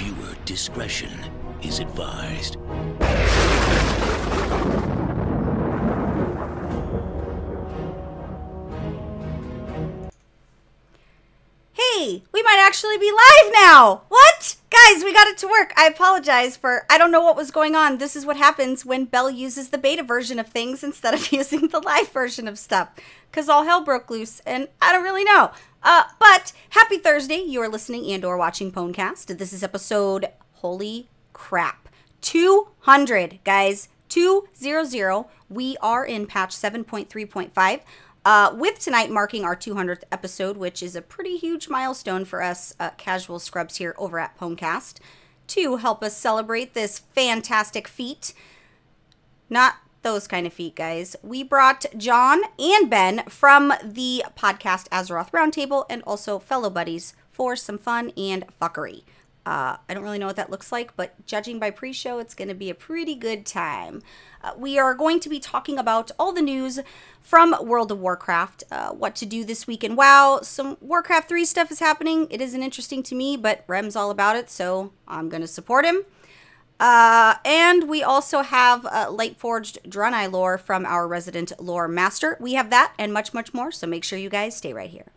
Viewer discretion is advised. Hey, we might actually be live now. What? Guys, we got it to work. I apologize for, I don't know what was going on. This is what happens when Belle uses the beta version of things instead of using the live version of stuff. Because all hell broke loose, and I don't really know. But happy Thursday. You are listening and or watching Pwnecast. This is episode, holy crap, 200, guys. 200. We are in patch 7.3.5. With tonight marking our 200th episode, which is a pretty huge milestone for us casual scrubs here over at Pwnecast, to help us celebrate this fantastic feat. Not those kind of feet, guys. We brought John and Ben from the podcast Azeroth Roundtable and also fellow buddies for some fun and fuckery. I don't really know what that looks like, but judging by pre-show, it's going to be a pretty good time. We are going to be talking about all the news from World of Warcraft, what to do this week in WoW. Some Warcraft 3 stuff is happening. It isn't interesting to me, but Rem's all about it, so I'm going to support him. And we also have Lightforged Draenei lore from our resident lore master. We have that and much, much more, so make sure you guys stay right here.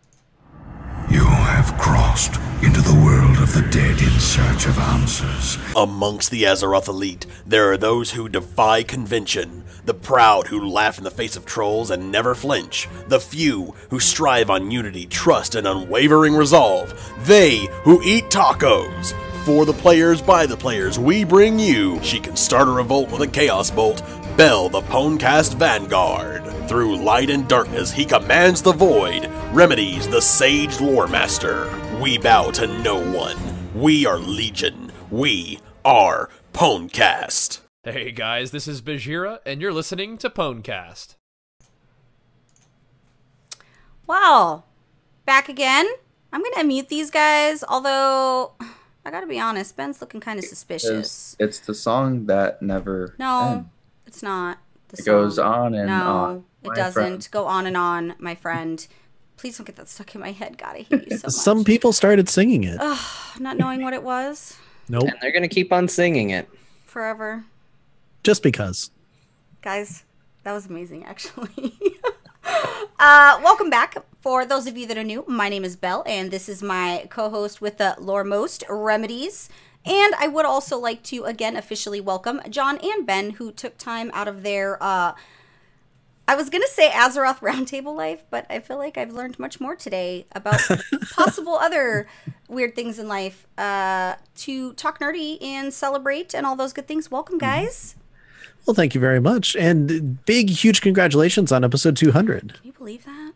You have crossed into the world of the dead in search of answers. Amongst the Azeroth elite, there are those who defy convention, the proud who laugh in the face of trolls and never flinch, the few who strive on unity, trust, and unwavering resolve, they who eat tacos. For the players, by the players, we bring you She Can Start a Revolt with a Chaos Bolt, Bell the Pwnecast Vanguard. Through light and darkness, he commands the void, Remedies the Sage Lore Master. We bow to no one. We are Legion. We are Pwnecast. Hey guys, this is Bajira, and you're listening to Pwnecast. Wow. Back again. I'm going to unmute these guys, although I got to be honest, Ben's looking kind of suspicious. It's the song that never ends. It's not. It goes on and on. No, it doesn't go on and on, my friend. Please don't get that stuck in my head. God, I hate you so much. Some people started singing it. Not knowing what it was. Nope. And they're going to keep on singing it. Forever. Just because. Guys, that was amazing, actually. Welcome back. For those of you that are new, my name is Belle, and this is my co-host with the Loremost, Remedies. And I would also like to, again, officially welcome John and Ben, who took time out of their, I was going to say Azeroth Roundtable life, but I feel like I've learned much more today about possible other weird things in life, to talk nerdy and celebrate and all those good things. Welcome, guys. Well, thank you very much. And big, huge congratulations on episode 200. Can you believe that?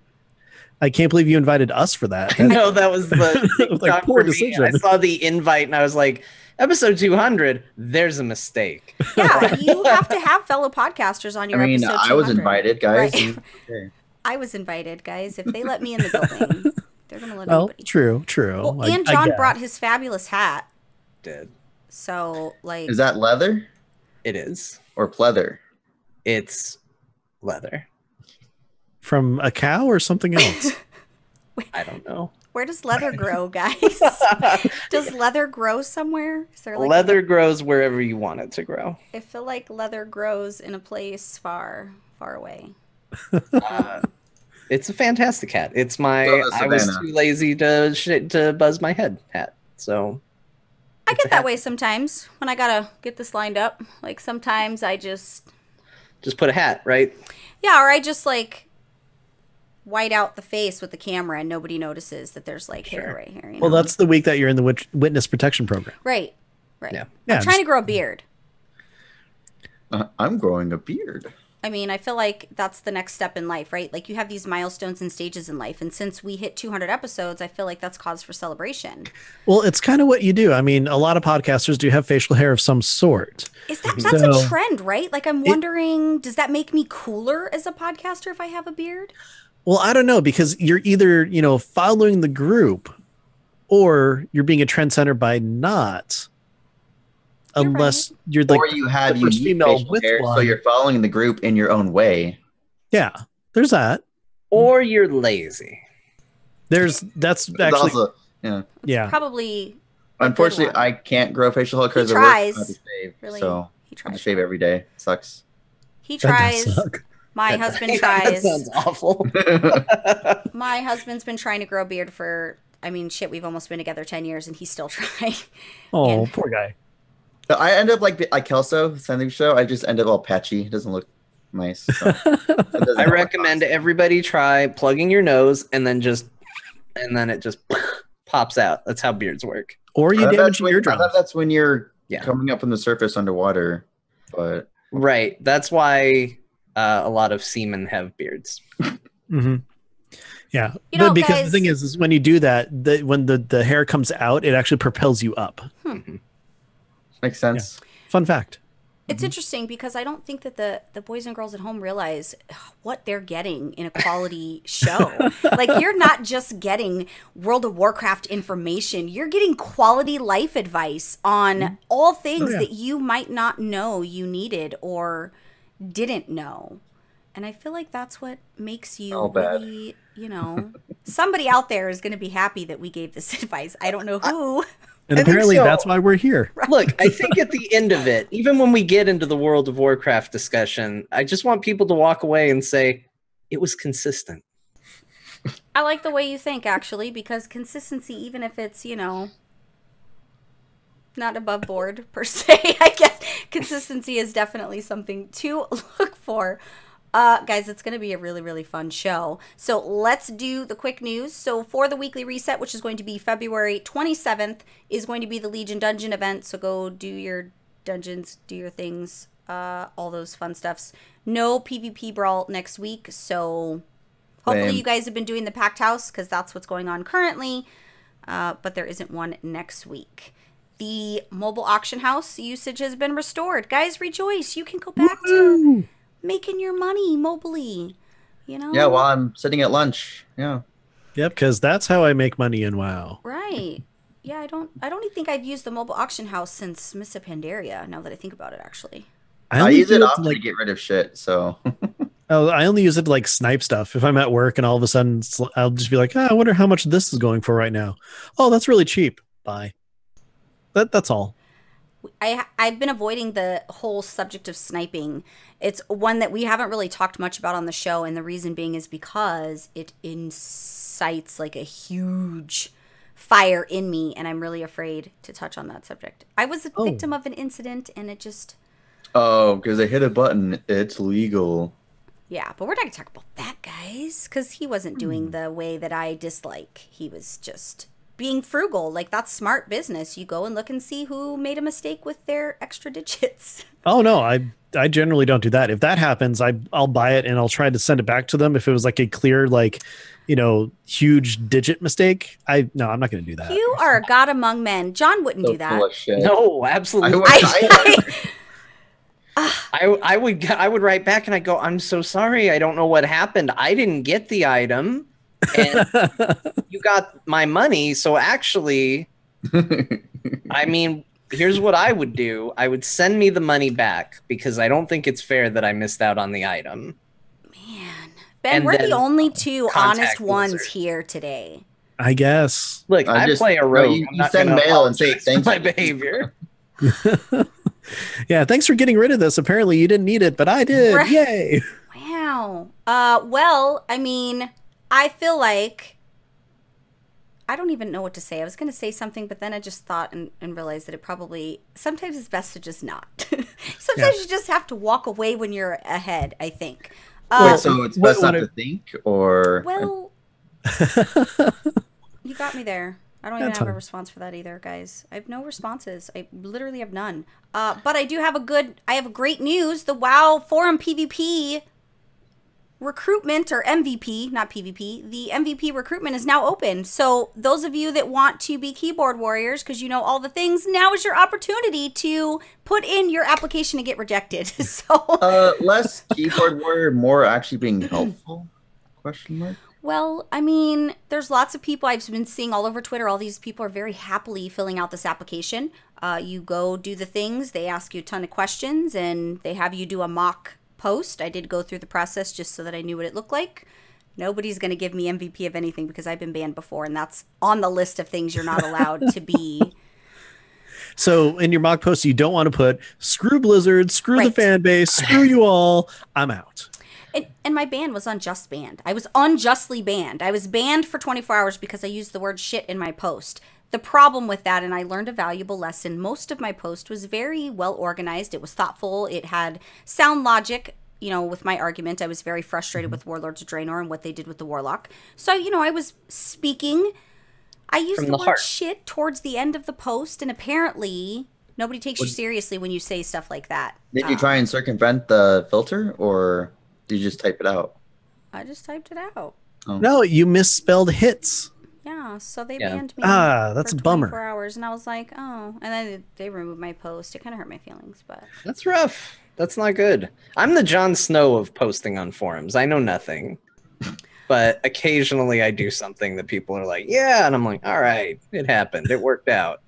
I can't believe you invited us for that. I know, that was the like, poor decision. I saw the invite and I was like, episode 200, there's a mistake. Yeah, you have to have fellow podcasters on your episode 200. I was invited, guys. Right. Okay. I was invited, guys. If they let me in the building, they're going to let anybody. True. Well, and John brought his fabulous hat. Did. So, like... Is that leather? It is. Or pleather? It's leather. From a cow or something else? I don't know. Where does leather grow, guys? Does leather grow somewhere? Is there like leather grows wherever you want it to grow. I feel like leather grows in a place far, far away. It's a fantastic hat. It's my I was too lazy to buzz my head hat. So I get that way sometimes when I gotta get this lined up. Like sometimes I just put a hat, right? Yeah, or I just like white out the face with the camera and nobody notices that there's like hair right here. You know? Well, that's the week that you're in the witness protection program. Right. Yeah. I'm trying to grow a beard. I'm growing a beard. I mean, I feel like that's the next step in life, right? Like you have these milestones and stages in life. And since we hit 200 episodes, I feel like that's cause for celebration. Well, it's kind of what you do. I mean, a lot of podcasters do have facial hair of some sort. That's a trend, right? Like I'm wondering, does that make me cooler as a podcaster if I have a beard? Well, I don't know, because you're either, following the group or you're being a trendsetter by not. Unless you're like, or you have unique female with hair, so you're following the group in your own way. Yeah, there's that. Or you're lazy. That's actually also, yeah. Probably Unfortunately, I can't grow facial hair because he of work. tries. I have to shave, Really, so he I tries. shave every day. Sucks. He tries. My That husband tries. sounds awful. My husband's been trying to grow a beard for, I mean, shit, we've almost been together 10 years and he's still trying. Oh, poor guy. So I end up like Kelso, sandwich show. I just end up all patchy. It doesn't look nice. So I recommend everybody try plugging your nose and then it just pops out. That's how beards work. Or you damage your eardrums. I thought that's when you're coming up from the surface underwater. But right. That's why a lot of seamen have beards. Mm-hmm. Yeah, because guys, the thing is when you do that, when the hair comes out, it actually propels you up. Makes sense. Yeah. Fun fact. It's interesting because I don't think that the boys and girls at home realize what they're getting in a quality show. Like, you're not just getting World of Warcraft information. You're getting quality life advice on all things that you might not know you needed or didn't know. And I feel like that's what makes you really, somebody out there is going to be happy that we gave this advice. I don't know who. And apparently that's why we're here. Look, I think at the end of it, even when we get into the World of Warcraft discussion, I just want people to walk away and say, it was consistent. I like the way you think, actually, because consistency, even if it's, not above board per se, I guess consistency is definitely something to look for. Guys, it's going to be a really, really fun show. So let's do the quick news. So for the weekly reset, which is going to be February 27th, is going to be the Legion Dungeon event. So go do your dungeons, do your things, all those fun stuffs. No PvP Brawl next week. So hopefully you guys have been doing the Packed House because that's what's going on currently. But there isn't one next week. The mobile auction house usage has been restored. Guys, rejoice. You can go back to making your money mobily, Yeah, while I'm sitting at lunch. Yeah. Yep, because that's how I make money in WoW. Right. Yeah, I don't even think I've used the mobile auction house since Miss Pandaria, now that I think about it, actually. I use it often to get rid of shit, so. Oh, I only use it to snipe stuff. If I'm at work and all of a sudden I'll just be like, I wonder how much this is going for right now. Oh, that's really cheap. Bye. That's all. I've been avoiding the whole subject of sniping. It's one that we haven't really talked much about on the show, and the reason being is because it incites a huge fire in me, and I'm really afraid to touch on that subject. I was a victim of an incident, and it just... Oh, because I hit a button. It's legal. Yeah, but we're not going to talk about that, guys, because he wasn't doing the way that I dislike. He was just... being frugal. That's smart business. You go and look and see who made a mistake with their extra digits. Oh no, I generally don't do that. If that happens, I'll buy it and I'll try to send it back to them. If it was a clear huge digit mistake, I'm not going to do that. You are a god among men. John wouldn't do that. No, absolutely. I would write back and I go, I'm so sorry. I don't know what happened. I didn't get the item. And you got my money, so actually, I mean, here's what I would do. I would send me the money back because I don't think it's fair that I missed out on the item. Man. Ben, and we're the only two honest ones here today. I guess. Look, I play a rogue. You send mail and say thanks for my behavior. Yeah, thanks for getting rid of this. Apparently you didn't need it, but I did. Right. Yay. Wow. Well, I mean... I feel like I don't even know what to say. I was going to say something, but then I just thought and realized that it probably sometimes it's best to just not. Sometimes you just have to walk away when you're ahead, I think. Wait, so it's best not to think, or? Well, you got me there. I don't even have a response for that either, guys. I have no responses. I literally have none. But I do have I have great news. The WoW Forum PvP recruitment, or MVP, not PvP, the MVP recruitment is now open. So those of you that want to be keyboard warriors, because you know all the things, now is your opportunity to put in your application and get rejected. So less keyboard warrior, more actually being helpful? Question mark. Well, I mean, there's lots of people I've been seeing all over Twitter. All these people are very happily filling out this application. You go do the things, they ask you a ton of questions, and they have you do a mock post. I did go through the process just so that I knew what it looked like. Nobody's going to give me MVP of anything because I've been banned before, and that's on the list of things you're not allowed to be So in your mock post, you don't want to put screw Blizzard, screw the fan base, screw you all. I'm out. And my ban was unjust banned. I was unjustly banned. I was banned for 24 hours because I used the word shit in my post. The problem with that, and I learned a valuable lesson, most of my post was very well organized. It was thoughtful. It had sound logic, you know, with my argument. I was very frustrated with Warlords of Draenei and what they did with the Warlock. So, you know, I was speaking. I used the word shit towards the end of the post, and apparently nobody takes you seriously when you say stuff like that. Did you try and circumvent the filter, or did you just type it out? I just typed it out. Oh. No, you misspelled hits. Yeah, so they banned me. That's for a bummer. 24 hours, and I was like, oh. And then they removed my post. It kind of hurt my feelings, but that's rough. That's not good. I'm the Jon Snow of posting on forums. I know nothing, but occasionally I do something that people are like, yeah, and I'm like, all right, it happened. It worked out.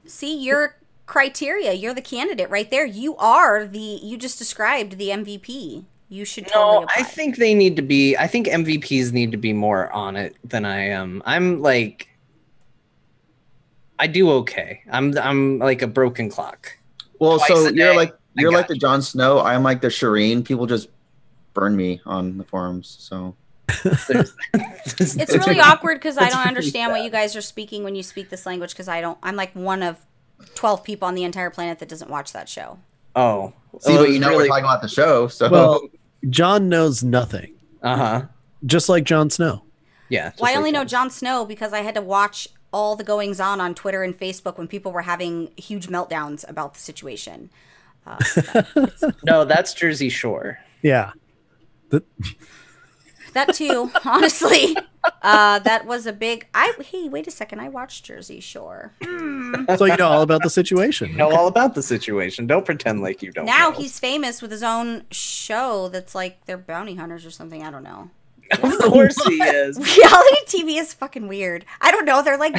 See, your criteria. You're the candidate right there. You are you just described the MVP. You should totally apply. I think they need to be, I think MVPs need to be more on it than I am. I'm like, I do okay. I'm like a broken clock. Well, so you're like the Jon Snow. I'm like the Shireen. People just burn me on the forums. So it's really awkward because I don't understand what you guys are speaking when you speak this language, because I'm like one of 12 people on the entire planet that doesn't watch that show. Oh, see, but you know we're talking about the show. So well, John knows nothing. Just like Jon Snow. Yeah. Well, I only know Jon Snow because I had to watch all the goings on Twitter and Facebook when people were having huge meltdowns about the situation. No, that's Jersey Shore. Yeah. That too, honestly. That was a big... Hey, wait a second. I watched Jersey Shore. So you know all about the situation. You know all about the situation. Don't pretend like you don't Now know. he's famous with his own show that's like they're bounty hunters or something. I don't know. Of course he is. Reality TV is fucking weird. I don't know. They're like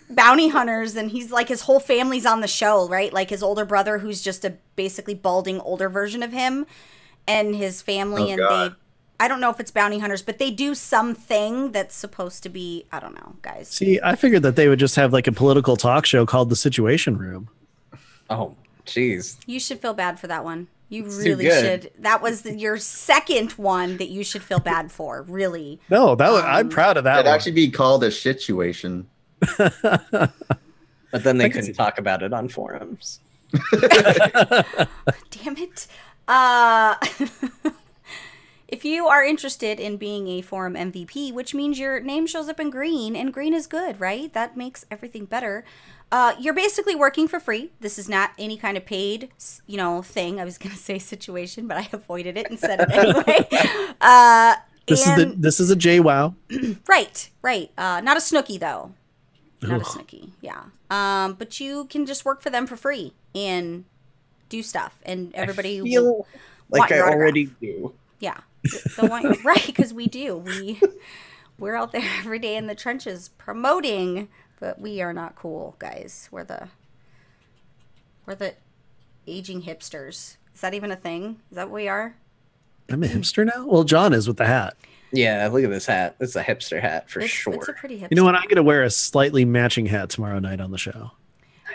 bounty hunters, and he's like, his whole family's on the show, right? Like his older brother, who's just a basically balding older version of him, and his family, I don't know if it's bounty hunters, but they do something that's supposed to be, I don't know, guys. See, I figured that they would just have like a political talk show called The Situation Room. Oh, jeez. You should feel bad for that one. You really should. That was your second one that you should feel bad for, really. No, I'm proud of that. It'd actually be called a situation. But then they couldn't talk about it on forums. Damn it. If you are interested in being a forum MVP, which means your name shows up in green, and green is good, right? That makes everything better. You're basically working for free. This is not any kind of paid, thing. I was going to say situation, but I avoided it and said it anyway. This is a JWoww. Right. Not a Snooki, though. Not a Snooki, yeah. But you can just work for them for free and do stuff, and everybody will like I already do. Yeah, right, because we do. We're out there every day in the trenches promoting, but we are not cool, guys. We're the aging hipsters. Is that even a thing? Is that what we are? I'm a hipster now? Well, John is with the hat. Yeah, look at this hat. It's a hipster hat for sure. It's a pretty hipster. You know what? I'm going to wear a slightly matching hat tomorrow night on the show.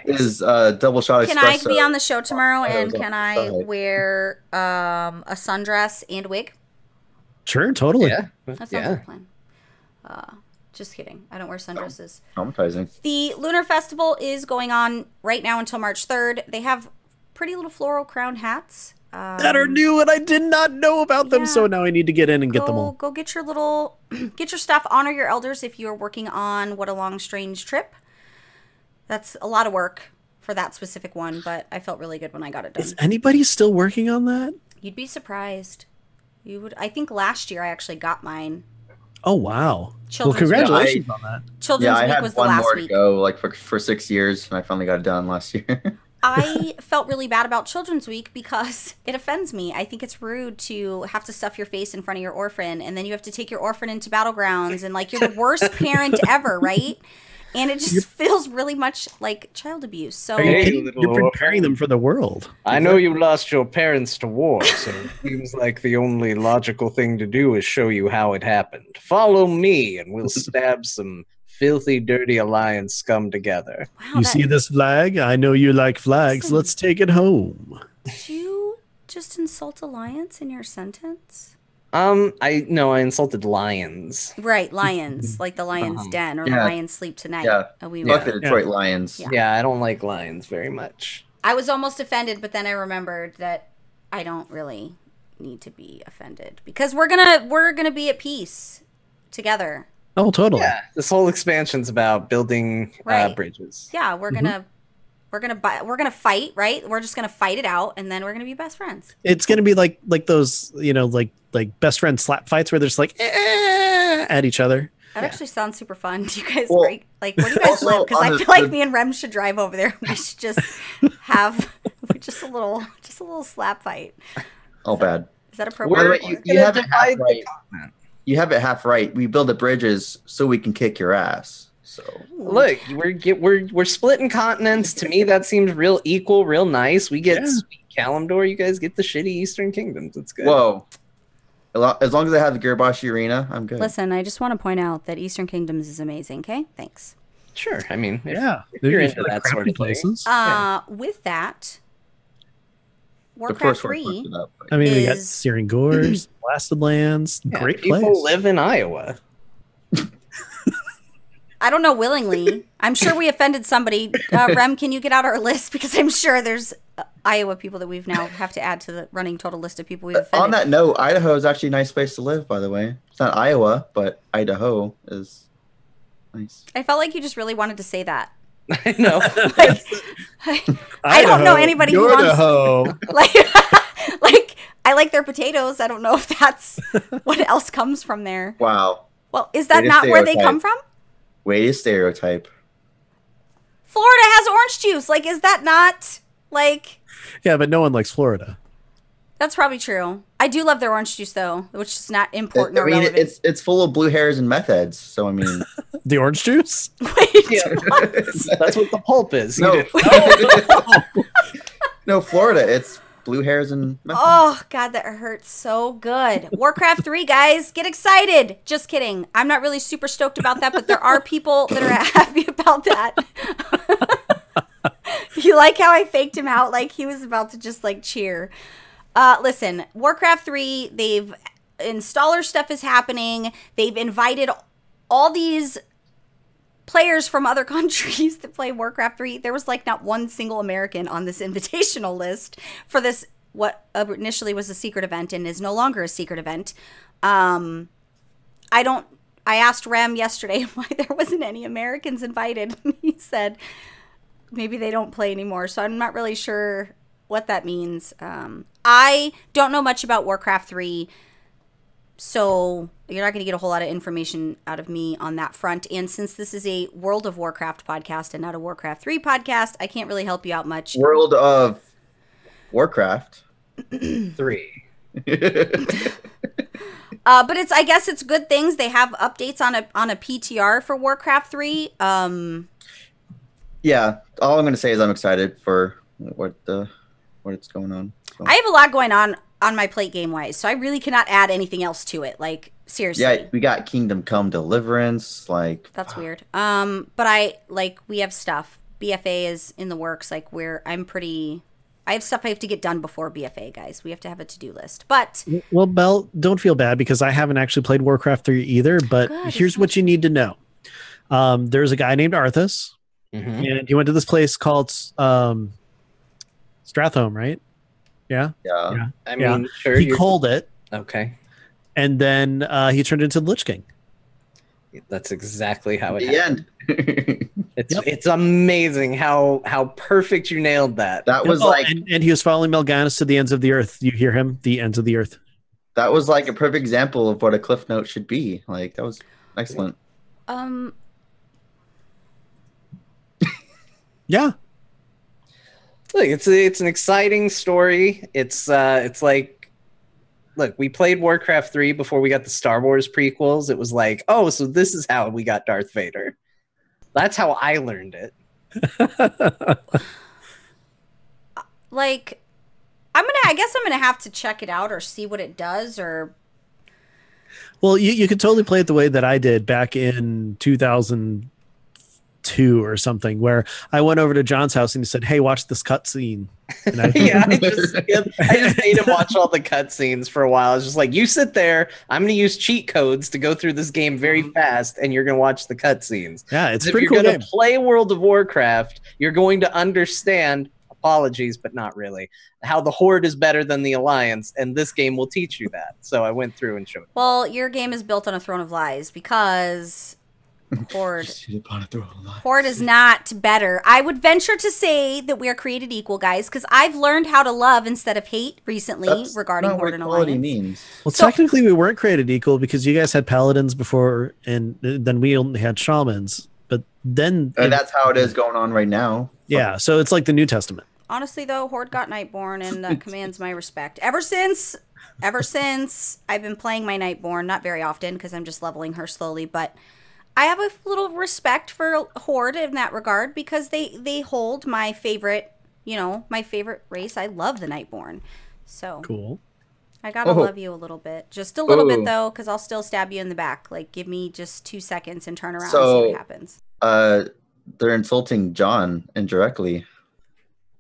Is double shot Can I be on the show tomorrow, and can I wear a sundress and wig? Sure, totally. Yeah. That sounds like a plan. Just kidding. I don't wear sundresses. Traumatizing. The Lunar Festival is going on right now until March 3rd. They have pretty little floral crown hats. That are new, and I did not know about them, so now I need to get in and get them all. Go get your get your stuff. Honor your elders if you're working on What a Long Strange Trip. That's a lot of work for that specific one, but I felt really good when I got it done. Is anybody still working on that? You'd be surprised. You would. I think last year I actually got mine. Oh wow! Children's congratulations on that. Children's Week was the last week. I had one more to go, like for 6 years, and I finally got it done last year. I felt really bad about Children's Week because it offends me. I think it's rude to have to stuff your face in front of your orphan, and then you have to take your orphan into battlegrounds, and like you're the worst parent ever, right? And it just feels really much like child abuse. So you're preparing them for the world. I know you lost your parents to war, so it seems like the only logical thing to do is show you how it happened. Follow me, and we'll stab some filthy, dirty alliance scum together. Wow, You see this flag? I know you like flags. Listen. Let's take it home. Did you just insult Alliance in your sentence? I insulted lions. Right, lions, like the Lion's Den or the Yeah. Lions Sleep Tonight. Yeah. We Fuck the were. Detroit Lions. Yeah. Yeah, I don't like lions very much. I was almost offended, but then I remembered that I don't really need to be offended because we're gonna be at peace together. Oh, totally. Yeah, this whole expansion's about building Right. bridges. Yeah, we're gonna fight, right? We're just gonna fight it out, and then we're gonna be best friends. It's gonna be like those, like best friend slap fights where they're just like at each other. That actually sounds super fun. Do you guys Well, where do you guys also live? Because on I feel like me and Rem should drive over there. We should just have just a little slap fight. Oh, bad. Is that By the way, appropriate? you have it half divide the right. continent. You have it half right. We build the bridges so we can kick your ass. So Look, we're splitting continents. To me, that seems real equal, real nice. We get sweet Kalimdor. You guys get the shitty Eastern Kingdoms. It's good. whoa. As long as I have the Girbashi Arena, I'm good. Listen, I just want to point out that Eastern Kingdoms is amazing. Okay, thanks. Sure. I mean, if They're you're just into like that sort crappy of thing. places. With that, Of Warcraft course, we're 3. fucked it up. I mean, we got is- Searing Gores, Blasted Lands, Yeah, great people place. live in Iowa. I don't know willingly. I'm sure we offended somebody. Rem, can you get out our list? Because I'm sure there's Iowa people that we've now have to add to the running total list of people we've offended. On that note, Idaho is actually a nice place to live, by the way. It's not Iowa, but Idaho is nice. I felt like you just really wanted to say that. I know. Like, I don't know anybody who wants Idaho. like I like their potatoes. I don't know if that's what else comes from there. Wow. Well, is that Way to not where they stereotype. come from? Way to stereotype. Florida has orange juice. Like, is that not like? Yeah, but no one likes Florida. That's probably true. I do love their orange juice though, which is not important I or mean, relevant. it's full of blue hairs and meth heads. So I mean, The orange juice? Wait, Yeah. what? That's what the pulp is. You no, didn't- no, Florida. It's blue hairs and meth heads. Oh god, that hurts so good. Warcraft 3, guys, get excited. Just kidding. I'm not really super stoked about that, but there are people that are happy about that. You like how I faked him out like he was about to just like cheer. Listen, Warcraft 3, they've installer stuff is happening. They've invited all these players from other countries to play Warcraft 3. There was like not one single American on this invitational list for this, what initially was a secret event and is no longer a secret event. I asked Rem yesterday why there wasn't any Americans invited. He said maybe they don't play anymore. So I'm not really sure what that means. I don't know much about Warcraft 3. So you're not going to get a whole lot of information out of me on that front. And since this is a World of Warcraft podcast and not a Warcraft 3 podcast, I can't really help you out much. World of Warcraft. 3. But I guess it's good things. They have updates on a PTR for Warcraft 3. Yeah, all I'm gonna say is I'm excited for what it's going on. So. I have a lot going on my plate game wise, so I really cannot add anything else to it. Like seriously. Yeah, we got Kingdom Come Deliverance. Like That's weird. But we have stuff. BFA is in the works. Like I have stuff I have to get done before BFA, guys. We have to have a to-do list. But Well, Belle, don't feel bad because I haven't actually played Warcraft 3 either, but Good, here's what you need to know. There's a guy named Arthas, and he went to this place called Stratholme, right? Yeah. I mean, sure. He called it, Okay. and then he turned into the Lich King. That's exactly how it the happened. end. It's amazing how perfect you nailed that. That was like and he was following Melganis to the ends of the earth. You hear him? The ends of the earth. that was like a perfect example of what a cliff note should be. Like that was excellent. Yeah. Look, it's an exciting story. It's like, look, we played Warcraft 3 before we got the Star Wars prequels. It was like, oh, so this is how we got Darth Vader. That's how I learned it. like I guess I'm gonna have to check it out or see what it does or Well, you could totally play it the way that I did back in 2002 or something, where I went over to John's house and he said, "Hey, watch this cutscene." Yeah, I just made him watch all the cutscenes for a while. I was just like, "You sit there. I'm going to use cheat codes to go through this game very fast, and you're going to watch the cutscenes." Yeah, it's if pretty you're cool going game. to play World of Warcraft, you're going to understand. Apologies, but not really. How the Horde is better than the Alliance, and this game will teach you that. So I went through and showed. Well, your game is built on a throne of lies because Horde is not better. I would venture to say that we are created equal, guys, because I've learned how to love instead of hate recently regarding Horde and Alliance. Means. Well, technically, we weren't created equal because you guys had paladins before, and then we only had shamans. But then, that's how it is going on right now. Yeah, so it's like the New Testament. Honestly, though, Horde got Nightborn, and that commands my respect. Ever since I've been playing my Nightborn, not very often because I'm just leveling her slowly, but I have a little respect for Horde in that regard because they hold my favorite, my favorite race. I love the Nightborn. So cool. I gotta love you a little bit. Just a little bit, though, because I'll still stab you in the back. Like, give me just 2 seconds and turn around and see what happens. They're insulting John indirectly.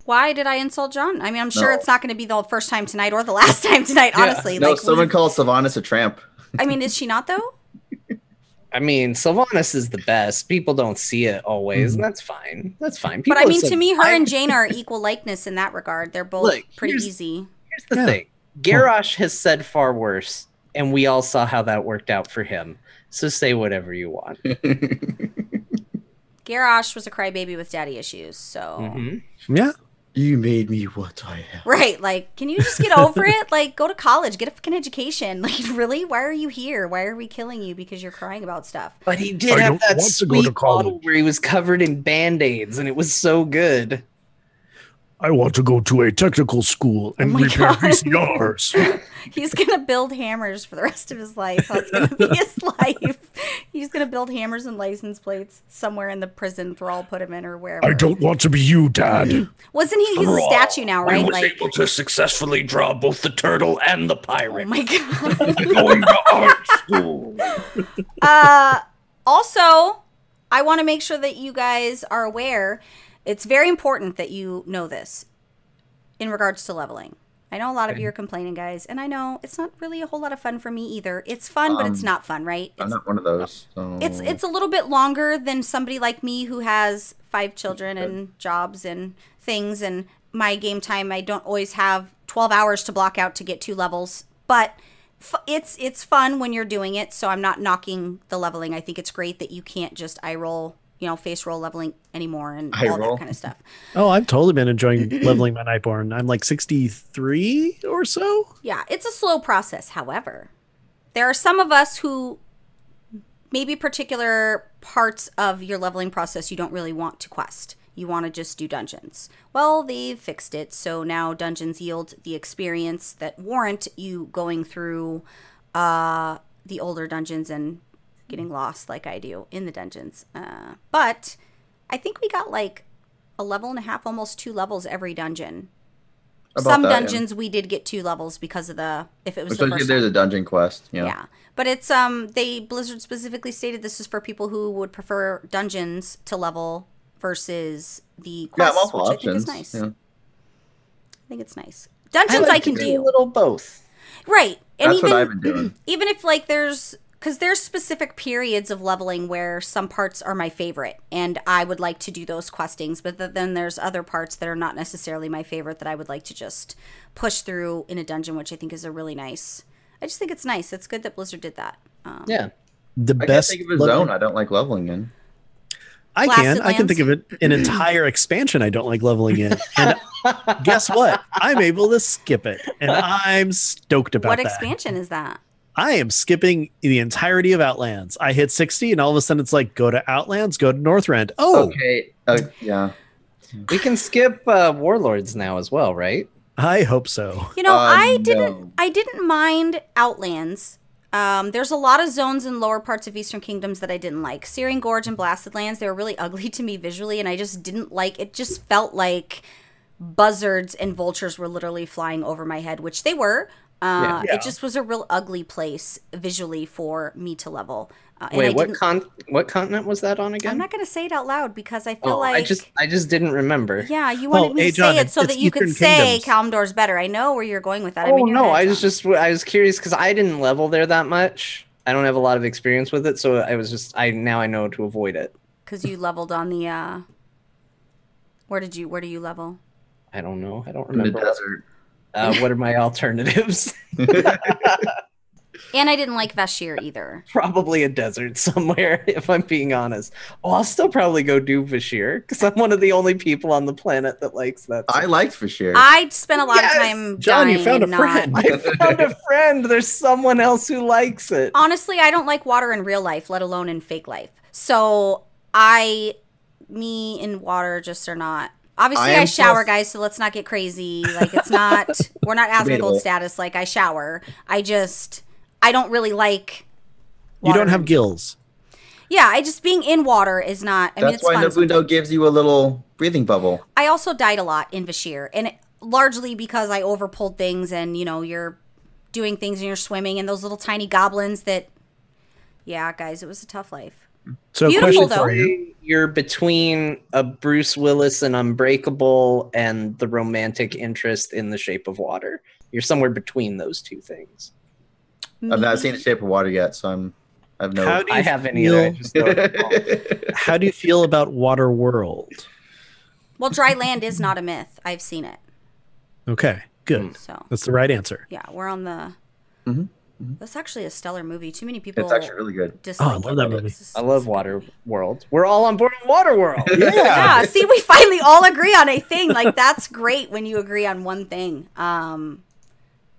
Why did I insult John? I mean, I'm sure it's not going to be the first time tonight or the last time tonight, honestly. No, someone calls Sylvanas a tramp. I mean, is she not, though? I mean, Sylvanas is the best. People don't see it always, and that's fine. That's fine. But I mean, to me, her and Jane are equal likeness in that regard. They're both pretty easy. Here's the thing. Garrosh has said far worse, and we all saw how that worked out for him. So say whatever you want. Garrosh was a crybaby with daddy issues, so... Yeah. You made me what I am. Right, like, can you just get over it? Like, go to college, get a fucking education. Like, really? Why are you here? Why are we killing you because you're crying about stuff? But he did have that sweet model where he was covered in Band-Aids, and it was so good. I want to go to a technical school and repair VCRs. He's going to build hammers for the rest of his life. That's going to be his life. He's going to build hammers and license plates somewhere in the prison Thrall put him in or wherever. I don't want to be you, Dad. Wasn't he? He's a statue now, right? I was able to successfully draw both the turtle and the pirate. Oh my God. Going to art school. Also, I want to make sure that you guys are aware. It's very important that you know this in regards to leveling. I know a lot of you are complaining, guys, and I know it's not really a whole lot of fun for me either. It's fun, but it's not fun, right? I'm not one of those. So. It's a little bit longer than somebody like me who has 5 children and jobs and things, and my game time, I don't always have 12 hours to block out to get 2 levels, but it's fun when you're doing it, so I'm not knocking the leveling. I think it's great that you can't just eye roll, face roll leveling anymore and all that kind of stuff. Oh, I've totally been enjoying leveling my Nightborn. I'm like 63 or so. Yeah, it's a slow process. However, there are some of us who maybe particular parts of your leveling process you don't really want to quest. You want to just do dungeons. Well, they've fixed it, so now dungeons yield the experience that warrant you going through the older dungeons and getting lost like I do in the dungeons. But I think we got like a level and a half, almost 2 levels every dungeon. Some dungeons we did get 2 levels because of if it was the first there's a dungeon quest. Yeah. But it's Blizzard specifically stated this is for people who would prefer dungeons to level versus the quests, which I think is nice. Yeah. I think it's nice. Dungeons I can do a little both. Right. And that's what I've been doing. Even if because there's specific periods of leveling where some parts are my favorite, and I would like to do those questings, but then there's other parts that are not necessarily my favorite that I would like to just push through in a dungeon, which I think is I just think it's nice. It's good that Blizzard did that. The I best. Can't think of a zone I don't like leveling in. I can think of an entire expansion I don't like leveling in. And guess what? I'm able to skip it, and I'm stoked about that. What expansion is that? I am skipping the entirety of Outlands. I hit 60, and all of a sudden it's like, go to Outlands, go to Northrend. Oh, okay. Yeah. We can skip Warlords now as well, right? I hope so. I didn't mind Outlands. There's a lot of zones in lower parts of Eastern Kingdoms that I didn't like. Searing Gorge and Blasted Lands, they were really ugly to me visually, and I just didn't like it. Just felt like buzzards and vultures were literally flying over my head, which they were. It just was a real ugly place visually for me to level. Wait, what continent was that on again? I'm not going to say it out loud because I feel like I just didn't remember. Yeah, you wanted me to say it so that you could say Kalimdor's better. I know where you're going with that. I was curious because I didn't level there that much. I don't have a lot of experience with it, so now I know to avoid it. Because you leveled on the where do you level? I don't know. I don't remember. In the desert. What are my alternatives? And I didn't like Vashir either. Probably a desert somewhere, if I'm being honest. Oh, I'll still probably go do Vashir, because I'm one of the only people on the planet that likes that. I liked Vashir. I spent a lot of time John, dying you found a friend. I found a friend. There's someone else who likes it. Honestly, I don't like water in real life, let alone in fake life. So me and water just are not. Obviously, I shower, guys, so let's not get crazy. Like, it's not, we're not Asmongold status. Like, I shower. I don't really like water. You don't have gills. Yeah, being in water is not, That's why Nobundo gives you a little breathing bubble. I also died a lot in Vashir, and largely because I overpulled things, and, you're doing things and you're swimming, and those little tiny goblins that, yeah, guys, it was a tough life. So beautiful, though. You're between a Bruce Willis and Unbreakable and the romantic interest in The Shape of Water. You're somewhere between those two things. I've not seen The Shape of Water yet, so I haven't either. How do you feel about Water World? Well, dry land is not a myth. I've seen it. Okay, good. So that's the right answer. Yeah, we're on the. That's actually a stellar movie. Too many people. It's actually really good. I love that movie. I love Water World. We're all on board with Water World. Yeah. See, we finally all agree on a thing. Like, that's great when you agree on one thing.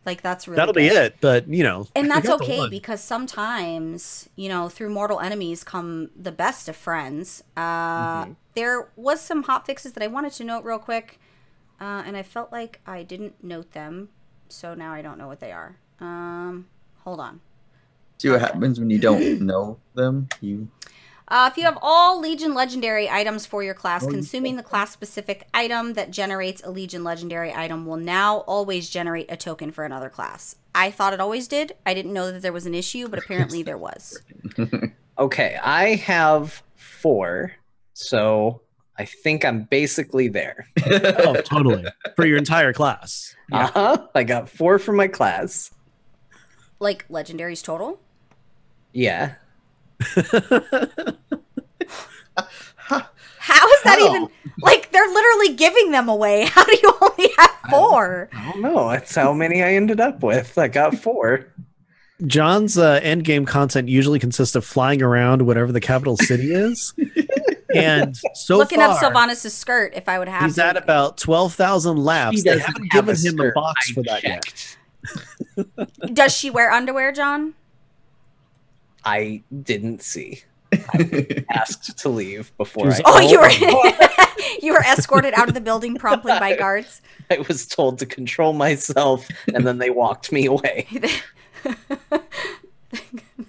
Like, that's really that'll good. be it. But and that's okay because sometimes through mortal enemies come the best of friends. There was some hot fixes that I wanted to note real quick, and I felt like I didn't note them, so now I don't know what they are. Hold on. See what happens when you don't know them? If you have all Legion Legendary items for your class, consuming the class-specific item that generates a Legion Legendary item will now always generate a token for another class. I thought it always did. I didn't know that there was an issue, but apparently there was. Okay, I have 4, so I think I'm basically there. Oh, totally. For your entire class. Yeah. I got 4 for my class. Like legendaries total? Yeah. How is that even? Like, they're literally giving them away. How do you only have 4? I don't know. That's how many I ended up with. I got 4. John's end game content usually consists of flying around whatever the capital city is. And so looking far, up Sylvanas' skirt, if I would have he's at about 12,000 laps. They haven't given him a box for that yet. Does she wear underwear, John? I didn't see. I asked to leave before you were escorted out of the building promptly by guards. I was told to control myself, and then they walked me away.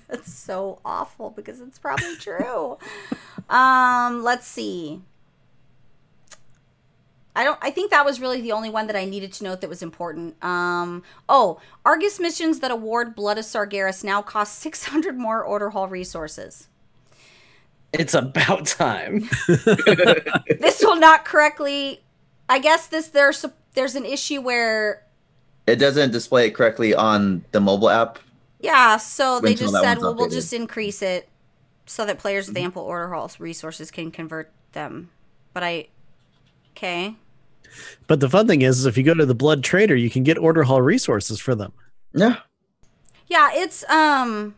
That's so awful because it's probably true. Let's see. I think that was really the only one that I needed to note that was important. Argus missions that award Blood of Sargeras now cost 600 more Order Hall resources. It's about time. This will not correctly. I guess there's an issue where it doesn't display it correctly on the mobile app. Yeah, so they just said, well, we'll just increase it so that players with ample Order Hall resources can convert them. But okay. But the fun thing is if you go to the Blood Trader, you can get Order Hall resources for them. Yeah. Yeah, it's I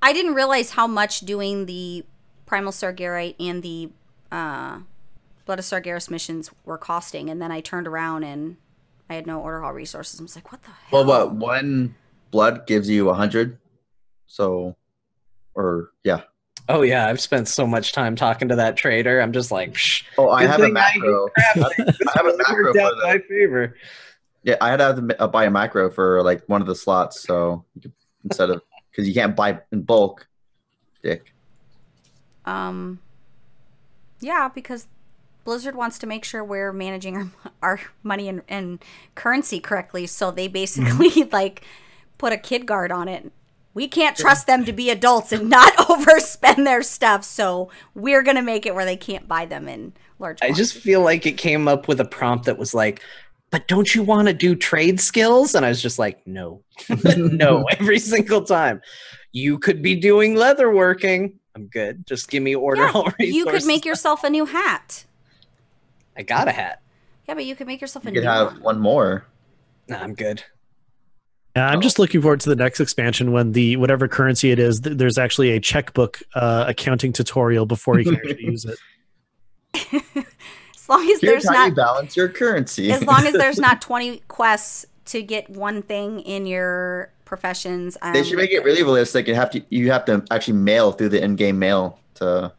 didn't realize how much doing the Primal Sargerite and the Blood of Sargeras missions were costing, and then I turned around and I had no Order Hall resources. I was like, what the hell? Well, but one blood gives you 100. So, yeah. Oh yeah, I've spent so much time talking to that trader. I'm just like, psh, I have a macro. I have a macro for my favor. Yeah, I had to buy a macro for like one of the slots, so instead of because you can't buy in bulk, dick. Yeah, because Blizzard wants to make sure we're managing our money and currency correctly, so they basically like put a kid guard on it. We can't trust them to be adults and not overspend their stuff, so we're going to make it where they can't buy them in large quantities. I just feel like it came up with a prompt that was like, but don't you want to do trade skills? And I was just like, no. No, every single time. You could be doing leatherworking. I'm good. Just give me order all resources. You could make yourself a new hat. I got a hat. Yeah, but you could make yourself a You new could have one more. Nah, I'm good. Yeah, I'm just looking forward to the next expansion when the whatever currency it is, there's actually a checkbook accounting tutorial before you can actually use it. As long as Here's there's how not you balance your currency. as long as there's not 20 quests to get one thing in your professions. They should make it really realistic. You have to actually mail through the in-game mail to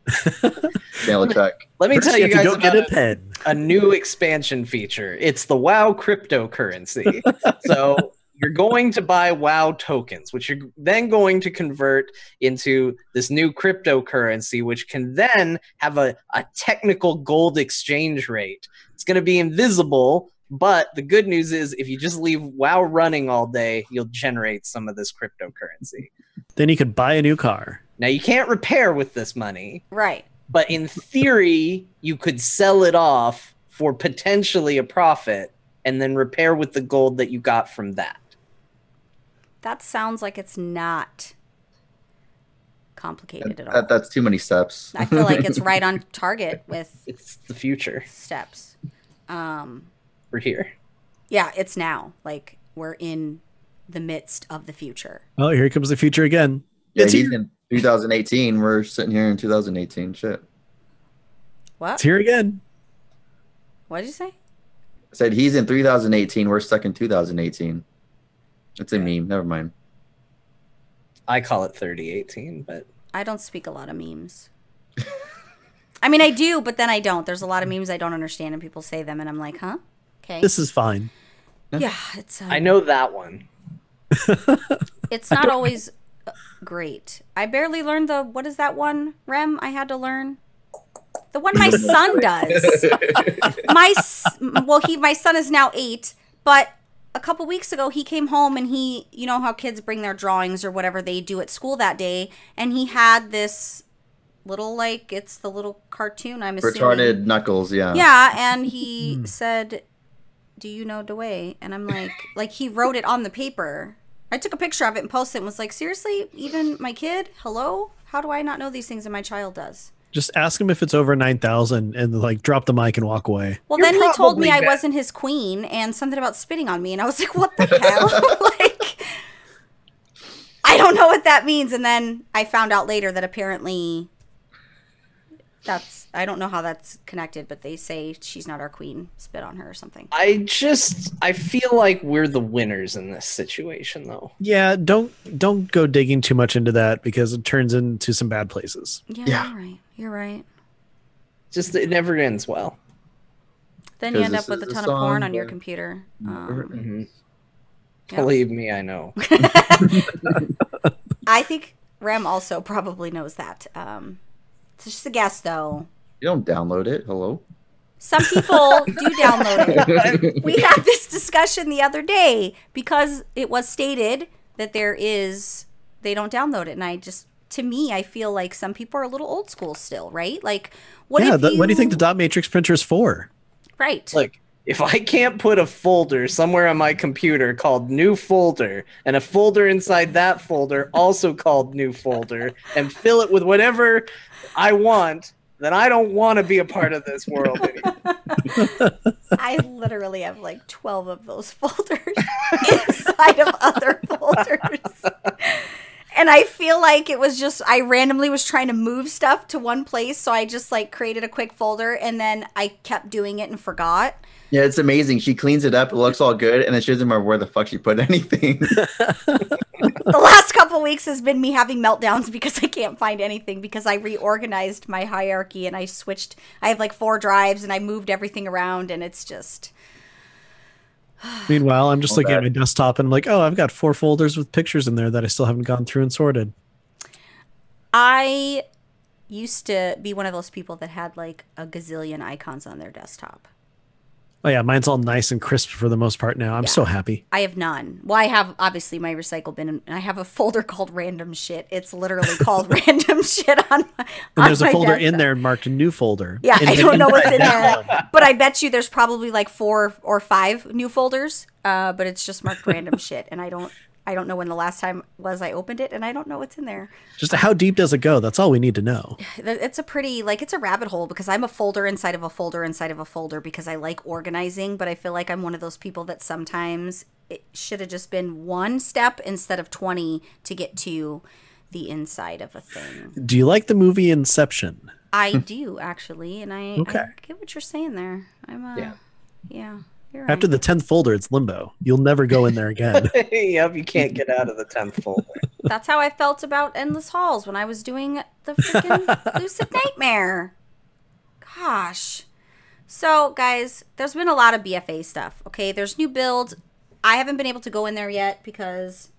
mail a check. Let me tell you guys don't get about a pen. a new expansion feature. It's the WoW cryptocurrency. So you're going to buy WoW tokens, which you're then going to convert into this new cryptocurrency, which can then have a technical gold exchange rate. It's going to be invisible, but the good news is if you just leave WoW running all day, you'll generate some of this cryptocurrency. Then you could buy a new car. Now, you can't repair with this money. Right. But in theory, you could sell it off for potentially a profit and then repair with the gold that you got from that. That sounds like it's not complicated at all. That's too many steps. I feel like it's right on target with It's the future. steps. We're here. Yeah, it's now. Like, we're in the midst of the future. Oh, here comes the future again. Yeah, It's he's here. in 2018. We're sitting here in 2018. Shit. What? It's here again. What did you say? I said he's in 2018. We're stuck in 2018. It's a meme. Never mind. I call it 3018, but I don't speak a lot of memes. I mean, I do, but then I don't. There's a lot of memes I don't understand, and people say them, and I'm like, huh? Okay. This is fine. Yeah, it's... I know that one. It's not always great. I barely learned the... What is that one, Rem, I had to learn? The one my son does. My son is now 8, but a couple weeks ago he came home and he, you know how kids bring their drawings or whatever they do at school that day, and he had this little, like, it's the little cartoon, I'm assuming. Retarded Knuckles, yeah. Yeah, and he said, do you know Dwayne? And I'm like he wrote it on the paper. I took a picture of it and posted it and was like, seriously, even my kid? Hello? How do I not know these things and my child does? Just ask him if it's over 9,000 and like drop the mic and walk away. Well, You're then he told me probably I bad. wasn't his queen and something about spitting on me. And I was like, what the hell? Like, I don't know what that means. And then I found out later that apparently I don't know how that's connected, but they say she's not our queen. Spit on her or something. I feel like we're the winners in this situation, though. Yeah, don't go digging too much into that because it turns into some bad places. Yeah. You're right. You're right. Just, it never ends well. Then you 'Cause end up this with a is a ton of porn song on your that computer. Yeah. Believe me, I know. I think Rem also probably knows that. It's just a guess, though. You don't download it. Hello? Some people do download it. We had this discussion the other day because it was stated that they don't download it. And to me, I feel like some people are a little old school still, right? Like, what do you think the dot matrix printer is for? Right. Look, if I can't put a folder somewhere on my computer called new folder and a folder inside that folder also called new folder and fill it with whatever I want, then I don't want to be a part of this world anymore. I literally have like 12 of those folders inside of other folders. And I feel like it was just, I randomly was trying to move stuff to one place. So I just like created a quick folder and then I kept doing it and forgot. Yeah, it's amazing. She cleans it up. It looks all good. And then she doesn't remember where the fuck she put anything. The last couple weeks has been me having meltdowns because I can't find anything because I reorganized my hierarchy and I have like 4 drives and I moved everything around and it's just... Meanwhile, I'm just looking at my desktop and I'm like, oh, I've got 4 folders with pictures in there that I still haven't gone through and sorted. I used to be one of those people that had like a gazillion icons on their desktop. Oh yeah, mine's all nice and crisp for the most part now. I'm so happy. I have none. Well, I have obviously my recycle bin, and I have a folder called random shit. It's literally called random shit on my And there's a folder desk. in there marked new folder. Yeah, And I don't know what's in that there, but I bet you there's probably like 4 or 5 new folders. But it's just marked random shit, and I don't know when the last time was I opened it, and I don't know what's in there. Just how deep does it go? That's all we need to know. It's a pretty, like, it's a rabbit hole because I'm a folder inside of a folder inside of a folder because I like organizing, but I feel like I'm one of those people that sometimes it should have just been one step instead of 20 to get to the inside of a thing. Do you like the movie Inception? I do, actually, and I get what you're saying there. Yeah. After the 10th folder, it's limbo. You'll never go in there again. Yep, you can't get out of the 10th folder. That's how I felt about Endless Halls when I was doing the freaking Lucid Nightmare. Gosh. So, guys, there's been a lot of BFA stuff, okay? There's new builds. I haven't been able to go in there yet because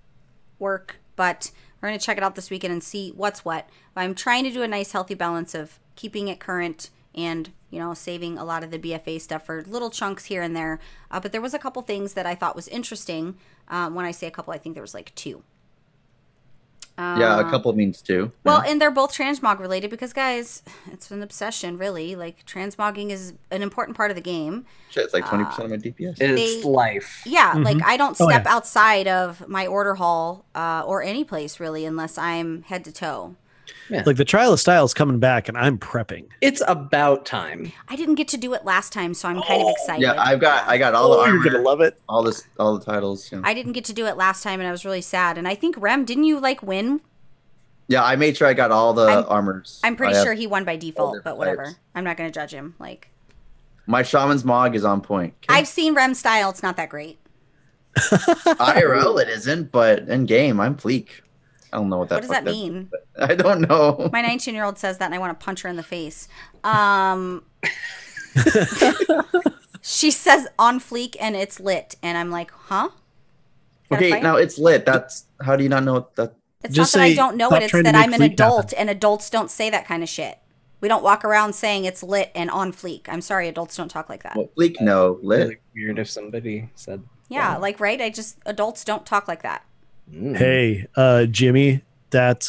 work, but we're going to check it out this weekend and see what's what. I'm trying to do a nice, healthy balance of keeping it current and, you know, saving a lot of the BFA stuff for little chunks here and there. But there was a couple things that I thought was interesting. When I say a couple, I think there was like 2. Yeah, a couple means 2. Well, and they're both transmog related because, guys, it's an obsession, really. Like, transmogging is an important part of the game. Shit, it's like 20% of my DPS. It's life. Yeah, like, I don't step outside of my order hall or any place, really, unless I'm head to toe. Yeah. Like the Trial of Style is coming back, and I'm prepping. It's about time. I didn't get to do it last time, so I'm kind of excited. Yeah, I got all the armor. You're gonna love it. All the titles. Yeah. I didn't get to do it last time, and I was really sad. And I think Rem, didn't you like win? Yeah, I made sure I got all the armors. I'm pretty sure he won by default, but whatever. Types. I'm not going to judge him. Like, my Shaman's Mog is on point. Okay? I've seen Rem's style. It's not that great. IRL it isn't, but in game I'm Fleek. I don't know what that. What does that mean? I don't know. My 19-year-old says that, and I want to punch her in the face. She says on fleek, and it's lit, and I'm like, huh? Okay, now it's lit. That's how do you not know that? It's just not that I don't know it. It's that I'm an adult, and adults don't say that kind of shit. We don't walk around saying it's lit and on fleek. I'm sorry, adults don't talk like that. Well, fleek, no, lit. Really weird if somebody said. Yeah, like right. Adults don't talk like that. Hey, Jimmy, that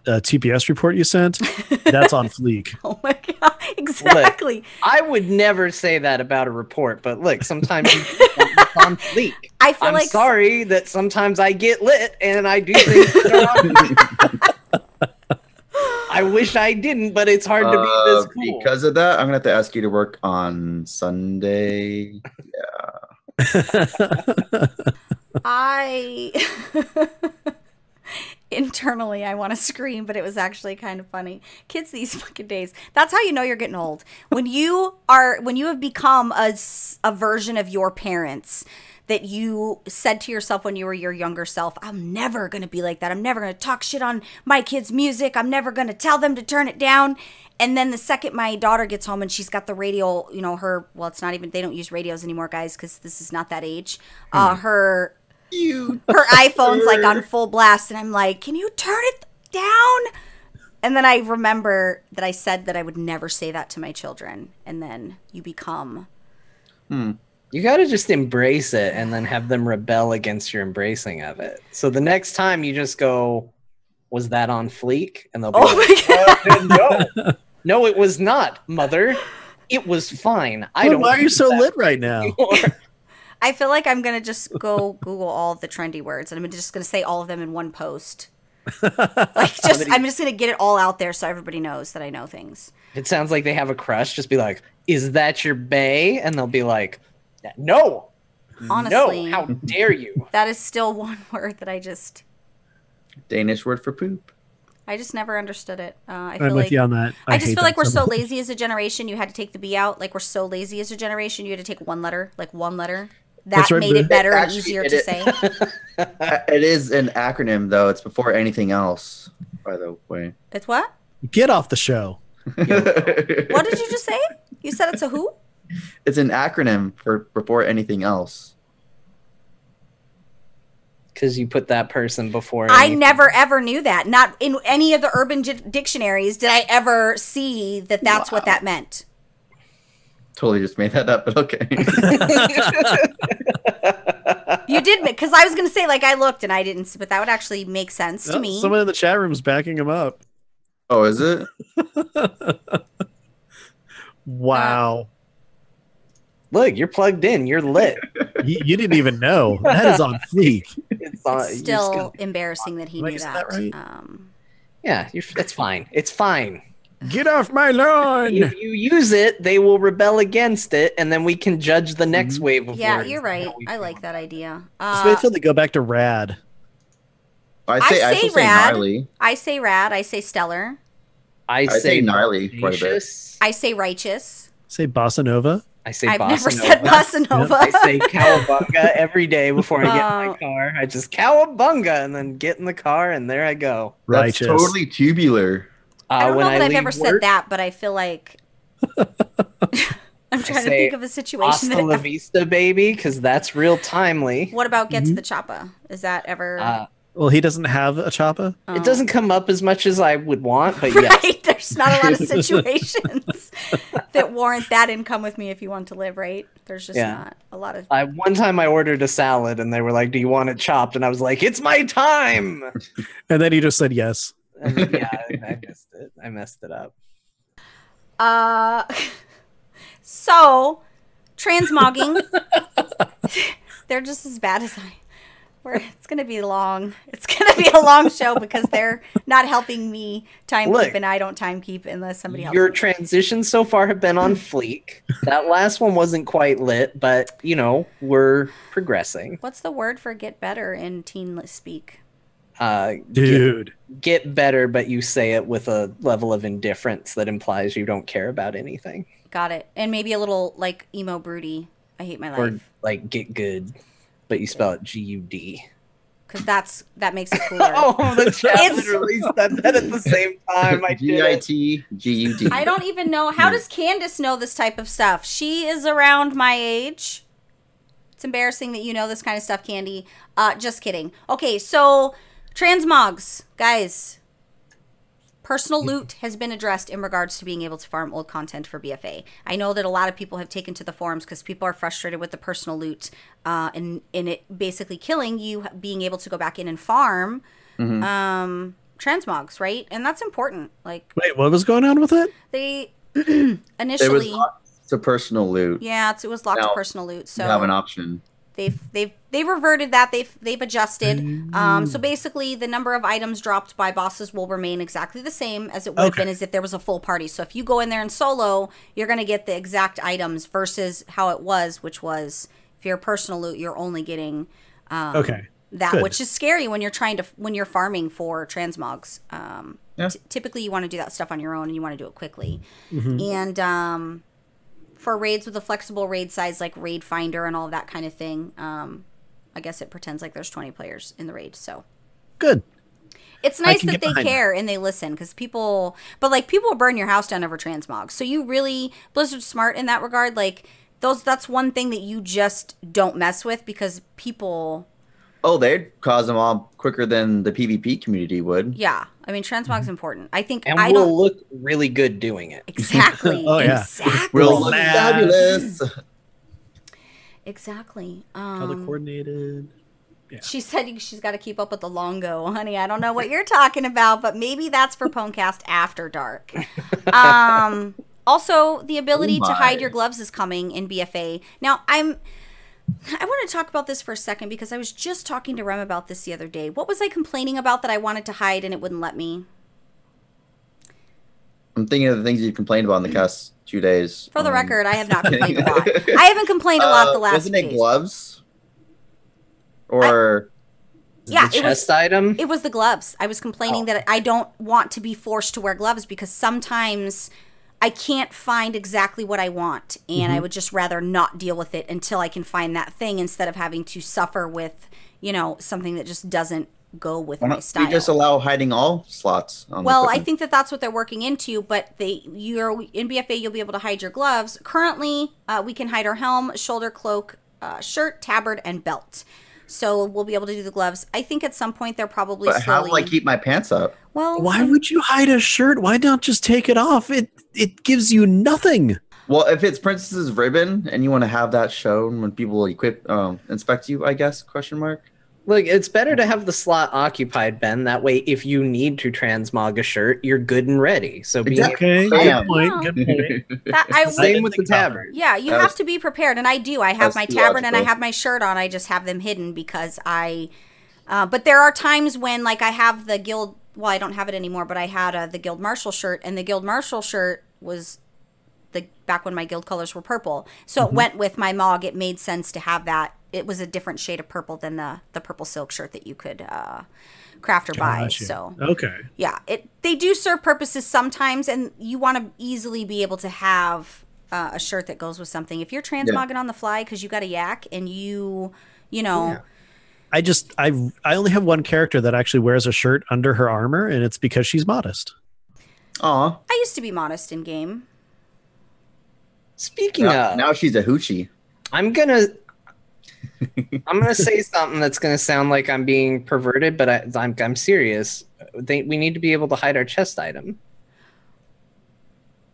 TPS report you sent, that's on fleek. Oh my god, exactly. Look, I would never say that about a report, but look, sometimes it's on fleek. I'm sorry that sometimes I get lit and I do things that are on fleek. I wish I didn't, but it's hard to be this cool. Because of that, I'm gonna have to ask you to work on Sunday. Yeah. Internally, I want to scream, but it was actually kind of funny. Kids these fucking days. That's how you know you're getting old. When you have become a version of your parents that you said to yourself when you were your younger self, I'm never going to be like that. I'm never going to talk shit on my kids' music. I'm never going to tell them to turn it down. And then the second my daughter gets home and she's got the radio, you know, it's not even, they don't use radios anymore, guys, because this is not that age. Her iPhone's like on full blast, and I'm like, can you turn it down? And then I remember that I said that I would never say that to my children, and then you become. You got to just embrace it and then have them rebel against your embracing of it. So the next time you just go, was that on fleek? And they'll be no, it was not, mother. It was fine. Why are you so lit right now? I feel like I'm going to just go Google all of the trendy words, and I'm just going to say all of them in one post. I'm just going to get it all out there so everybody knows that I know things. It sounds like they have a crush. Just be like, is that your bae? And they'll be like, no. Honestly. No, how dare you? That is still one word that Danish word for poop. I just never understood it. I'm with you on that. I just feel like we're so lazy as a generation. You had to take the B out. Like, we're so lazy as a generation. You had to take one letter. That made it better and easier to say. It is an acronym, though. It's before anything else, by the way. It's what? Get off the show. What did you just say? You said it's a who? It's an acronym for before anything else. Because you put that person before anything. I never ever knew that. Not in any of the urban dictionaries did I ever see that that's what that meant. Totally just made that up, but okay. You did, because I was going to say, like, I looked and I didn't, but that would actually make sense to me. Someone in the chat room is backing him up. Oh, is it? Wow. Look, you're plugged in. You're lit. You didn't even know. That is on fleek. It's still embarrassing that he knew that. Right? Yeah, that's fine. It's fine. Get off my lawn! If you use it, they will rebel against it, and then we can judge the next wave of Yeah, words. you're right. I like that idea. Just wait till they go back to rad. I say rad. gnarly. I say rad. I say stellar. I say gnarly quite a bit. I say righteous. Say bossa nova. I say I've bossa never nova. said bossa nova. I say cowabunga every day before I get in my car. I just cowabunga and then get in the car and there I go. Righteous. That's totally tubular. I don't know that I've ever work, said that, but I feel like I'm trying to think of a situation. Hasta la vista, baby, because that's real timely. What about get to the choppa? Is that ever? Well, he doesn't have a choppa. It doesn't come up as much as I would want, but right? yes. There's not a lot of situations that warrant that income with me if you want to live, right? There's just not a lot of. One time I ordered a salad and they were like, "Do you want it chopped?" And I was like, "It's my time." And then he just said yes. And yeah, I missed it. I messed it up. So transmogging, they're just as bad as I. It's gonna be long. It's gonna be a long show because they're not helping me keep, and I don't time keep unless somebody else. Your transitions so far have been on fleek. That last one wasn't quite lit, but you know we're progressing. What's the word for get better in teen speak? Dude, get better, but you say it with a level of indifference that implies you don't care about anything. Got it. And maybe a little like emo broody. I hate my life. Or like get good, but you spell it G-U-D. Because that makes it cooler. Oh, the chat literally said that at the same time. I G-I-T-G-U-D. I don't even know. How does Candace know this type of stuff? She is around my age. It's embarrassing that you know this kind of stuff, Candy. Just kidding. Okay, so transmogs, guys. Personal loot has been addressed in regards to being able to farm old content for BFA. I know that a lot of people have taken to the forums because people are frustrated with the personal loot and it basically killing you being able to go back in and farm transmogs, right? And that's important. Like, wait, what was going on with it? They initially it was locked to personal loot. Yeah, it was locked to personal loot. So you have an option. They've reverted that. They've adjusted. So basically, the number of items dropped by bosses will remain exactly the same as it would have been as if there was a full party. So if you go in there and solo, you're going to get the exact items versus how it was, which was if you're personal loot, you're only getting which is scary when you're farming for transmogs. Typically, you want to do that stuff on your own and you want to do it quickly. And for raids with a flexible raid size like Raid Finder and all of that kind of thing, I guess it pretends like there's 20 players in the raid. So good. It's nice that they care and they listen because people will burn your house down over transmogs. So you really, Blizzard's smart in that regard. Like that's one thing that you just don't mess with because people. Oh, they'd cause them all quicker than the PvP community would. Yeah. I mean, transmog's important. I think and we'll look really good doing it. Exactly. Oh, yeah. Exactly. We'll look fabulous. Exactly. Color coordinated. Yeah. She said she's got to keep up with the longo. Honey, I don't know what you're talking about, but maybe that's for Pwnecast After Dark. Also, the ability to hide your gloves is coming in BFA. Now, I want to talk about this for a second because I was just talking to Rem about this the other day. What was I complaining about that I wanted to hide and it wouldn't let me? I'm thinking of the things you complained about in the past 2 days. For the record, I have not complained a lot. I haven't complained a lot the last wasn't it days. Gloves? Or... Yeah, it was item. It was the gloves. I was complaining that I don't want to be forced to wear gloves because sometimes I can't find exactly what I want, and I would just rather not deal with it until I can find that thing instead of having to suffer with, something that just doesn't go with my style. You just allow hiding all slots. Well, I think that's what they're working into, but you're in BFA, you'll be able to hide your gloves. Currently, we can hide our helm, shoulder, cloak, shirt, tabard, and belt. So we'll be able to do the gloves. I think at some point they're probably But how will I keep my pants up? Well, why would you hide a shirt? Why not just take it off? It gives you nothing. Well, if it's Princess's ribbon and you want to have that shown when people inspect you, I guess, question mark. Look, it's better to have the slot occupied, Ben. That way, if you need to transmog a shirt, you're good and ready. So being Okay, good point. Good point. Same with the tabard. Yeah, you have to be prepared, and I do. I have my tabard and I logical. have my shirt on. I just have them hidden because but there are times when, like, I have the guild. Well, I don't have it anymore, but I had the guild marshal shirt, and the guild marshal shirt was back when my guild colors were purple. So it went with my Mog. It made sense to have that. It was a different shade of purple than the purple silk shirt that you could craft or buy. Gotcha. So okay, yeah, they do serve purposes sometimes, and you want to easily be able to have a shirt that goes with something. If you're transmogging on the fly because you got a yak and you know. Yeah. I only have one character that actually wears a shirt under her armor, and it's because she's modest. Aw. I used to be modest in game. Speaking of, now she's a hoochie. I'm gonna say something that's gonna sound like I'm being perverted, but I'm serious. We need to be able to hide our chest item.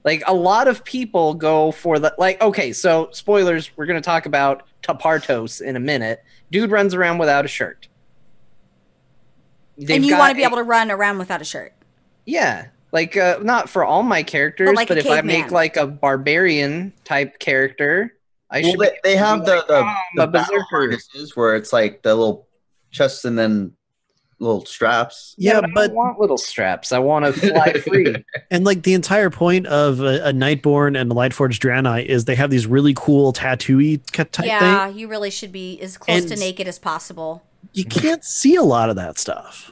Like, a lot of people go for the, like, okay, so spoilers, we're gonna talk about Tapartos in a minute. Dude runs around without a shirt. And you want to be able to run around without a shirt. Yeah. Like, not for all my characters, but if I make, like, a barbarian type character, I should they have the battle berserker harnesses where it's like the little chests and then little straps. Yeah, I but don't want little straps. I want to fly free. and like the entire point of a Nightborn and the Lightforged Draenei is they have these really cool tattoo-y type Yeah, thing. you really should be as close to And- naked as possible. You can't see a lot of that stuff.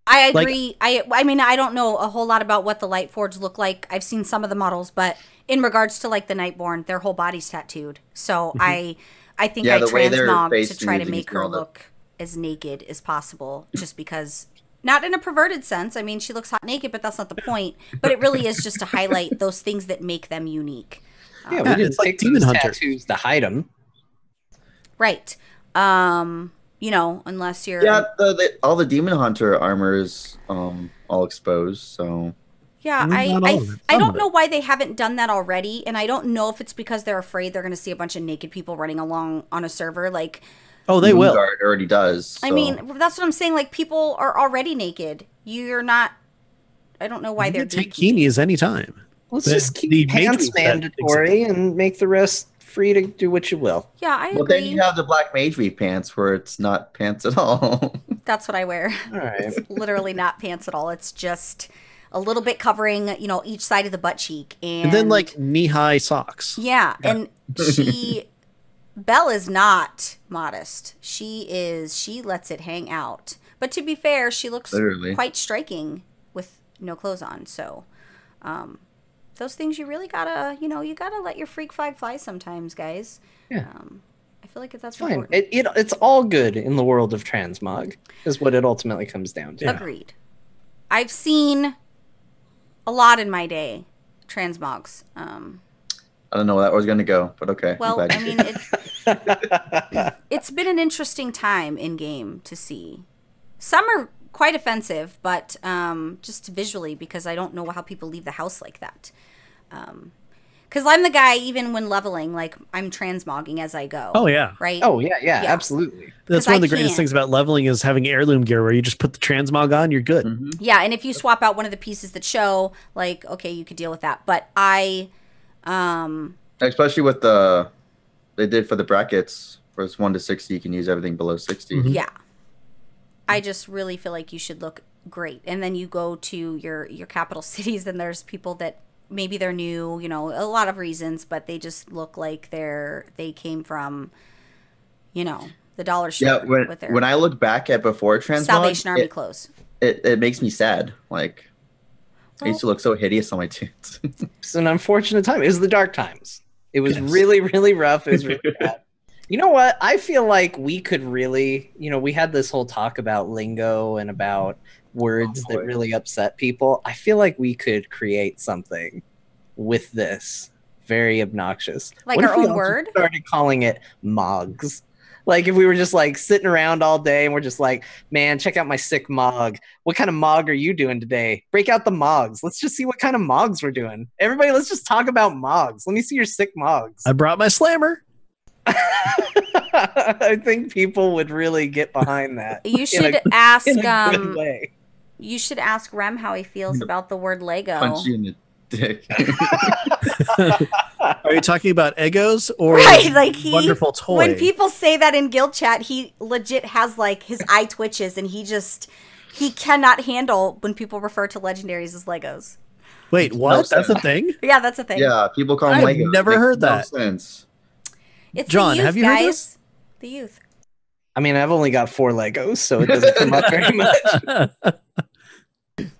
I agree. I mean, I don't know a whole lot about what the Lightforged look like. I've seen some of the models, but in regards to, like, the Nightborn, their whole body's tattooed. So I think I the way their transmogged face to try to music make is her all that. look as naked as possible, just because, not in a perverted sense. I mean, she looks hot naked, but that's not the point. But it really is just to highlight those things that make them unique. Yeah, we Yeah, didn't it's like take Demon those Hunter. tattoos to hide them. Right. You know, unless you're... Yeah, all the Demon Hunter armor is all exposed, so... Yeah, Not all of it, I some don't of know it. why they haven't done that already, and I don't know if it's because they're afraid they're going to see a bunch of naked people running along on a server. Like, Oh, they will. Moonguard already does. I so- mean, that's what I'm saying. Like, people are already naked. You're not. I don't know why You they're can take gatekeeping. Keenies anytime. Let's The- just keep the pants mages that mandatory and make the rest free to do what you will. Yeah, I Well, agree. then you have the Black Mage Weave pants where it's not pants at all. That's what I wear. All right. It's literally not pants at all. It's just a little bit covering, you know, each side of the butt cheek, And then like knee-high socks. yeah, and Belle is not modest. She lets it hang out. But to be fair, she looks Literally. quite striking with no clothes on. So, those things you really gotta, you gotta let your freak flag fly sometimes, guys. Yeah. I feel like that's Fine. important. It's all good in the world of transmog, is what it ultimately comes down to. Yeah. Agreed. I've seen a lot in my day, transmogs. I don't know where that was going to go, but okay. I'm Well, glad I you mean, did. it's been an interesting time in game to see. Some are quite offensive, but just visually, because I don't know how people leave the house like that. Because I'm the guy, even when leveling, like, I'm transmogging as I go. Oh, yeah. Right? Oh, yeah, Yeah. absolutely. That's 'Cause one I of the greatest can't. things about leveling is having heirloom gear where you just put the transmog on, you're good. Mm-hmm. Yeah, and if you swap out one of the pieces that show, like, okay, you could deal with that. But Especially with they did for the brackets, where it's 1 to 60, you can use everything below 60. Mm-hmm. yeah. I just really feel like you should look great. And then you go to your capital cities, and there's people that maybe they're new, a lot of reasons, but they just look like they came from, the dollar store. Yeah, with their when I look back at before transmog, Salvation Army clothes. it makes me sad. Like, I used to look so hideous on my tunes. It's an unfortunate time. It was the dark times. It was Yes. really, really rough. It was really bad. You know what? I feel like we could really, we had this whole talk about lingo and about words that really upset people. I feel like we could create something with this. Very obnoxious. Like What if our we own also word? started calling it mogs. Like if we were just like sitting around all day and we're just like, man, check out my sick Mog. What kind of Mog are you doing today? Break out the Mogs. Let's just see what kind of Mogs we're doing. Everybody, let's just talk about Mogs. Let me see your sick Mogs. I brought my slammer. I think people would really get behind that. You should ask in a good way. You should ask Rem how he feels about the word Lego. Punch you in the dick. Are you talking about Egos or Right, like wonderful toy? When people say that in guild chat, he legit has like his eye twitches and he cannot handle when people refer to legendaries as Legos. Wait, what? That's a thing? Yeah, that's a thing. Yeah, people call them I've Legos. never Makes heard no that. sense. It's John, the youth, have you guys. heard this? The youth. I mean, I've only got 4 Legos, so it doesn't come up very much.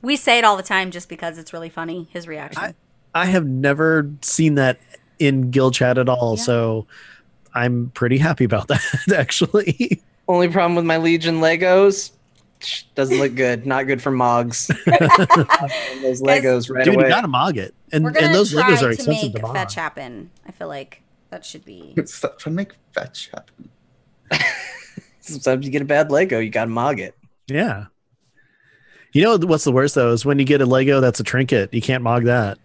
We say it all the time just because it's really funny, his reaction. I have never seen that in guild chat at all, so I'm pretty happy about that, actually. Only problem with my Legion Legos, doesn't look good. Not good for Mogs. Those Legos right Dude, away. you gotta mog it. And We're gonna those try Legos are to expensive make to mog. fetch happen. I feel like that should be... Stop trying to make fetch happen. Sometimes you get a bad Lego, you gotta mog it. Yeah. You know what's the worst, though, is when you get a Lego that's a trinket. You can't mog that.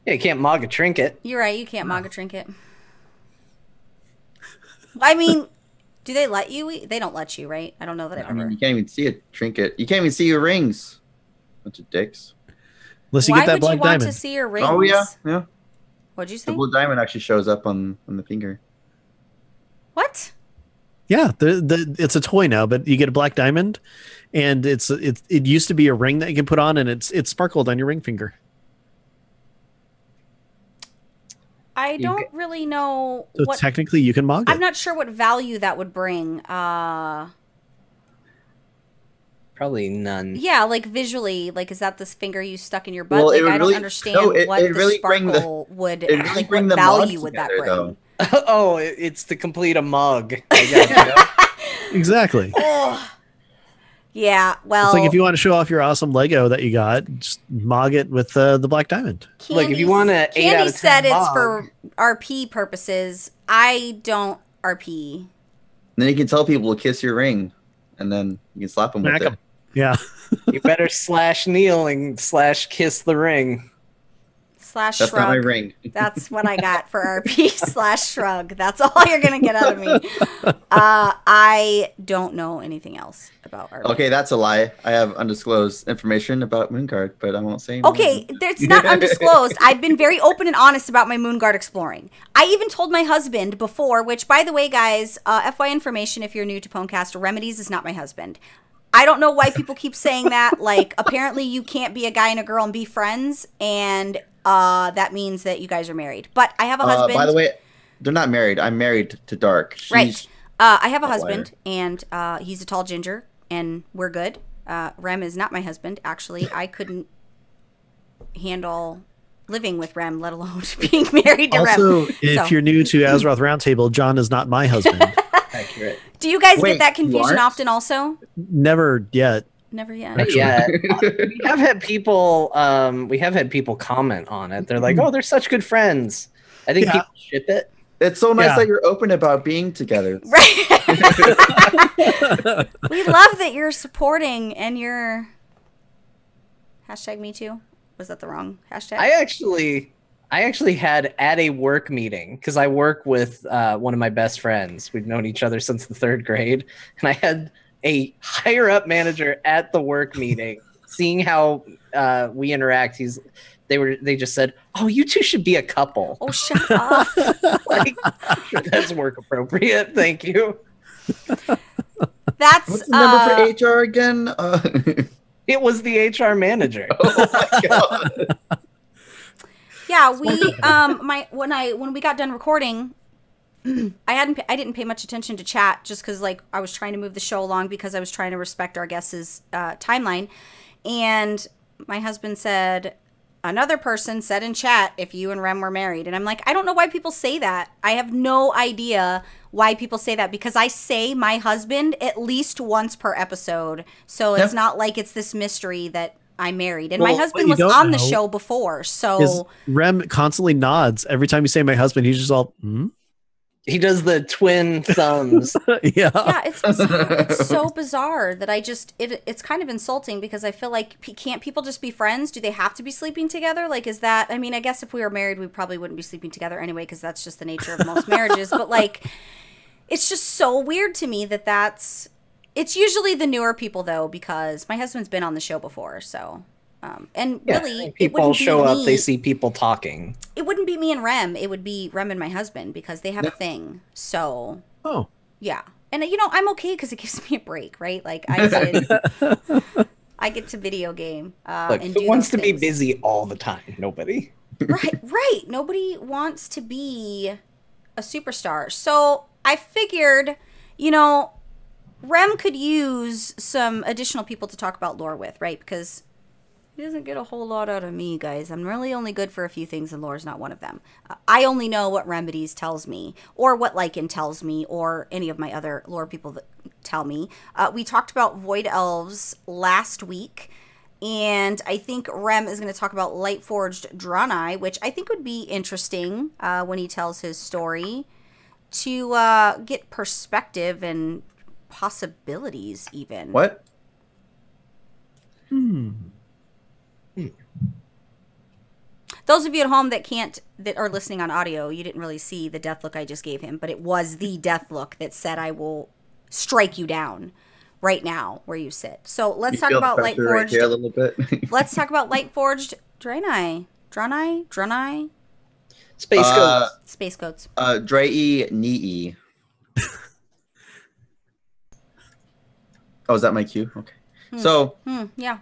Yeah, you can't mog a trinket. You're right, you can't mog a trinket. I mean, do they let you? They don't let you, right? I don't know that I've I mean, ever... you can't even see a trinket. You can't even see your rings. Bunch of dicks. Unless you Why get that would black you want diamond. to see your rings? Oh yeah, yeah. What'd you The say? blue diamond actually shows up on the finger. What? Yeah, it's a toy now, but you get a black diamond, and it used to be a ring that you can put on, and it's sparkled on your ring finger. I don't really know So what... technically, you can mog it. I'm not sure what value that would bring. Probably none. Yeah, like visually, like is that this finger you stuck in your butt? Well, it like would I don't really- understand no, it- what it the really bring the- sparkle would it really like. bring What the value mods would that together, bring? though. Oh, it's to complete a mug. I got you. Exactly. Yeah, well, It's like if you want to show off your awesome Lego that you got, just mog it with the black diamond. Look, if you want a 8 out Candy of 10 said it's mog- for RP purposes. I don't RP. Then you can tell people to kiss your ring, and then you can slap them Smack with 'em. it. Yeah. You better slash kneel and slash kiss the ring. Slash That's shrug. not my ring. That's what I got for RP slash shrug. That's all you're gonna get out of me. I don't know anything else about RP. Okay, that's a lie. I have undisclosed information about Moonguard, but I won't say more. Okay, it's not undisclosed. I've been very open and honest about my Moonguard exploring. I even told my husband before, which, by the way, guys, FY information, if you're new to Pwnecast, Remedies is not my husband. I don't know why people keep saying that. Like, apparently you can't be a guy and a girl and be friends, and that means that you guys are married. But I have a husband. By the way, they're not married. I'm married to Dark. Right. I have a outlier. husband, and he's a tall ginger, and we're good. Rem is not my husband. Actually, I couldn't handle living with Rem, let alone being married to Rem. Also, if So- you're new to Azeroth Roundtable, John is not my husband. Accurate. Do you guys Wait, get that you confusion aren't? often also? Never yet. Never yet. Actually. Yeah, we have had people. We have had people comment on it. They're like, "Oh, they're such good friends." I think Yeah. people ship it. It's so nice Yeah. that you're open about being together. Right. We love that you're supporting and you're hashtag me too. Was that the wrong hashtag? I actually had at a work meeting because I work with one of my best friends. We've known each other since the 3rd grade, and I had a higher up manager at the work meeting, seeing how we interact. They just said, "Oh, you two should be a couple." Oh, shut up. Like, sure, that's work appropriate. Thank you. That's What's the number for HR again? It was the HR manager. Oh my god. yeah, we when we got done recording, I didn't pay much attention to chat just because like I was trying to move the show along because I was trying to respect our guests' timeline, and my husband said another person said in chat if you and Rem were married, and I'm like, I don't know why people say that. I have no idea why people say that because I say my husband at least once per episode, so it's not like it's this mystery that I'm married, and my Well, husband what was you don't on the know show before, Is so Rem constantly nods every time you say my husband. He's just all, hmm? He does the twin thumbs. Yeah. Yeah, it's bizarre. It's so bizarre that it's kind of insulting because I feel like can't people just be friends? Do they have to be sleeping together? Like, is that, I mean, I guess if we were married, we probably wouldn't be sleeping together anyway because that's just the nature of most marriages. But like, it's just so weird to me it's usually the newer people though, because my husband's been on the show before, so. And really, people show up, they see people talking. It wouldn't be me and Rem. It would be Rem and my husband because they have a thing. So, yeah. And, you know, I'm okay because it gives me a break, right? Like, I get to video game. Look, and who do wants to those be things. busy all the time? Nobody. Right. Nobody wants to be a superstar. So I figured, you know, Rem could use some additional people to talk about lore with, right? Because he doesn't get a whole lot out of me, guys. I'm really only good for a few things, and lore's not one of them. I only know what Remedies tells me, or what Lycan tells me, or any of my other lore people that tell me. We talked about Void Elves last week, and I think Rem is going to talk about Lightforged Draenei, which I think would be interesting when he tells his story, to get perspective and possibilities even. What? Those of you at home that are listening on audio, you didn't really see the death look I just gave him, but it was the death look that said I will strike you down right now where you sit. So let's talk about Lightforged. Right here a little bit. Let's talk about Lightforged Draenei. Draenei? Space Goats. Space Goats. Draenei Nii. Oh, is that my cue? Okay. So. Yeah.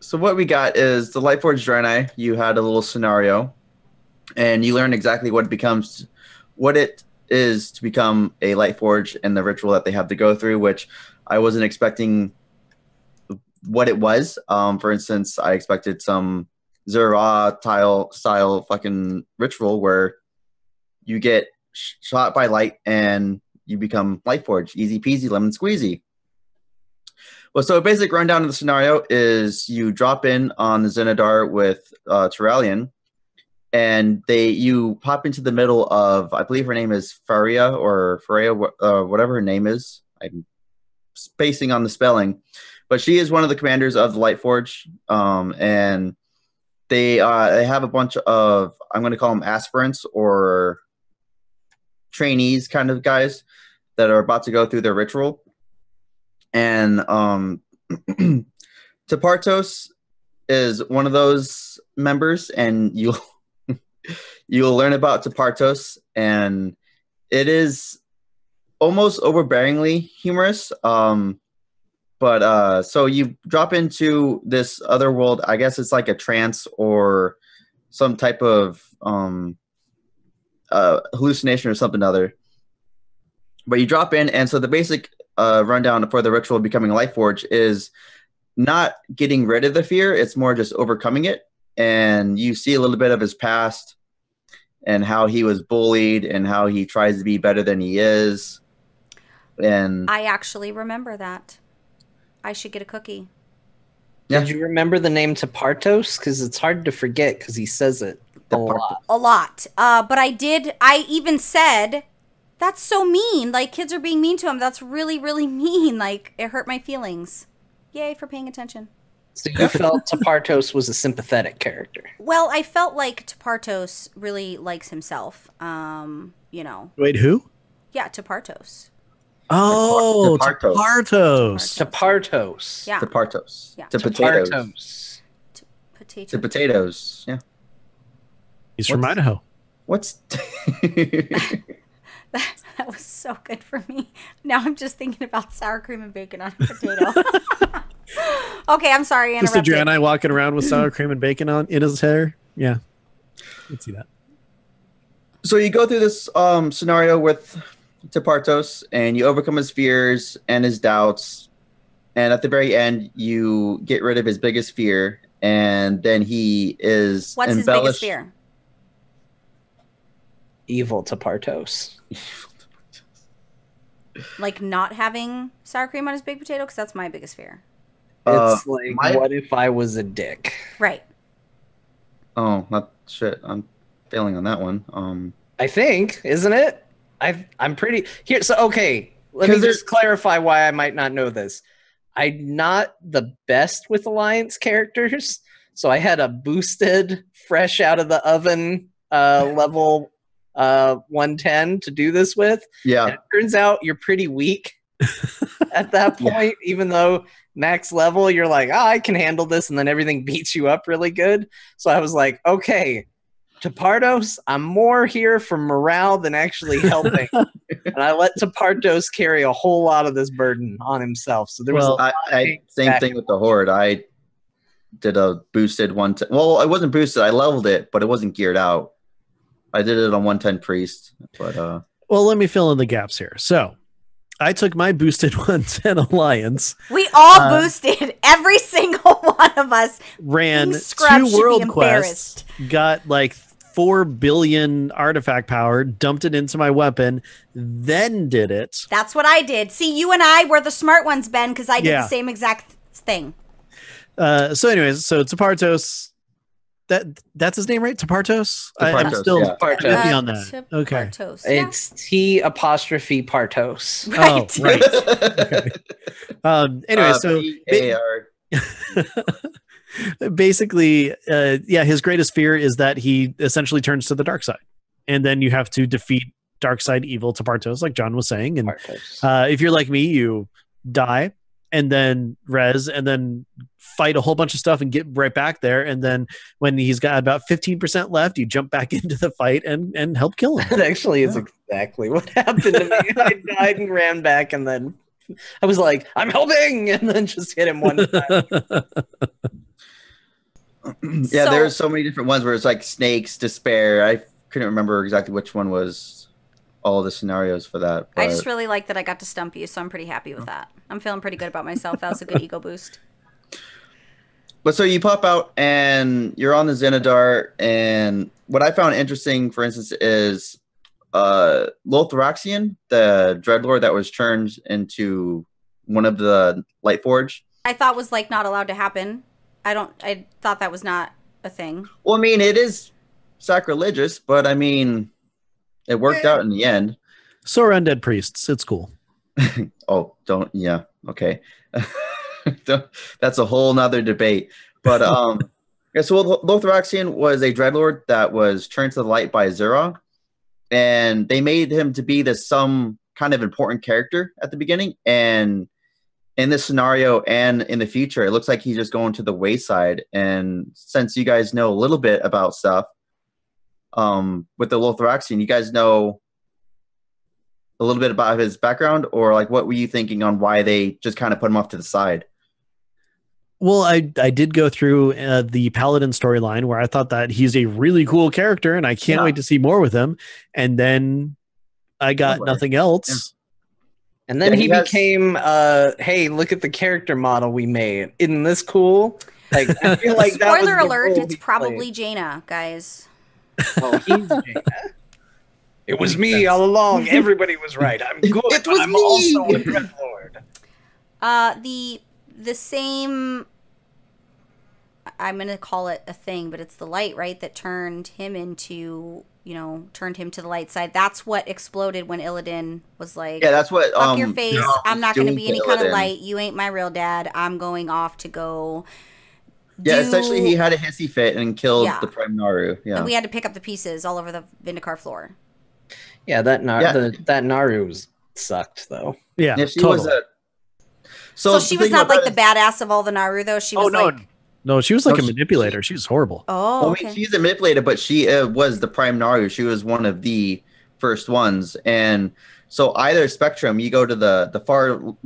So what we got is the Lightforged Draenei. You had a little scenario, and you learn exactly what it is to become a Lightforged and the ritual that they have to go through, which I wasn't expecting what it was. For instance, I expected some Zera style fucking ritual where you get shot by light and you become Lightforged. Easy peasy, lemon squeezy. Well, so a basic rundown of the scenario is you drop in on the Zenidar with Turalian, and you pop into the middle of, I believe her name is Faria, whatever her name is. I'm spacing on the spelling, but she is one of the commanders of the Lightforge, and they have a bunch of, I'm going to call them aspirants or trainees kind of guys that are about to go through their ritual. And Tepartos is one of those members, and you'll learn about Tepartos, and it is almost overbearingly humorous. But so you drop into this other world. I guess it's like a trance or some type of hallucination or something other. But you drop in, and so the basic rundown for the ritual of becoming a Lightforged is not getting rid of the fear. It's more just overcoming it. And you see a little bit of his past and how he was bullied and how he tries to be better than he is. And I actually remember that. I should get a cookie. Yeah. Did you remember the name Tepartos? Because it's hard to forget because he says it a lot. A lot. But I even said, that's so mean. Like, kids are being mean to him. That's really, really mean. Like, it hurt my feelings. Yay for paying attention. So you felt Tepartos was a sympathetic character. Well, I felt like Tepartos really likes himself. You know. Wait, who? Yeah, Tepartos. Oh, Tepartos. Tepartos. Yeah. Tepartos. Yeah. To potatoes. Tepartos. Potato. To potatoes. Yeah. He's from Idaho. What's That was so good for me. Now I'm just thinking about sour cream and bacon on a potato. Okay, I'm sorry. Just a Draenei walking around with sour cream and bacon in his hair. Yeah, I can see that. So you go through this scenario with Tepartos, and you overcome his fears and his doubts. And at the very end, you get rid of his biggest fear, and then he is What's his biggest fear? Evil Tepartos. Like not having sour cream on his baked potato? Because that's my biggest fear. It's what if I was a dick? Right. Oh, not shit. failing on that one. I think, isn't it? I'm pretty here. So okay, let me just clarify why I might not know this. I'm not the best with alliance characters, so I had a boosted, fresh out of the oven level 110 to do this with. Yeah, and it turns out you're pretty weak at that point, even though max level you're like, I can handle this, and then everything beats you up really good. So I was like, okay, Tapardos, I'm more here for morale than actually helping. And I let Tapardos carry a whole lot of this burden on himself. So there was same thing with the Horde. I did a boosted 110. Well, it wasn't boosted. I leveled it, but it wasn't geared out. I did it on 110 Priest. But well, let me fill in the gaps here. So I took my boosted 110 Alliance. We all boosted. Every single one of us ran 2 world quests, got like 4 billion artifact power, dumped it into my weapon, then did it. That's what I did. See, you and I were the smart ones, Ben, because I did the same exact thing. So anyways, so Tapardos, that's his name, right? Tapardos? I'm still iffy on that. Okay. It's T''Partos. Right. Oh, right. Okay. Anyway, so basically, his greatest fear is that he essentially turns to the dark side. And then you have to defeat dark side evil Tapardos, like John was saying. And if you're like me, you die and then res and then fight a whole bunch of stuff and get right back there. And then when he's got about 15% left, you jump back into the fight and help kill him. That actually is exactly what happened to me. I died and ran back, and then I was like, I'm helping, and then just hit him one time. There's so many different ones where it's like snakes, despair. I couldn't remember exactly which one was all the scenarios for that. I just really like that I got to stump you, so I'm pretty happy with that. I'm feeling pretty good about myself. That was a good ego boost. But so you pop out and you're on the Xenodar, and what I found interesting, for instance, is Lothraxion, the Dreadlord that was turned into one of the Lightforged. I thought was like not allowed to happen. I thought that was not a thing. Well, I mean, it is sacrilegious, but I mean, it worked out in the end. So are undead priests. It's cool. Okay. That's a whole nother debate. But so Lothraxion was a Dreadlord that was turned to the light by Azeroth, and they made him to be some kind of important character at the beginning. And in this scenario and in the future, it looks like he's just going to the wayside. And since you guys know a little bit about stuff with the Lothraxion, you guys know a little bit about his background, or like what were you thinking on why they just kind of put him off to the side? Well, I did go through the Paladin storyline where I thought that he's a really cool character and I can't wait to see more with him. And then I got nothing else. Yeah. And then he became, hey, look at the character model we made. Isn't this cool? Like, I feel like spoiler alert, it's probably Jaina, guys. Well, he's Jaina. It was me all along. Everybody was right. I'm good, but I'm also a Dreadlord. The same, I'm going to call it a thing, but it's the light, right? That turned him into, turned him to the light side. That's what exploded when Illidan was like, yeah, that's what, fuck your face. I'm not going to be any kind of light. You ain't my real dad. I'm going off to go. Essentially he had a hissy fit and killed the Prime Naru. Yeah. And we had to pick up the pieces all over the Vindikar floor. Yeah, that Naru sucked though. Yeah, she was So she was not like the badass of all the Naru though. She was no, she was like a manipulator. She was horrible. Oh, okay. I mean, she's a manipulator, but she was the Prime Naru. She was one of the first ones, and so either spectrum, you go to the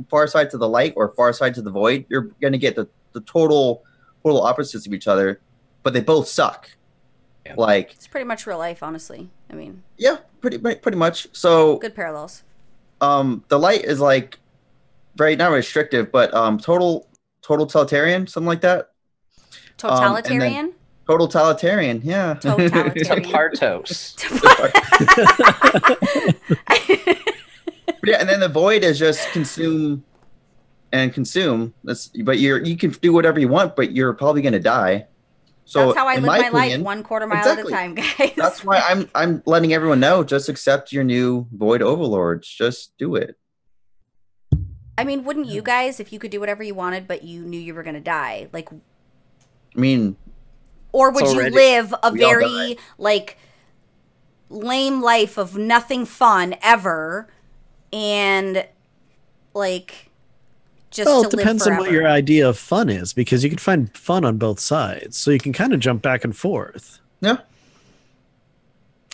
far side to the light or far side to the void, you're gonna get the total opposites of each other, but they both suck. Yeah. Like, it's pretty much real life, honestly. I mean, yeah, pretty much. So good parallels. The light is like very not restrictive, but total totalitarian, something like that. Totalitarian. Total totalitarian, yeah. Tapardos. Yeah, and then the void is just consume. But you can do whatever you want, but you're probably gonna die. So that's how I in live my my opinion, life, 1/4 mile exactly. at a time, guys. That's why I'm letting everyone know. Just accept your new void overlords. Just do it. I mean, wouldn't you guys, if you could do whatever you wanted, but you knew you were going to die? Like, I mean, or would you live a we all very, like, lame life of nothing fun ever and, like, just Well, to it depends live on forever? what your idea of fun is, because you can find fun on both sides. So you can kind of jump back and forth. yeah.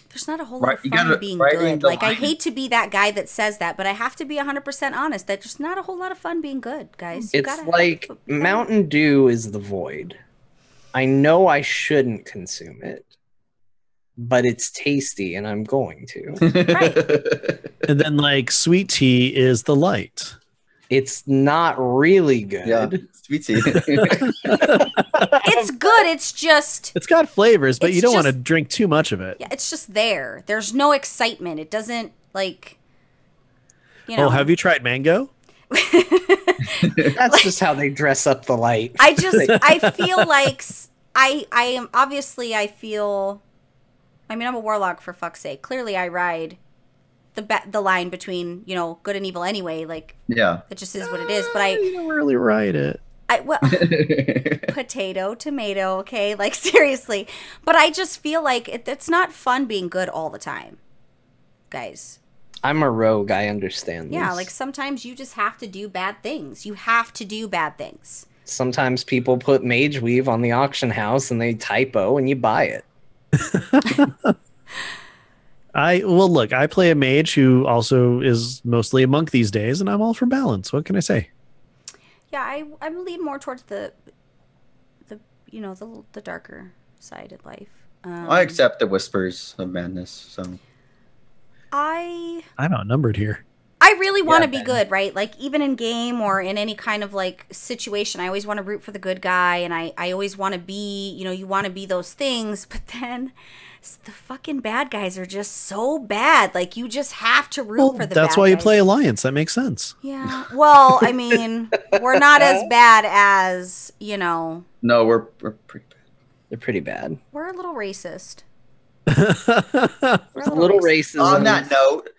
There's not a whole lot of you fun gotta- in being right in good. the Like, I line. hate to be that guy that says that, but I have to be 100% honest. That there's not a whole lot of fun being good, guys. You It's gotta like have- Mountain Dew is the void. I know I shouldn't consume it, but it's tasty and I'm going to. And then like sweet tea is the light. It's not really good. Yeah, sweet tea. It's good. It's just, It's got flavors, but It's you don't want to just- drink too much of it. yeah, it's just there. There's no excitement. It doesn't, like, you know. Oh, have you tried mango? That's just how they dress up the light. I feel like I am, obviously I feel, I mean, I'm a warlock for fuck's sake. Clearly I ride the line between, you know, good and evil anyway. Like, Yeah. it just is what it is. But You don't really ride it. well, potato, tomato, okay? Like, seriously. But I just feel like it's not fun being good all the time, guys. I'm a rogue. I understand Yeah, this. like sometimes you just have to do bad things. You have to do bad things. Sometimes people put mage weave on the auction house and they typo and you buy it. Look, I play a mage who also is mostly a monk these days, and I'm all for balance. What can I say? Yeah, I lean more towards the you know, the darker side of life. I accept the whispers of madness. So I'm outnumbered here. I really want to be Ben. good, right? Like, even in game or in any kind of, like, situation, I always want to root for the good guy, and I always want to be, you know, you want to be those things, but then the fucking bad guys are just so bad. Like, you just have to root for the That's bad why you guys. play Alliance. That makes sense. Yeah. Well, I mean, we're not as bad as, you know, no, we're pretty bad. They're pretty bad. we're a little racist. A little racism. On that note,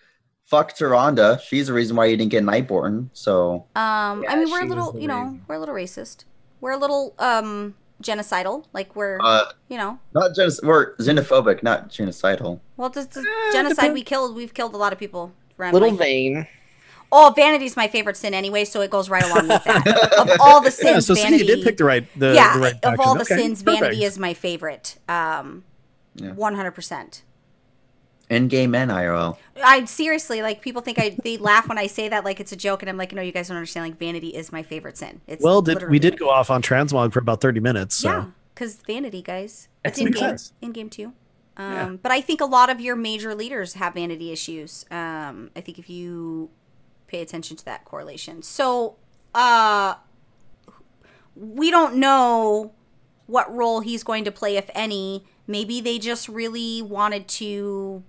fuck Tyrande. She's the reason why you didn't get Nightborn. So I mean, we're a she was little, the you know, reason. we're a little racist. We're a little genocidal. Like, we're, you know, not just we're xenophobic, not genocidal. well, the genocide we've killed a lot of people. Around, Little like, vain. oh, vanity's my favorite sin anyway, so it goes right along with that. Of all the sins, Yeah, so see, vanity. you did pick the right. The yeah, right of all the faction. Okay, sins, vanity perfect. is my favorite. 100%. In game and IRL. I seriously, like, people think they laugh when I say that like it's a joke, and I'm like, no, you guys don't understand. Like, vanity is my favorite sin. It's Well, literally we did my go off on transmog for about 30 minutes. So. Yeah, because vanity, guys. It's That in makes game. sense. In game too. Yeah. But I think a lot of your major leaders have vanity issues. I think if you pay attention to that correlation. So, we don't know what role he's going to play, if any. Maybe they just really wanted to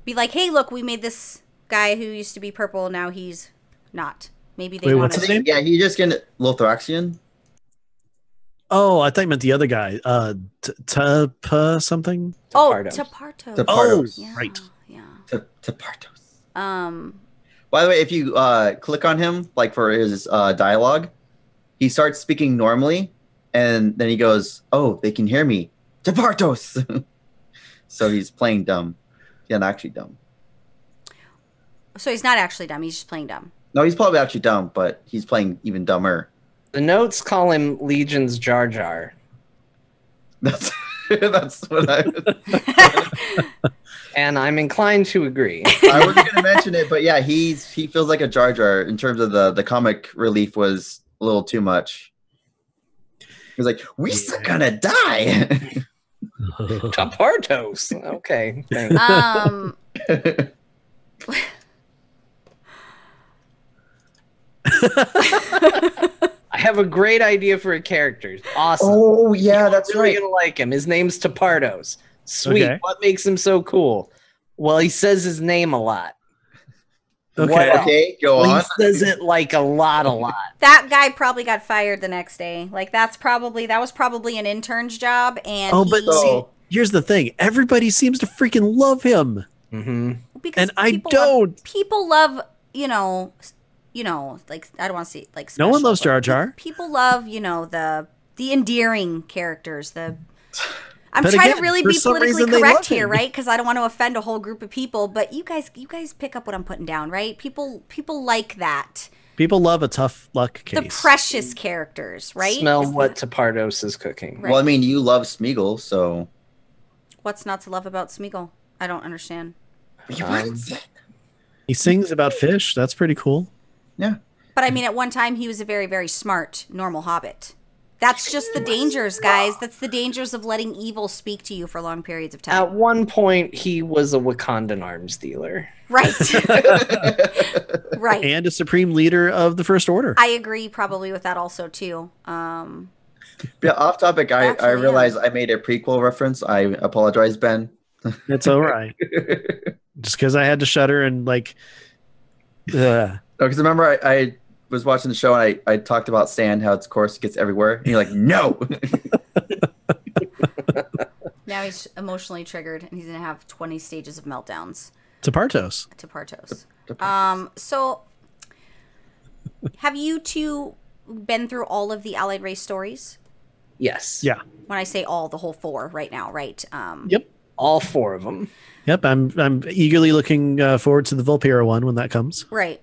be like, hey, look, we made this guy who used to be purple, now he's not. Maybe they Wait, wanted what's his name? Yeah, he just get Lothraxian. Oh, I thought you meant the other guy. Tapa something? Oh, Tapardos. Taparto. Tapardos. Yeah, Right. Yeah. Tapardos. Um, By the way, if you click on him, like for his dialogue, he starts speaking normally, and then he goes, "Oh, they can hear me, Tapartos." So he's playing dumb. Yeah, not actually dumb. so he's not actually dumb. He's just playing dumb. No, he's probably actually dumb, but he's playing even dumber. The notes call him Legion's Jar Jar. That's that's what I. And I'm inclined to agree. I wasn't going to mention it, but yeah, he feels like a Jar Jar in terms of the comic relief was a little too much. He was like, "We still gonna die." Tapartos. Okay. Thanks. I have a great idea for a character. Awesome. Oh yeah, You're that's really right. gonna like him. His name's Tapardos. Sweet. Okay. What makes him so cool? Well, he says his name a lot. Okay. Okay, go on. He says it like a lot. That guy probably got fired the next day. Like that was probably an intern's job. And here's the thing: everybody seems to freaking love him, because and I don't. People love, like I don't want to see like. No one loves Jar Jar. People love, the endearing characters. I'm trying to really be politically correct here, right? Because I don't want to offend a whole group of people. But you guys pick up what I'm putting down, right? People like that. People love a tough luck case. The precious characters, right? Smell what Tapardos is cooking. Right. Well, I mean, you love Smeagol, so. What's not to love about Smeagol? I don't understand. He sings about fish. That's pretty cool. Yeah. But I mean, at one time, he was a very, very smart, normal hobbit. That's just the dangers, guys. That's the dangers of letting evil speak to you for long periods of time. At one point, he was a Wakandan arms dealer. Right. Right. And a supreme leader of the First Order. I agree probably with that also, too. Yeah, off topic, I realized I made a prequel reference. I apologize, Ben. It's all right. Just because I had to shudder and like... Because remember, I was watching the show and I talked about sand, how its course gets everywhere. And you're like, no! Now he's emotionally triggered and he's going to have 20 stages of meltdowns. Tapartos. So, have you two been through all of the Allied Race stories? Yes. Yeah. When I say all, the whole 4 right now, right? Yep. All 4 of them. Yep, I'm eagerly looking forward to the Vulpera one when that comes. Right.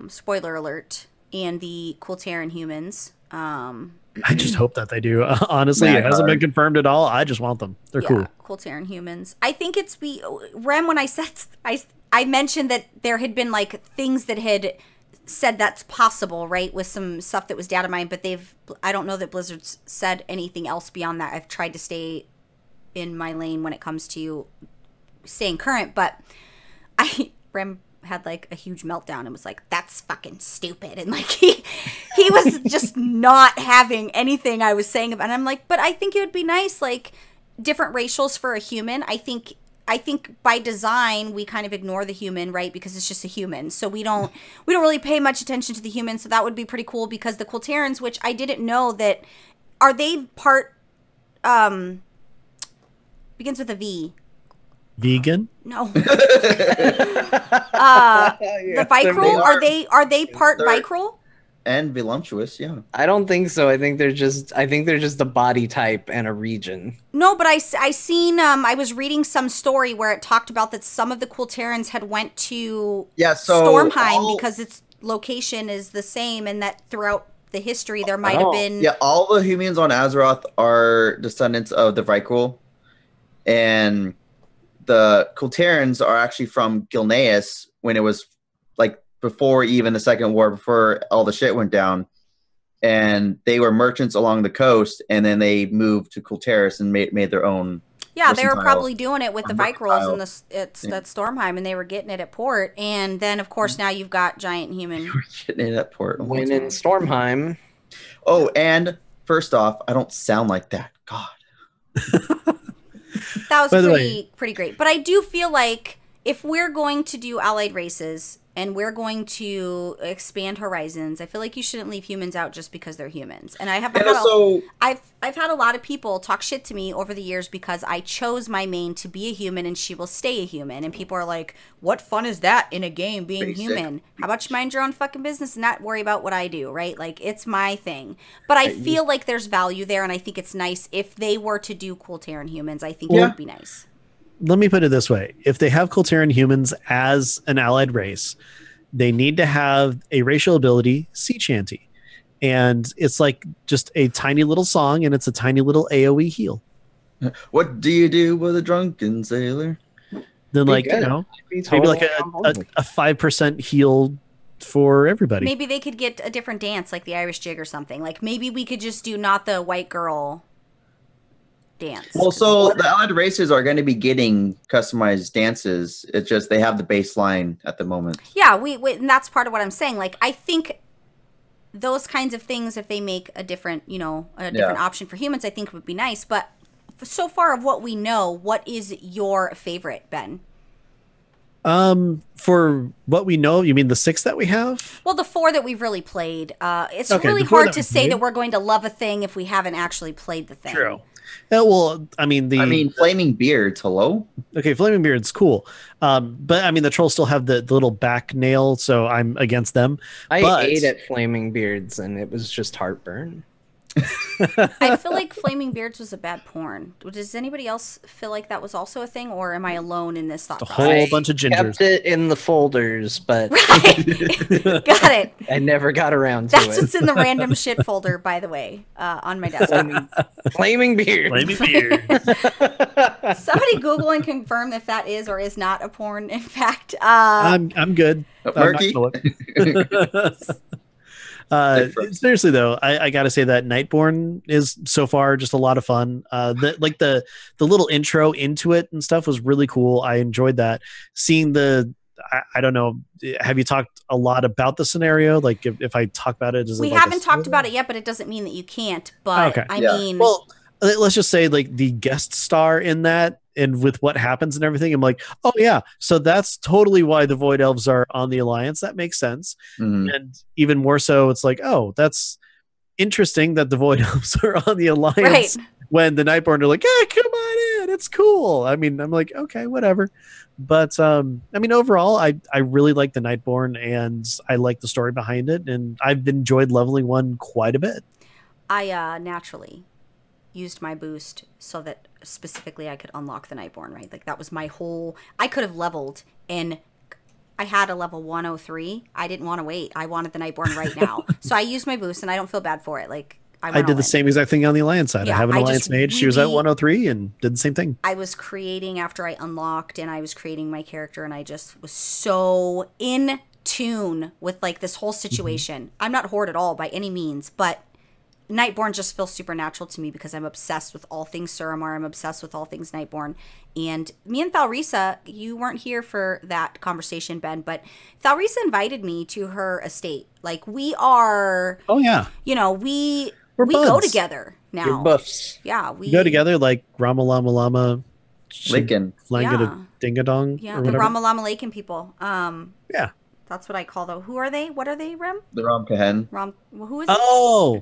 Spoiler alert. And the Quilteran humans. I just hope that they do. Honestly, it hasn't been confirmed at all. I just want them. They're cool. Quilteran humans. I think it's Rem, when I mentioned that there had been like things that had said that's possible, right? With some stuff that was data mined, but I don't know that Blizzard's said anything else beyond that. I've tried to stay in my lane when it comes to staying current, but Rem had like a huge meltdown and was like, that's fucking stupid, and like he was just not having anything I was saying about, and I'm like, but I think it would be nice, like different racials for a human. I think by design we kind of ignore the human, right? Because it's just a human, so we don't really pay much attention to the human. So that would be pretty cool, because the Quilterans, which I didn't know that, are they part begins with a V. Vegan? No. The Vicryl, are they part Vicryl? And voluptuous, yeah. I don't think so. I think they're just a body type and a region. No, but I seen I was reading some story where it talked about that some of the Quilterans had went to Stormheim because its location is the same, and that throughout the history there might have been. Yeah, all the humans on Azeroth are descendants of the Vicryl, and the Quilterans are actually from Gilneas when it was like before even the Second War, before all the shit went down, and they were merchants along the coast, and then they moved to Quilteris and made their own. Yeah, they were probably doing it with the Vicryls and that Stormheim, and they were getting it at port, and then of course now you've got giant human. Getting it at port. When in Stormheim. Oh, and first off, I don't sound like that. God. That was pretty great. But I do feel like if we're going to do allied races and we're going to expand horizons, I feel like you shouldn't leave humans out just because they're humans. And I've had a lot of people talk shit to me over the years because I chose my main to be a human and she will stay a human. And people are like, what fun is that in a game being human? How about you mind your own fucking business and not worry about what I do, right? Like, it's my thing. But I feel like there's value there, and I think it's nice if they were to do Quilteran humans. I think it would be nice. Let me put it this way. If they have Quilteran humans as an allied race, they need to have a racial ability, sea chanty. And it's like just a tiny little song, and it's a tiny little AoE heal. What do you do with a drunken sailor? Then, like, you know, maybe like a 5% heal for everybody. Maybe they could get a different dance, like the Irish jig or something. Like, maybe we could just do not the white girl dance. Well, so the allied races are going to be getting customized dances. It's just they have the baseline at the moment. Yeah, and that's part of what I'm saying. Like, I think those kinds of things, if they make a different, different option for humans, I think would be nice. But so far of what we know, what is your favorite, Ben? For what we know, you mean the 6 that we have? Well, the 4 that we've really played. It's Okay, really the 4 hard that to we've say played. that we're going to love a thing if we haven't actually played the thing. True. Yeah, well, I mean Flaming Beards, hello? okay, Flaming Beard's cool. But I mean the trolls still have the little back nail, so I'm against them. I ate at Flaming Beards and it was just heartburn. I feel like Flaming Beards was a bad porn. Does anybody else feel like that was also a thing, or am I alone in this thought A process? whole bunch of Kept gingers. it in the folders, but Right. Got it. I never got around to That's it. what's in the random shit folder, by the way, on my desk. Flaming Beard. Flaming Beard. Somebody Google and confirm if that is or is not a porn. In fact, I'm good. I'm not Murky? gonna look. Seriously though, I gotta say that Nightborn is so far just a lot of fun. The little intro into it and stuff was really cool. I enjoyed that. Seeing I don't know. Have you talked a lot about the scenario? Like if I talk about it, we haven't talked about it yet, but it doesn't mean that you can't. But Okay. I mean, well, let's just say like the guest star in that and with what happens and everything, I'm like, oh yeah, so that's totally why the Void Elves are on the Alliance. That makes sense. Mhm. And even more so, it's like, oh, that's interesting that the Void Elves are on the Alliance Right. when the Nightborn are like, yeah, come on in, it's cool. I mean, I'm like, okay, whatever. But I mean, overall, I really like the Nightborn and I like the story behind it, and I've enjoyed leveling one quite a bit. I naturally used my boost so that specifically I could unlock the Nightborn, right? Like that was my whole. I could have leveled, and I had a level 103. I didn't want to wait. I wanted the Nightborn right now, so I used my boost, and I don't feel bad for it. Like I did the same exact thing on the Alliance side. Yeah, I have an I Alliance just mage. She was at really- 103 and did the same thing. I was creating after I unlocked, and I was creating my character, and I just was so in tune with like this whole situation. I'm not Horde at all by any means, but Nightborn just feels supernatural to me because I'm obsessed with all things Suramar. I'm obsessed with all things Nightborn. And me and Thalrisa, you weren't here for that conversation, Ben, but Thalrisa invited me to her estate. Like we are, Oh yeah, you know, we We're go buds. together now. Your buffs. Yeah, we we go together like Rama Lama Lama, Lincoln. Flanget Yeah. a Dingadong. Yeah, or the whatever. Ramalama Laken people. Yeah. That's what I call them. Who are they? What are they, Rem? The Ram Kahen. Well, who is it? Oh,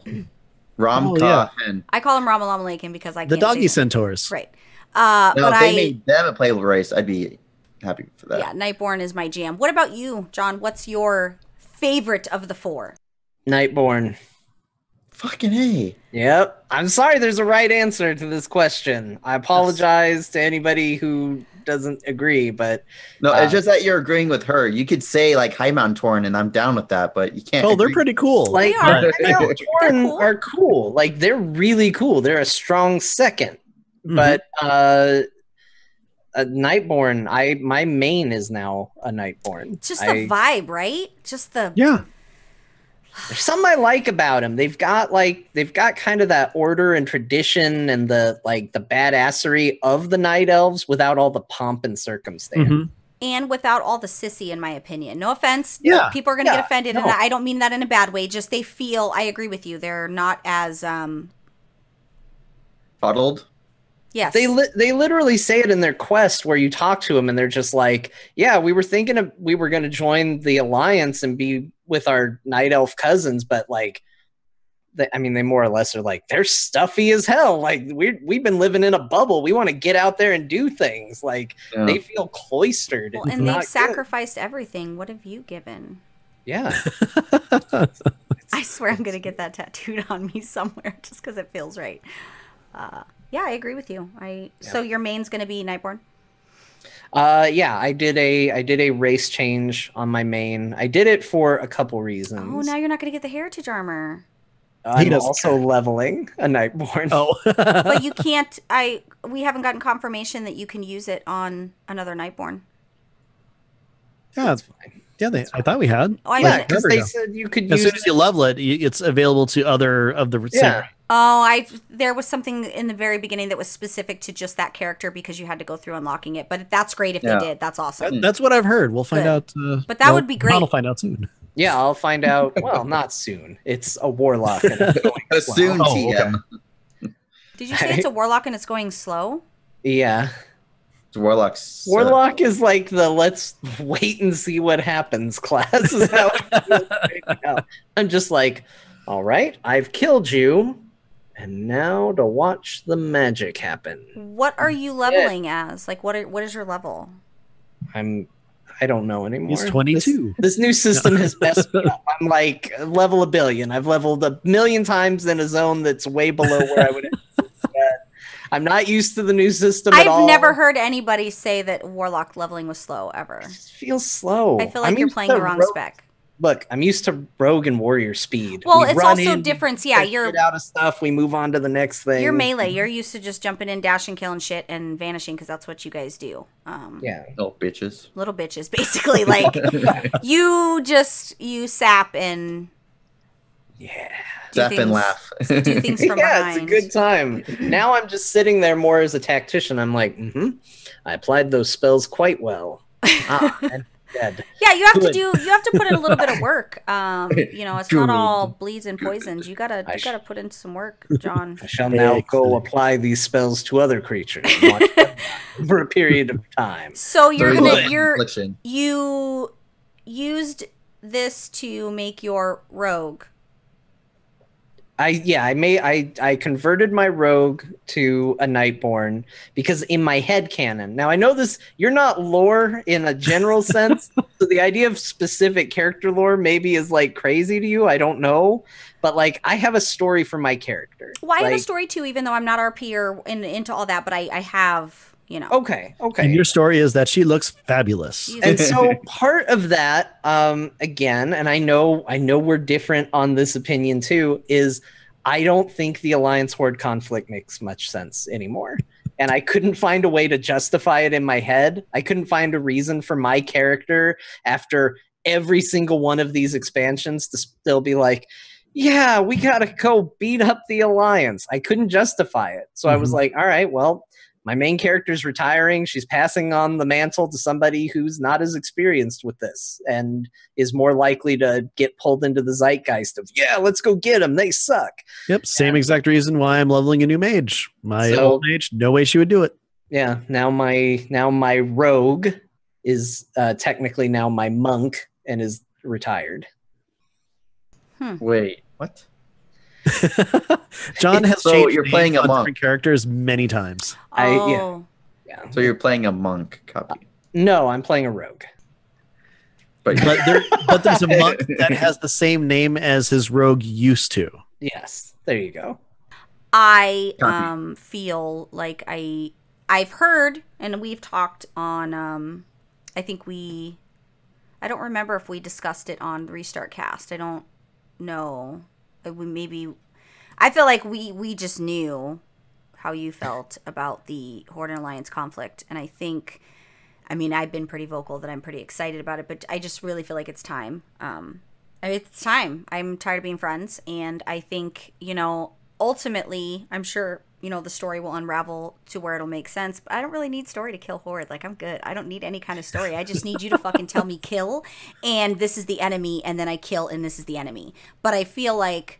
Ram Oh, yeah. Kahen. I call them Ramalama Laken because I the can't doggy say them. centaurs. Right. Now, But if they I made them a playable race, I'd be happy for that. yeah, Nightborn is my jam. What about you, John? What's your favorite of the 4? Nightborn. Fucking hey. Yep. I'm sorry there's a right answer to this question. I apologize to anybody who doesn't agree, but No, it's just that you're agreeing with her. You could say like Heimann Torn, and I'm down with that, but you can't. Oh, they're agree. pretty cool. like They are. I know, Torn cool. are cool. Like they're really cool. They're a strong second. Mhm. But a Nightborn, my main is now a Nightborn. Just the vibe, right? Just the Yeah. There's something I like about them. They've got kind of that order and tradition and the badassery of the Night Elves without all the pomp and circumstance. Mhm. and without all the sissy, in my opinion. No offense. Yeah. People are going to Yeah, get offended, and no. I don't mean that in a bad way. Just they feel, I agree with you. They're not as, Fuddled. yes. They literally say it in their quest where you talk to them and they're just like, yeah, we were thinking we were going to join the Alliance and be with our Night Elf cousins, but like, they more or less are like, they're stuffy as hell. Like we've been living in a bubble. We want to get out there and do things. Like Yeah. they feel cloistered. well, It's and not they've good. sacrificed everything. What have you given? Yeah. I swear I'm going to get that tattooed on me somewhere just because it feels right. Yeah, I agree with you. So your main's going to be Nightborn? Yeah, I did a race change on my main. I did it for a couple reasons. Oh, now you're not going to get the heritage armor. I'm doesn't also leveling a Nightborn. Oh. But you can't, we haven't gotten confirmation that you can use it on another Nightborn. Yeah, That's fine. yeah. I thought we had. Oh, I Yeah, mean, because Never they go. said you could As use soon as you level it, it's available to other of the Yeah. there was something in the very beginning that was specific to just that character because you had to go through unlocking it. But that's great if Yeah. they did. That's awesome. That's what I've heard. We'll find Good. out. But that would be great. I'll find out soon. Yeah, I'll find out. Well, not soon. It's a warlock. And it's going Soon, slow. TM. Did you say it's a warlock and it's going slow? Yeah. Warlock's Warlock is like the let's wait and see what happens class. Is how it feels right now. I'm just like, all right, I've killed you, and now to watch the magic happen. What are you leveling as? Like, what is your level? I don't know anymore. He's 22. This new system has messed me up. I'm like level 1 billion. I've leveled 1,000,000 times in a zone that's way below where I would have said. I'm not used to the new system at all. I've never heard anybody say that Warlock leveling was slow, ever. It just feels slow. I feel like you're playing the wrong spec. Look, I'm used to rogue and warrior speed. Well, it's also different. Yeah, you're get out of stuff. We move on to the next thing. You're melee. You're used to just jumping in, dashing, killing shit, and vanishing because that's what you guys do. Yeah, little bitches, basically. Like you sap and sap and laugh. Do things from behind. It's a good time. Now I'm just sitting there more as a tactician. I'm like, I applied those spells quite well. And dead. Yeah, you have to put in a little bit of work. It's not all bleeds and poisons. You gotta put in some work, John. I shall now go apply these spells to other creatures and watch them for a period of time. So you used this to make your rogue. I converted my rogue to a Nightborn because in my head canon. Now I know this, you're not lore in a general sense, so the idea of specific character lore maybe is like crazy to you. I don't know, but like I have a story for my character. Well, I have a story too, even though I'm not RP or into all that, but I have. Okay. And your story is that she looks fabulous. And so part of that, again, and I know we're different on this opinion too, is I don't think the Alliance Horde conflict makes much sense anymore. And I couldn't find a way to justify it in my head. I couldn't find a reason for my character after every single one of these expansions to still be like, yeah, we gotta go beat up the Alliance. I couldn't justify it. So I was like, all right, well, my main character's retiring. She's passing on the mantle to somebody who's not as experienced with this and is more likely to get pulled into the zeitgeist of, yeah, let's go get them. They suck. Yep. Same exact reason why I'm leveling a new mage. My old mage, no way she would do it. Yeah. Now my rogue is technically now my monk and is retired. Wait, what? John has so changed you're playing a monk. Different characters many times. Yeah. So you're playing a monk copy. No, I'm playing a rogue. But there's a monk that has the same name as his rogue used to. Yes, there you go. I feel like I've heard, and we've talked on. I don't remember if we discussed it on Restart Cast. I don't know. I feel like we just knew how you felt about the Horde and Alliance conflict, and I think, I've been pretty vocal that I'm pretty excited about it, but I just really feel like it's time. It's time. I'm tired of being friends, and I think, ultimately, I'm sure, the story will unravel to where it'll make sense, but I don't really need story to kill Horde. Like, I'm good. I don't need any kind of story. I just need you to fucking tell me kill, and this is the enemy, and then I kill, and this is the enemy. But I feel like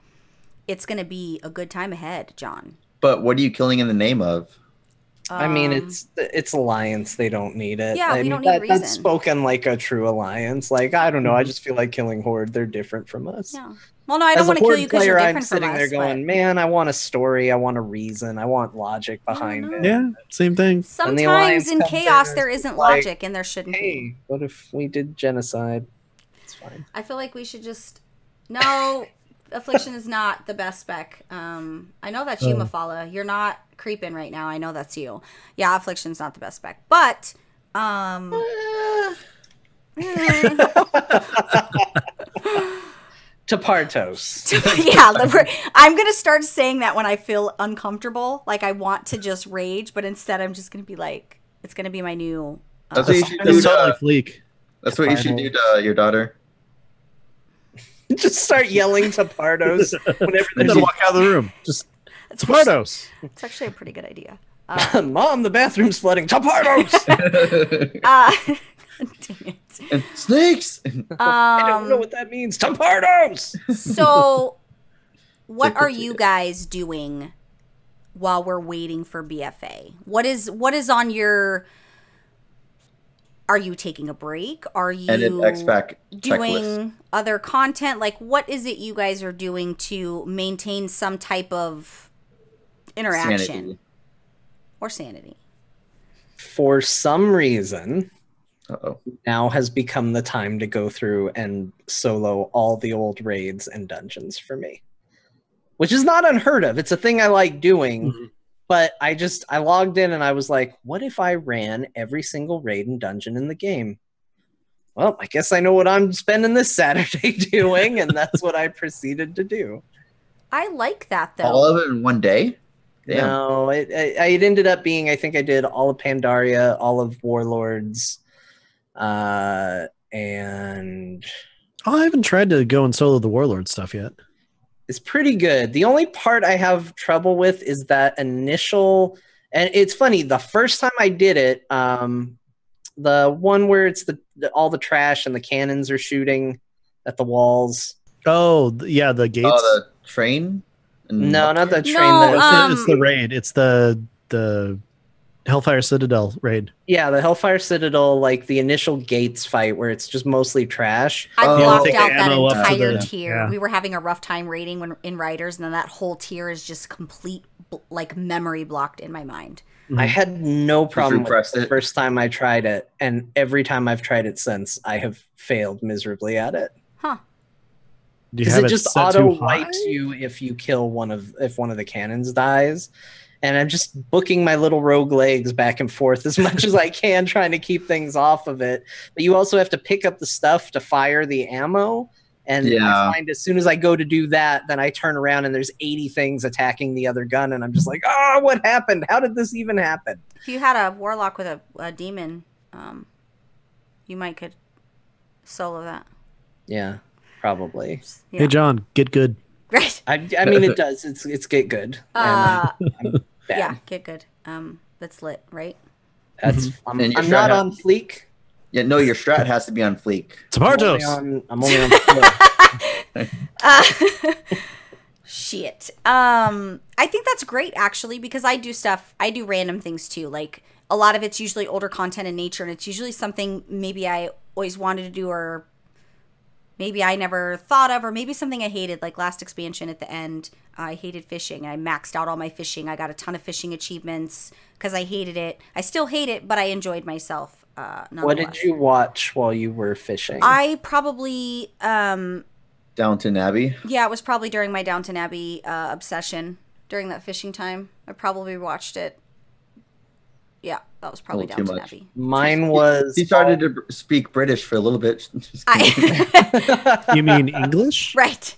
it's going to be a good time ahead, John. But what are you killing in the name of? It's Alliance. They don't need it. Yeah, we don't need reason. That's spoken like a true Alliance. Like, I don't know. I just feel like killing Horde. They're different from us. Yeah. Well, no, I don't want to kill you because you're different I'm sitting from there us, going, man, I want a story. I want a reason. I want logic behind it. Yeah, same thing. Sometimes in chaos there isn't logic, and there shouldn't be. Hey, what if we did genocide? It's fine. I feel like we should just... No, Affliction is not the best spec. I know that's you, Mafala. You're not creeping right now. I know that's you. Yeah, Affliction's not the best spec. But... Tapartos. Yeah, I'm gonna start saying that when I feel uncomfortable, like I want to just rage, but instead I'm just gonna be like, it's gonna be my new. That's what you should do. Fleek. That's what you should do to your daughter. Just start yelling Tapartos whenever and then walk out of the room. Just Tapartos. It's actually a pretty good idea. Mom, the bathroom's flooding. Tapartos. Dang it. And snakes. I don't know what that means. Tapartos. So, what are you guys doing while we're waiting for BFA? What is on your Are you taking a break? Are you doing other content? Like, what is it you guys are doing to maintain some type of interaction or sanity? For some reason, now has become the time to go through and solo all the old raids and dungeons for me, which is not unheard of. It's a thing I like doing, but I logged in and I was like, what if I ran every single raid and dungeon in the game? Well, I guess I know what I'm spending this Saturday doing, and that's what I proceeded to do. I like that, though. All of it in one day? Damn. No, it ended up being, I think I did all of Pandaria, all of Warlords, and... Oh, I haven't tried to go and solo the Warlord stuff yet. It's pretty good. The only part I have trouble with is that initial... And it's funny, the first time I did it, the one where it's all the trash and the cannons are shooting at the walls. Oh, yeah, the gates. Oh, the train? No, not the train. No, it's the raid. It's the Hellfire Citadel raid. Yeah, the Hellfire Citadel, like the initial gates fight where it's just mostly trash. I blocked out that ammo up to entire the- tier. yeah. We were having a rough time raiding in Riders, and then that whole tier is just complete, like, memory blocked in my mind. I had no problem with repressed it the it? first time I tried it, and every time I've tried it since, I have failed miserably at it. Huh. Do you Because have it just set auto too high? wipes you if you kill one of the cannons dies. And I'm just booking my little rogue legs back and forth as much as I can, trying to keep things off of it. But you also have to pick up the stuff to fire the ammo. And I find as soon as I go to do that, then I turn around and there's 80 things attacking the other gun. And I'm just like, oh, what happened? How did this even happen? If you had a warlock with a demon, you might could solo that. Yeah, probably. Yeah. Hey, John, get good. Right. I mean, it does. It's get good. And I'm bad. Yeah, get good. That's lit, right? That's And your I'm not strat on fleek. Yeah, no, your strat has to be on fleek. Tapartos. I'm only on floor. Shit. I think that's great, actually, because I do random things too. Like, a lot of it's usually older content in nature, and it's usually something maybe I always wanted to do, or maybe I never thought of, or maybe something I hated, like last expansion at the end. I hated fishing. I maxed out all my fishing. I got a ton of fishing achievements because I hated it. I still hate it, but I enjoyed myself. What did you watch while you were fishing? I probably... Downton Abbey? Yeah, it was probably during my Downton Abbey obsession. During that fishing time. I probably watched it. Yeah, that was probably Downton Abbey. Mine was... He started to speak British for a little bit. You mean English? Right.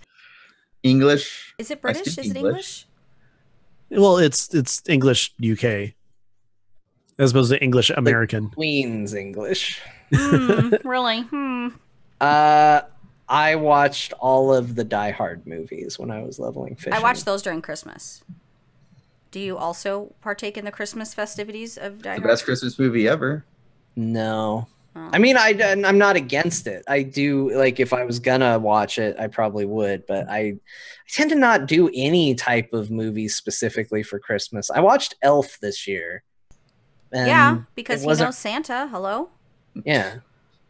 English? Is it British? Is it English? Well, it's English UK. As opposed to English American. Queen's English. Really? I watched all of the Die Hard movies when I was leveling fishing. I watched those during Christmas. Do you also partake in the Christmas festivities of Die Hard? The best Christmas movie ever. No. I mean, I'm not against it. I do, like, if I was gonna watch it, I probably would, but I tend to not do any type of movies specifically for Christmas. I watched Elf this year. Yeah, because you know Santa. Hello? Yeah.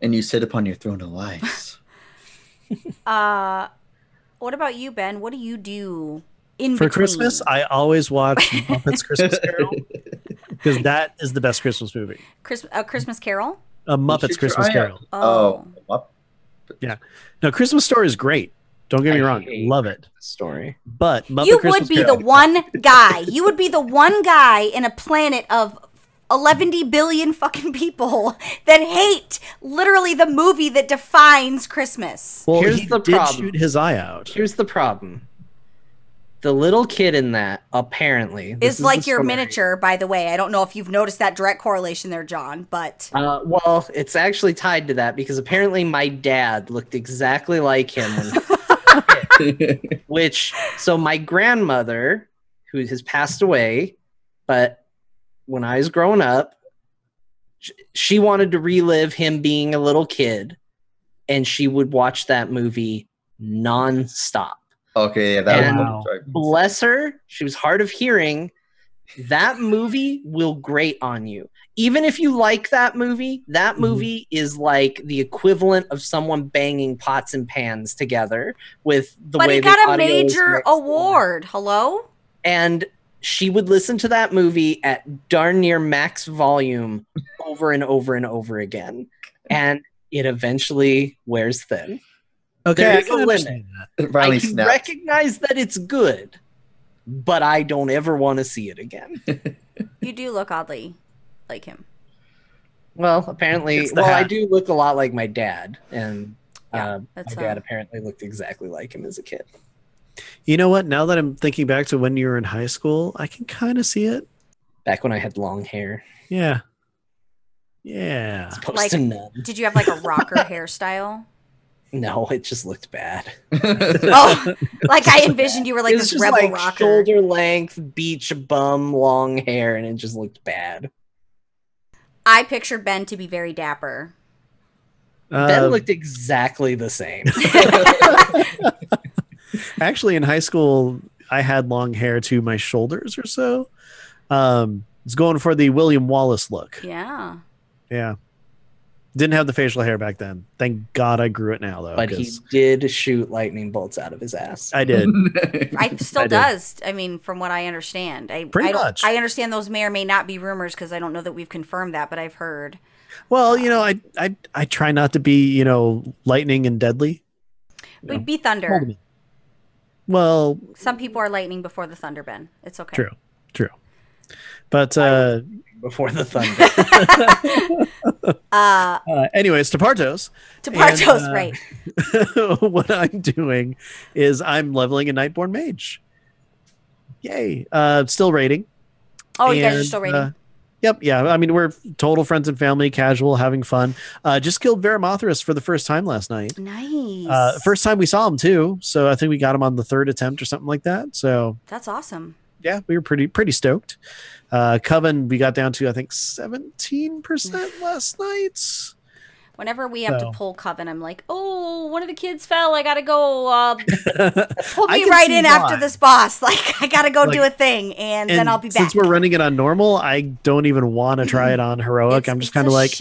And you sit upon your throne of lies. What about you, Ben? What do you do in For between? Christmas, I always watch Muppets Christmas Carol because that is the best Christmas movie. Christmas Carol? A Muppets Christmas Carol. Oh. Yeah. No, Christmas Story is great. Don't get me wrong. Love it. Story. But Muppet You Christmas would be Carol, the one guy. You would be the one guy in a planet of 11 billion fucking people that hate literally the movie that defines Christmas. Well, Here's he the did problem. shoot his eye out. Here's the problem. The little kid in that, apparently... Is like your miniature, by the way. I don't know if you've noticed that direct correlation there, John, but... well, it's actually tied to that because apparently my dad looked exactly like him when so my grandmother, who has passed away, but when I was growing up, she wanted to relive him being a little kid, and she would watch that movie non-stop. Okay, yeah, that And was bless her, she was hard of hearing, that movie will grate on you. Even if you like that movie is like the equivalent of someone banging pots and pans together with the but way it got a major award. Hello? And she would listen to that movie at darn near max volume over and over and over again. And it eventually wears thin. Okay, There's a limit. I can snapped. recognize that it's good, but I don't ever want to see it again. You do look oddly like him. Well, apparently, I do look a lot like my dad, and Yeah, my dad apparently looked exactly like him as a kid. You know what? Now that I'm thinking back to when you were in high school, I can kind of see it. Back when I had long hair. Yeah. Yeah. Supposed to none. Did you have like a rocker hairstyle? No, it just looked bad. Oh, like I envisioned you were like It was this just rebel like rocker. shoulder length, beach bum, long hair, and it just looked bad. I pictured Ben to be very dapper. Ben looked exactly the same. Actually, in high school, I had long hair to my shoulders or so. It's going for the William Wallace look. Yeah. Yeah. Didn't have the facial hair back then. Thank God I grew it now, though. But he did shoot lightning bolts out of his ass. I did. I still does. I mean, from what I understand. Pretty much. I understand those may or may not be rumors because I don't know that we've confirmed that, but I've heard. Well, you know, I try not to be, you know, lightning and deadly. We'd be thunder. Well, some people are lightning before the thunder, Ben. It's okay. True. But before the thunder. Anyways, to Partos. Right. What I'm doing is I'm leveling a Nightborn Mage. Yay. Still raiding. Oh, you guys are still raiding? Yep. Yeah. I mean, we're total friends and family, casual, having fun. Just killed Veramothras for the first time last night. Nice. First time we saw him too. So I think we got him on the third attempt or something like that. So that's awesome. Yeah, we were pretty stoked. Coven, we got down to I think 17% last night. Whenever we have to pull Coven, I'm like, oh, one of the kids fell. I gotta go pull me right in after this boss. Like, I gotta go do a thing, and then I'll be back. Since we're running it on normal, I don't even want to try it on heroic. I'm just kind of like,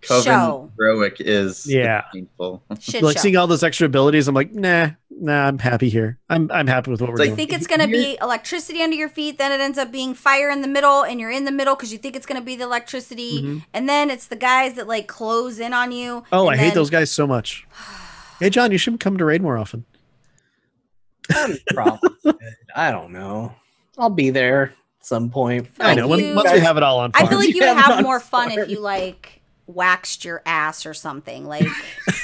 Coven heroic is painful. Like seeing all those extra abilities, I'm like, nah, I'm happy here. I'm happy with what we're doing. You think it's gonna be electricity under your feet, then it ends up being fire in the middle, and you're in the middle because you think it's gonna be the electricity, and then it's the guys that like close in on you. Oh, I hate those guys so much. Hey, John, you should come to raid more often. Probably. I don't know. I'll be there at some point. I know. Once we have it all on fire. I feel like you would have more fun if you like waxed your ass or something. Like,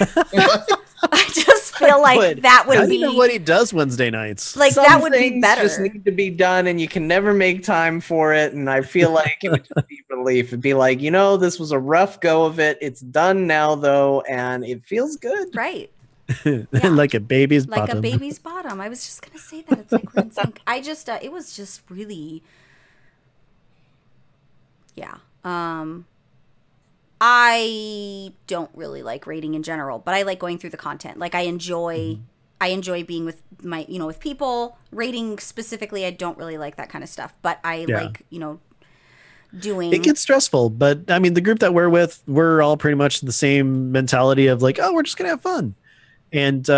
I just feel like that would be what he does Wednesday nights. Like, that would be better. Just need to be done, and you can never make time for it. And I feel like it would just be relief. It'd be like, you know, this was a rough go of it. It's done now, though, and it feels good. Right. Like a baby's bottom. Like a baby's bottom. I was just gonna say that. It's like we're in sync. I just it was just really I don't really like raiding in general, but I like going through the content. Like I enjoy being with my, you know, with people. Raiding specifically, I don't really like that kind of stuff, but I like, you know, doing. It gets stressful, but I mean, the group that we're with, we're all pretty much the same mentality of like, oh, we're just gonna have fun, and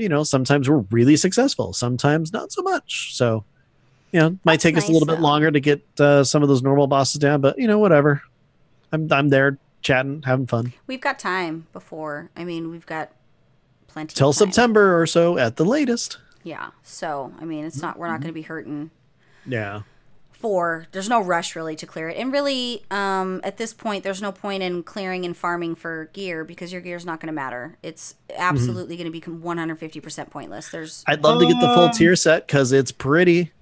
you know, sometimes we're really successful, sometimes not so much. So, you know, might take us a little bit longer to get some of those normal bosses down, but you know, whatever. I'm there chatting, having fun. We've got time before. I mean, we've got plenty till of time. September or so at the latest. Yeah. So, I mean, it's not, we're not going to be hurting. Yeah. There's no rush really to clear it. And really, at this point, there's no point in clearing and farming for gear because your gear's not going to matter. It's absolutely going to be 150% pointless. I'd love to get the full tier set because it's pretty.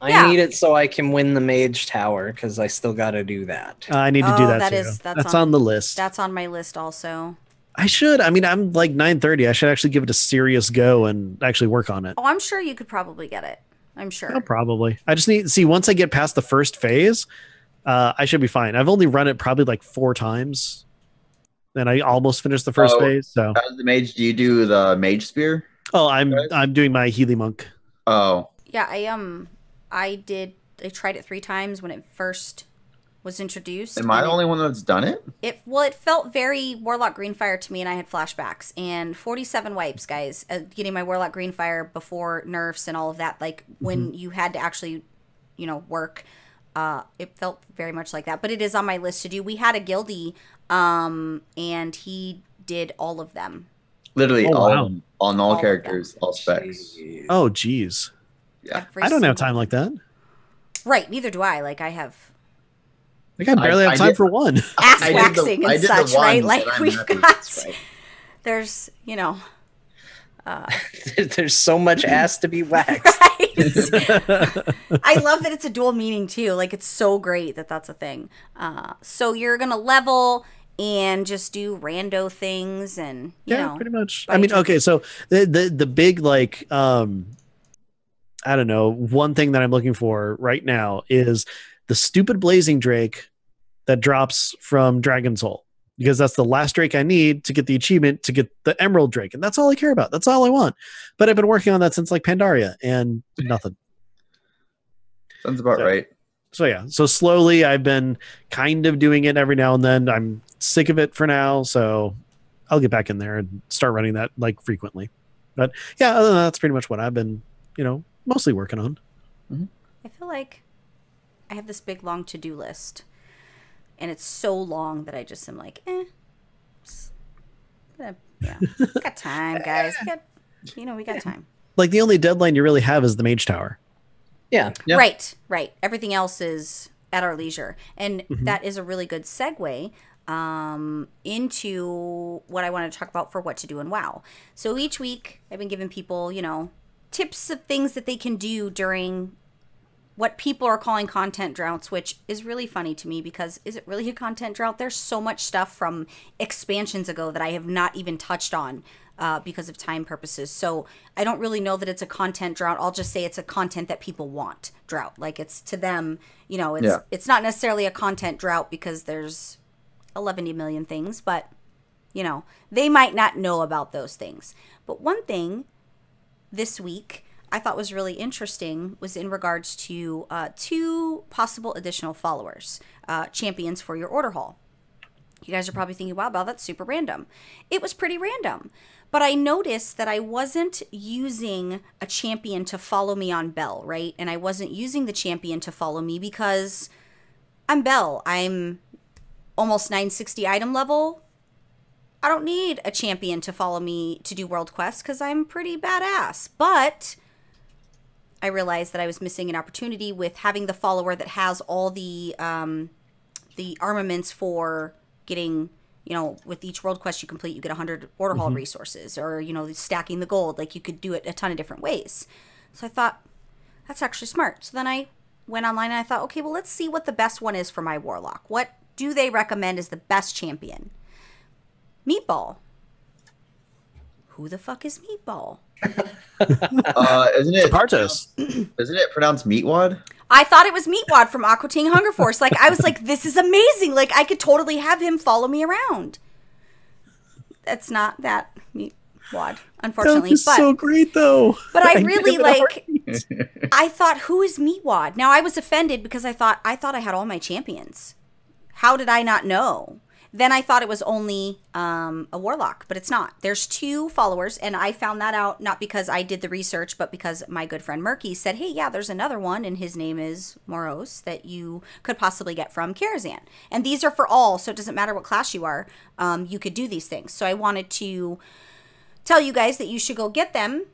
I need it so I can win the Mage Tower because I still got to do that. I need to do that too. That's on the list. That's on my list also. I should. I mean, I'm like 930. I should actually give it a serious go and actually work on it. Oh, I'm sure you could probably get it. I'm sure. Oh, probably. I just need to see once I get past the first phase, I should be fine. I've only run it probably like 4 times. And I almost finished the first phase. So as the mage, do you do the mage spear? Oh, I'm doing my Healy Monk. Oh. Yeah, I did I tried it 3 times when it first was introduced. Am I the only one that's done it? It felt very Warlock Greenfire to me, and I had flashbacks. And 47 wipes, guys. Getting my Warlock Greenfire before nerfs and all of that, like when you had to actually, work. It felt very much like that. But it is on my list to do. We had a guildie, and he did all of them. Literally wow. on all characters, all specs. Jeez. Oh, geez. Yeah. I don't have time like that. Right, neither do I. Like, I have... Like, I barely have time for one. Ass waxing and such, right? Like, we've got... There's, There's so much ass to be waxed. Right? I love that it's a dual meaning, too. Like, it's so great that that's a thing. So you're going to level... and just do rando things and you know, pretty much. I mean, okay, so the big like I don't know, one thing that I'm looking for right now is the stupid blazing drake that drops from Dragon Soul, because that's the last drake I need to get the achievement to get the emerald drake, and that's all I care about. That's all I want. But I've been working on that since like Pandaria and nothing. Sounds about right. So yeah, so slowly I've been kind of doing it every now and then. I'm sick of it for now, so I'll get back in there and start running that like frequently. But yeah, other than that, that's pretty much what I've been, mostly working on. Mm-hmm. I feel like I have this big long to-do list, and it's so long that I just am like, yeah, we got time, guys. We got time. Like the only deadline you really have is the Mage Tower. Yeah. Right. Everything else is at our leisure. And that is a really good segue into what I want to talk about for what to do in WoW. So each week I've been giving people, tips of things that they can do during what people are calling content droughts, which is really funny to me because is it really a content drought? There's so much stuff from expansions ago that I have not even touched on. Because of time purposes. So I don't really know that it's a content drought. I'll just say it's a content that people want drought. Like it's to them, it's not necessarily a content drought because there's 11 million things, but they might not know about those things. But one thing this week I thought was really interesting was in regards to 2 possible additional followers, champions for your order hall. You guys are probably thinking, wow, Belle, that's super random. It was pretty random. But I noticed that I wasn't using a champion to follow me on Belle, right? And I wasn't using the champion to follow me because I'm Belle. I'm almost 960 item level. I don't need a champion to follow me to do world quests because I'm pretty badass. But I realized that I was missing an opportunity with having the follower that has all the armaments for getting, with each world quest you complete, you get 100 order hall resources, or, stacking the gold. Like, you could do it a ton of different ways. So I thought, that's actually smart. So then I went online and I thought, okay, well, let's see what the best one is for my warlock. What do they recommend is the best champion? Meatball. Who the fuck is Meatball? Isn't it Partos? Isn't it pronounced Meatwad? I thought it was Meatwad from Aqua Teen Hunger Force. Like, I was like, this is amazing. Like, I could totally have him follow me around. That's not that Meatwad, unfortunately. That is so great, though. But I really, like, I thought, who is Meatwad? Now, I was offended because I thought I had all my champions. How did I not know? Then I thought it was only a warlock, but it's not. There's 2 followers, and I found that out not because I did the research, but because my good friend Murky said, hey, yeah, there's another one, and his name is Moroes, that you could possibly get from Karazhan. And these are for all, so it doesn't matter what class you are. You could do these things. So I wanted to tell you guys that you should go get them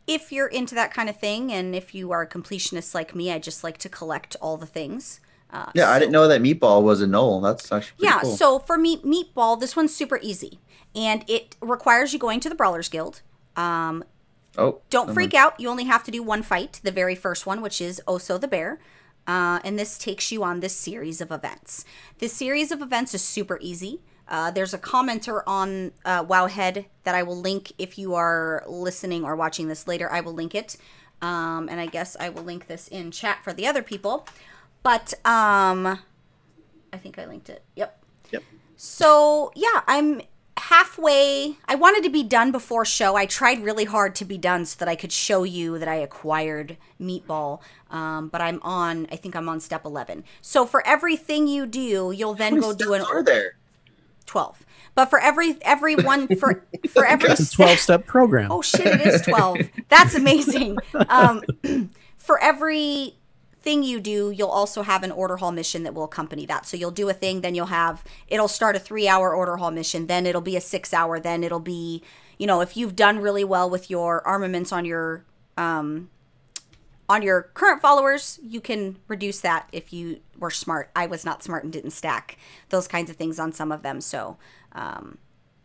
if you're into that kind of thing, and if you are a completionist like me, I just like to collect all the things. I didn't know that Meatball was a null. That's actually pretty cool. So for me, Meatball, this one's super easy. And it requires you going to the Brawlers Guild. Don't freak out. You only have to do 1 fight, the very first one, which is Oso the Bear. And this takes you on this series of events. This series of events is super easy. There's a commenter on Wowhead that I will link if you are listening or watching this later. I will link it. And I guess I will link this in chat for the other people. But I think I linked it. Yep. So, yeah, I'm halfway. I wanted to be done before show. I tried really hard to be done so that I could show you that I acquired Meatball. But I think I'm on step 11. So for everything you do, you'll then go do an... Are there? 12. But for every one for every It's a 12-step program. Oh shit, it is 12. That's amazing. For every thing you do, you'll also have an order hall mission that will accompany that. So you'll do a thing, then it'll start a 3-hour order hall mission, then it'll be a 6-hour, then it'll be, if you've done really well with your armaments on your current followers, you can reduce that if you were smart. I was not smart and didn't stack those kinds of things on some of them. So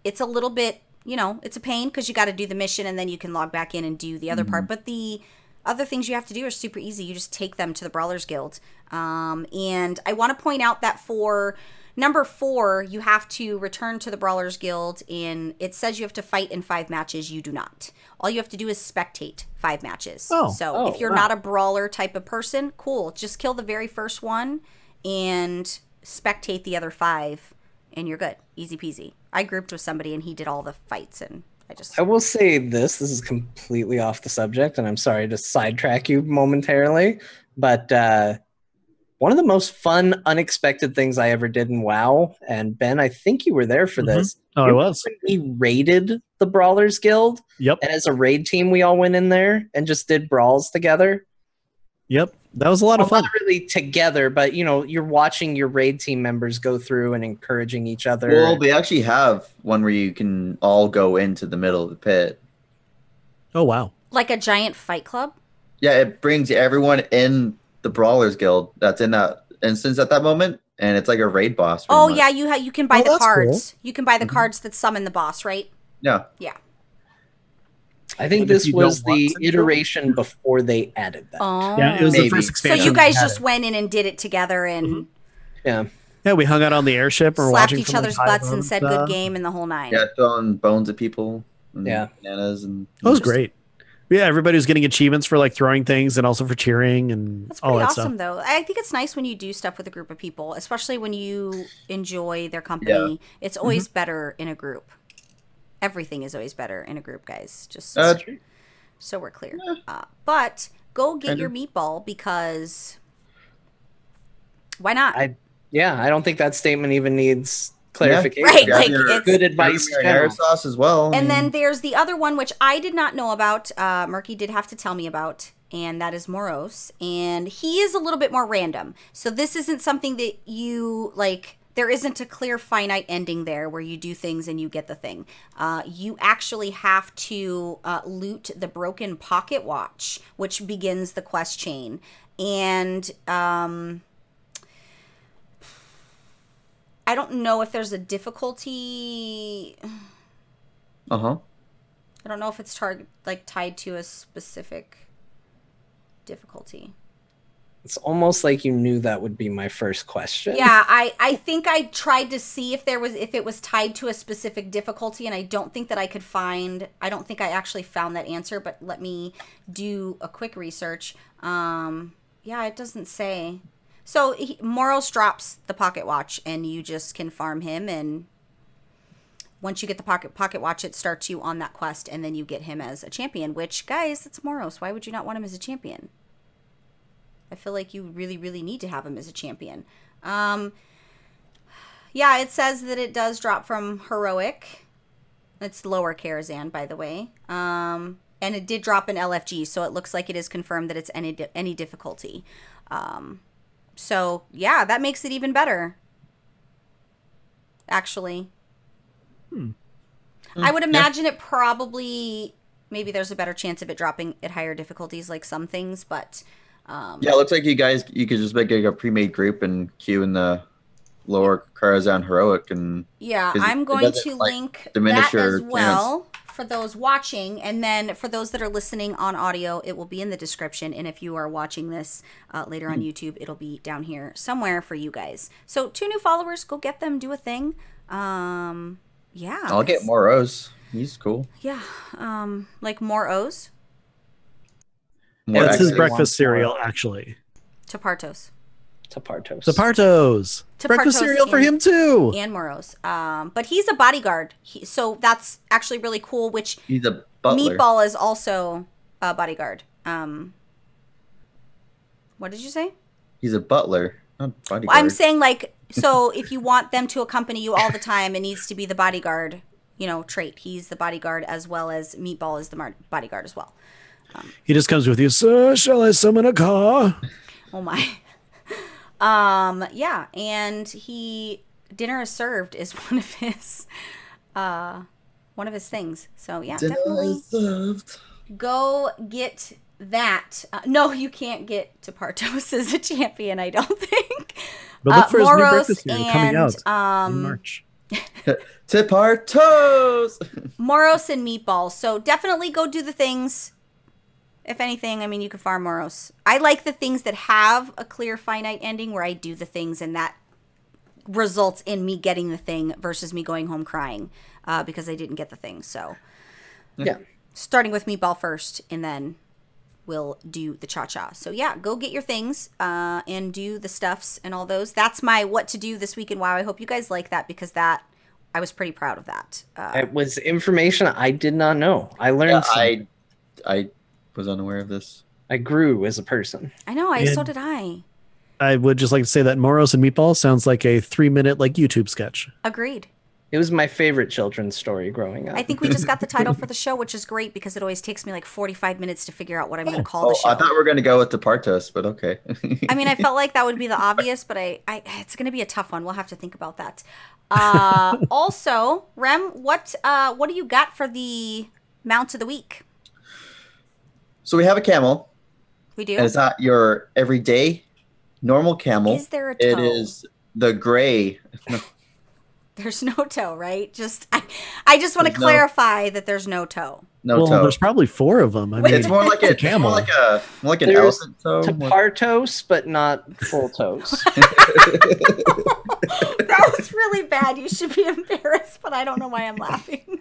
it's a little bit, it's a pain because you got to do the mission and then you can log back in and do the other part. But the other things you have to do are super easy. You just take them to the Brawlers Guild. And I want to point out that for number 4, you have to return to the Brawlers Guild. And it says you have to fight in 5 matches. You do not. All you have to do is spectate 5 matches. So if you're not a brawler type of person, cool. Just kill the very first one and spectate the other 5 and you're good. Easy peasy. I grouped with somebody and he did all the fights and I will say this is completely off the subject and I'm sorry to sidetrack you momentarily, but one of the most fun, unexpected things I ever did in WoW, and Ben, I think you were there for this. Oh, I was. We raided the Brawlers Guild. Yep. And as a raid team, we all went in there and just did brawls together. Yep. That was a lot of fun. Not really together, but you're watching your raid team members go through and encouraging each other. Well, we actually have one where you can all go into the middle of the pit. Oh, wow. Like a giant fight club? Yeah, it brings everyone in the Brawlers Guild that's in that instance at that moment, and it's like a raid boss. Oh, yeah, you can buy the cards. Cool. You can buy the cards that summon the boss, right? Yeah. Yeah. I think this was the iteration before they added that. Oh. Yeah, it was the first expansion. So you guys just went in and did it together and... Yeah. Yeah, we hung out on the airship or slapped watching each other's butts and said good game and the whole 9. Yeah, throwing bones at people. And bananas and that was great. Yeah, everybody was getting achievements for like throwing things and also for cheering and That's all pretty that awesome, stuff. though. I think it's nice when you do stuff with a group of people, especially when you enjoy their company. Yeah. It's always better in a group. Everything is always better in a group, guys. Just so we're clear. But go get your meatball because why not? I don't think that statement even needs clarification. Right, like it's good advice. Air sauce as well. And then there's the other one which I did not know about. Murky did have to tell me about, and that is Moroes. And he is a little bit more random. So this isn't something that you like. There isn't a clear finite ending there where you do things and you get the thing. You actually have to loot the broken pocket watch, which begins the quest chain. And I don't know if there's a difficulty. I don't know if it's tied to a specific difficulty. It's almost like you knew that would be my first question. Yeah, I think I tried to see if it was tied to a specific difficulty, and I don't think that I could find. I don't think I actually found that answer, but let me do a quick research. Yeah, it doesn't say. So Moroes drops the pocket watch, and you just can farm him, and once you get the pocket watch, it starts you on that quest, and then you get him as a champion. Which, guys, it's Moroes. Why would you not want him as a champion? I feel like you really, really need to have him as a champion. Yeah, it says that it does drop from heroic. It's lower Karazhan, by the way. And it did drop in LFG, so it looks like it is confirmed that it's any difficulty. So, yeah, that makes it even better. Actually. I would imagine it probably... Maybe there's a better chance of it dropping at higher difficulties like some things, but... yeah, it looks like you could just make a pre-made group and queue in the lower Karazhan heroic, and yeah, I'm going to link that as well for those watching, and then for those that are listening on audio, it will be in the description, and if you are watching this later on YouTube, it'll be down here somewhere for you guys. So 2 new followers, go get them, do a thing. Yeah, I'll get Moroes. He's cool. Yeah, like Moroes. Yeah, it's his breakfast cereal, actually. To Partos. Tepartos. Breakfast cereal for him too. And Moroes. But he's a bodyguard. So that's actually really cool, which he's a butler. Meatball is also a bodyguard. What did you say? He's a butler, not bodyguard. Well, I'm saying, like, so if you want them to accompany you all the time, it needs to be the bodyguard, trait. He's the bodyguard as well as Meatball is the bodyguard as well. He just comes with you. Sir, shall I summon a car? Oh my. Yeah, and dinner is served is one of his things. So yeah, dinner definitely is served. Go get that. No, you can't get Tepartos as a champion, I don't think. But look for his new breakfast cereal coming out in March. Tepartos! Moroes and Meatballs. So definitely go do the things. If anything, I mean, you can farm Moroes. I like the things that have a clear finite ending where I do the things and that results in me getting the thing versus me going home crying because I didn't get the thing. So yeah, starting with Meatball first and then we'll do the cha-cha. So yeah, go get your things and do the stuffs and all those. That's my what to do this week in WoW. I hope you guys like that because I was pretty proud of that. It was information I did not know. I learned something. I was unaware of this. I grew as a person. I know, so did I. I would just like to say that Moroes and Meatball sounds like a 3-minute YouTube sketch. Agreed. It was my favorite children's story growing up. I think we just got the title for the show, which is great because it always takes me like 45 minutes to figure out what I'm going to call the show. I thought we were going to go with Tepartos, but okay. I mean, I felt like that would be the obvious, but it's going to be a tough one. We'll have to think about that. Also, Rem, what do you got for the mount of the week? So we have a camel. We do? And it's not your everyday normal camel. Is there a toe? It is the gray. No. There's no toe, right? I just want to clarify that there's no toe. No toe. There's probably 4 of them. I mean, it's more like a camel. More like an elephant toe. Tepartos, but not full toes. That was really bad. You should be embarrassed, but I don't know why I'm laughing.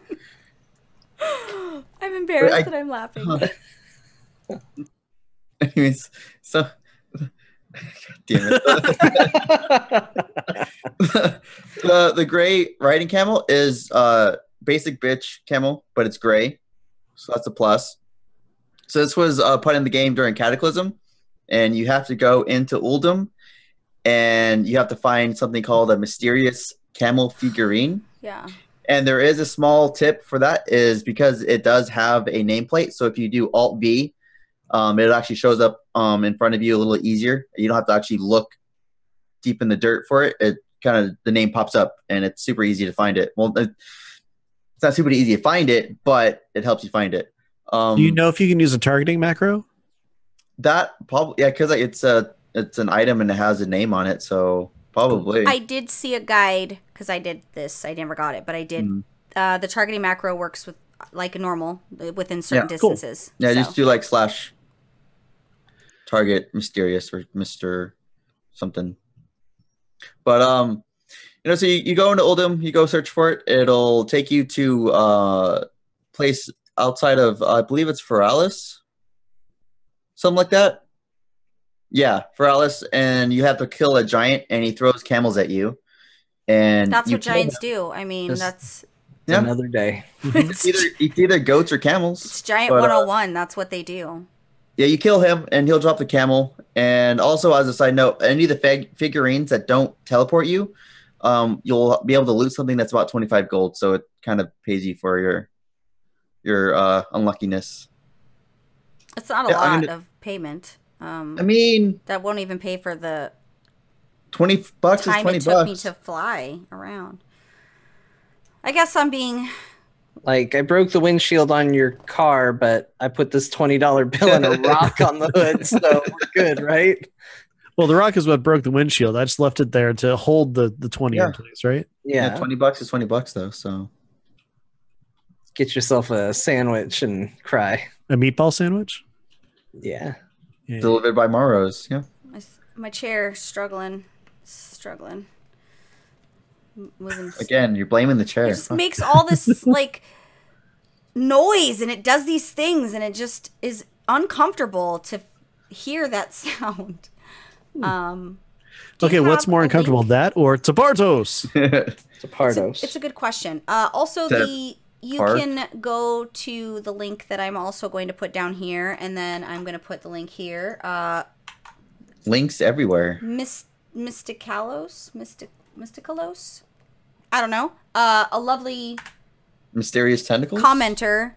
I'm embarrassed that I'm laughing. Anyways, so God damn it. The gray riding camel is basic bitch camel, but it's gray, so that's a plus. So this was put in the game during Cataclysm, and you have to go into Uldum, and you have to find something called a mysterious camel figurine. Yeah. And there is a small tip for that is because it does have a nameplate. So if you do Alt V, it actually shows up in front of you a little easier. You don't have to actually look deep in the dirt for it. It kind of the name pops up and it's super easy to find it. Well, it's not super easy to find it, but it helps you find it. Do you know if you can use a targeting macro? That probably because it's an item and it has a name on it, so probably. I did see a guide because I did this. I never got it, but I did. The targeting macro works with like a normal within certain distances. Cool. Yeah, just do like / target mysterious or Mr. something. But so you go into Uldum, you go search for it. It'll take you to place outside of I believe it's Feralis, something like that. Yeah, Feralis, and you have to kill a giant, and he throws camels at you. And that's what giants do. I mean, that's another day. It's either goats or camels. It's Giant 101. That's what they do. Yeah, you kill him, and he'll drop the camel. And also, as a side note, any of the figurines that don't teleport you, you'll be able to loot something that's about 25 gold. So it kind of pays you for your unluckiness. It's not a lot of payment. I mean, that won't even pay for the $20 is time $20. It took me to fly around. I guess I'm being like I broke the windshield on your car, but I put this $20 bill and a rock on the hood, so we're good, right? Well, the rock is what broke the windshield. I just left it there to hold the 20 in place, right? Yeah, $20 is $20 though. So get yourself a sandwich and cry. A meatball sandwich? Yeah. Delivered by Moroes. Yeah. My chair struggling. Again, you're blaming the chair. It just makes all this like noise, and it does these things, and it just is uncomfortable to hear that sound. Okay, what's more uncomfortable, that or Tapartos? Tapartos. It's a good question. Also, you can go to the link that I'm also going to put down here, and then I'm going to put the link here. Links everywhere. Mysticalos? I don't know. A lovely Mysterious Tentacles? commenter,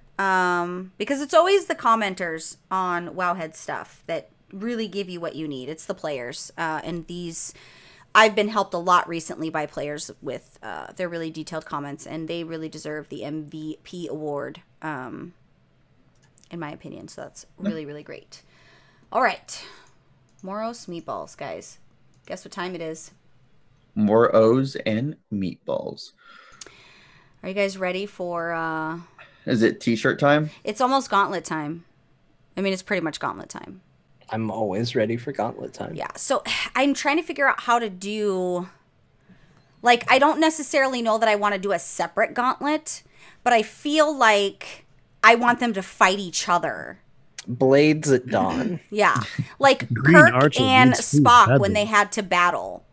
because it's always the commenters on Wowhead stuff that really give you what you need. It's the players. And these, I've been helped a lot recently by players with their really detailed comments, and they really deserve the MVP award, in my opinion. So that's really, really great. All right. Moroes, Meatballs, guys. Guess what time it is? Moroes and Meatballs. Are you guys ready for... Is it t-shirt time? It's almost gauntlet time. I mean, it's pretty much gauntlet time. I'm always ready for gauntlet time. Yeah, so I'm trying to figure out how to do... Like, I don't necessarily know that I want to do a separate gauntlet, but I feel like I want them to fight each other. Blades at dawn. Yeah. Like Green Kirk Archer and needs food Spock badly. when they had to battle.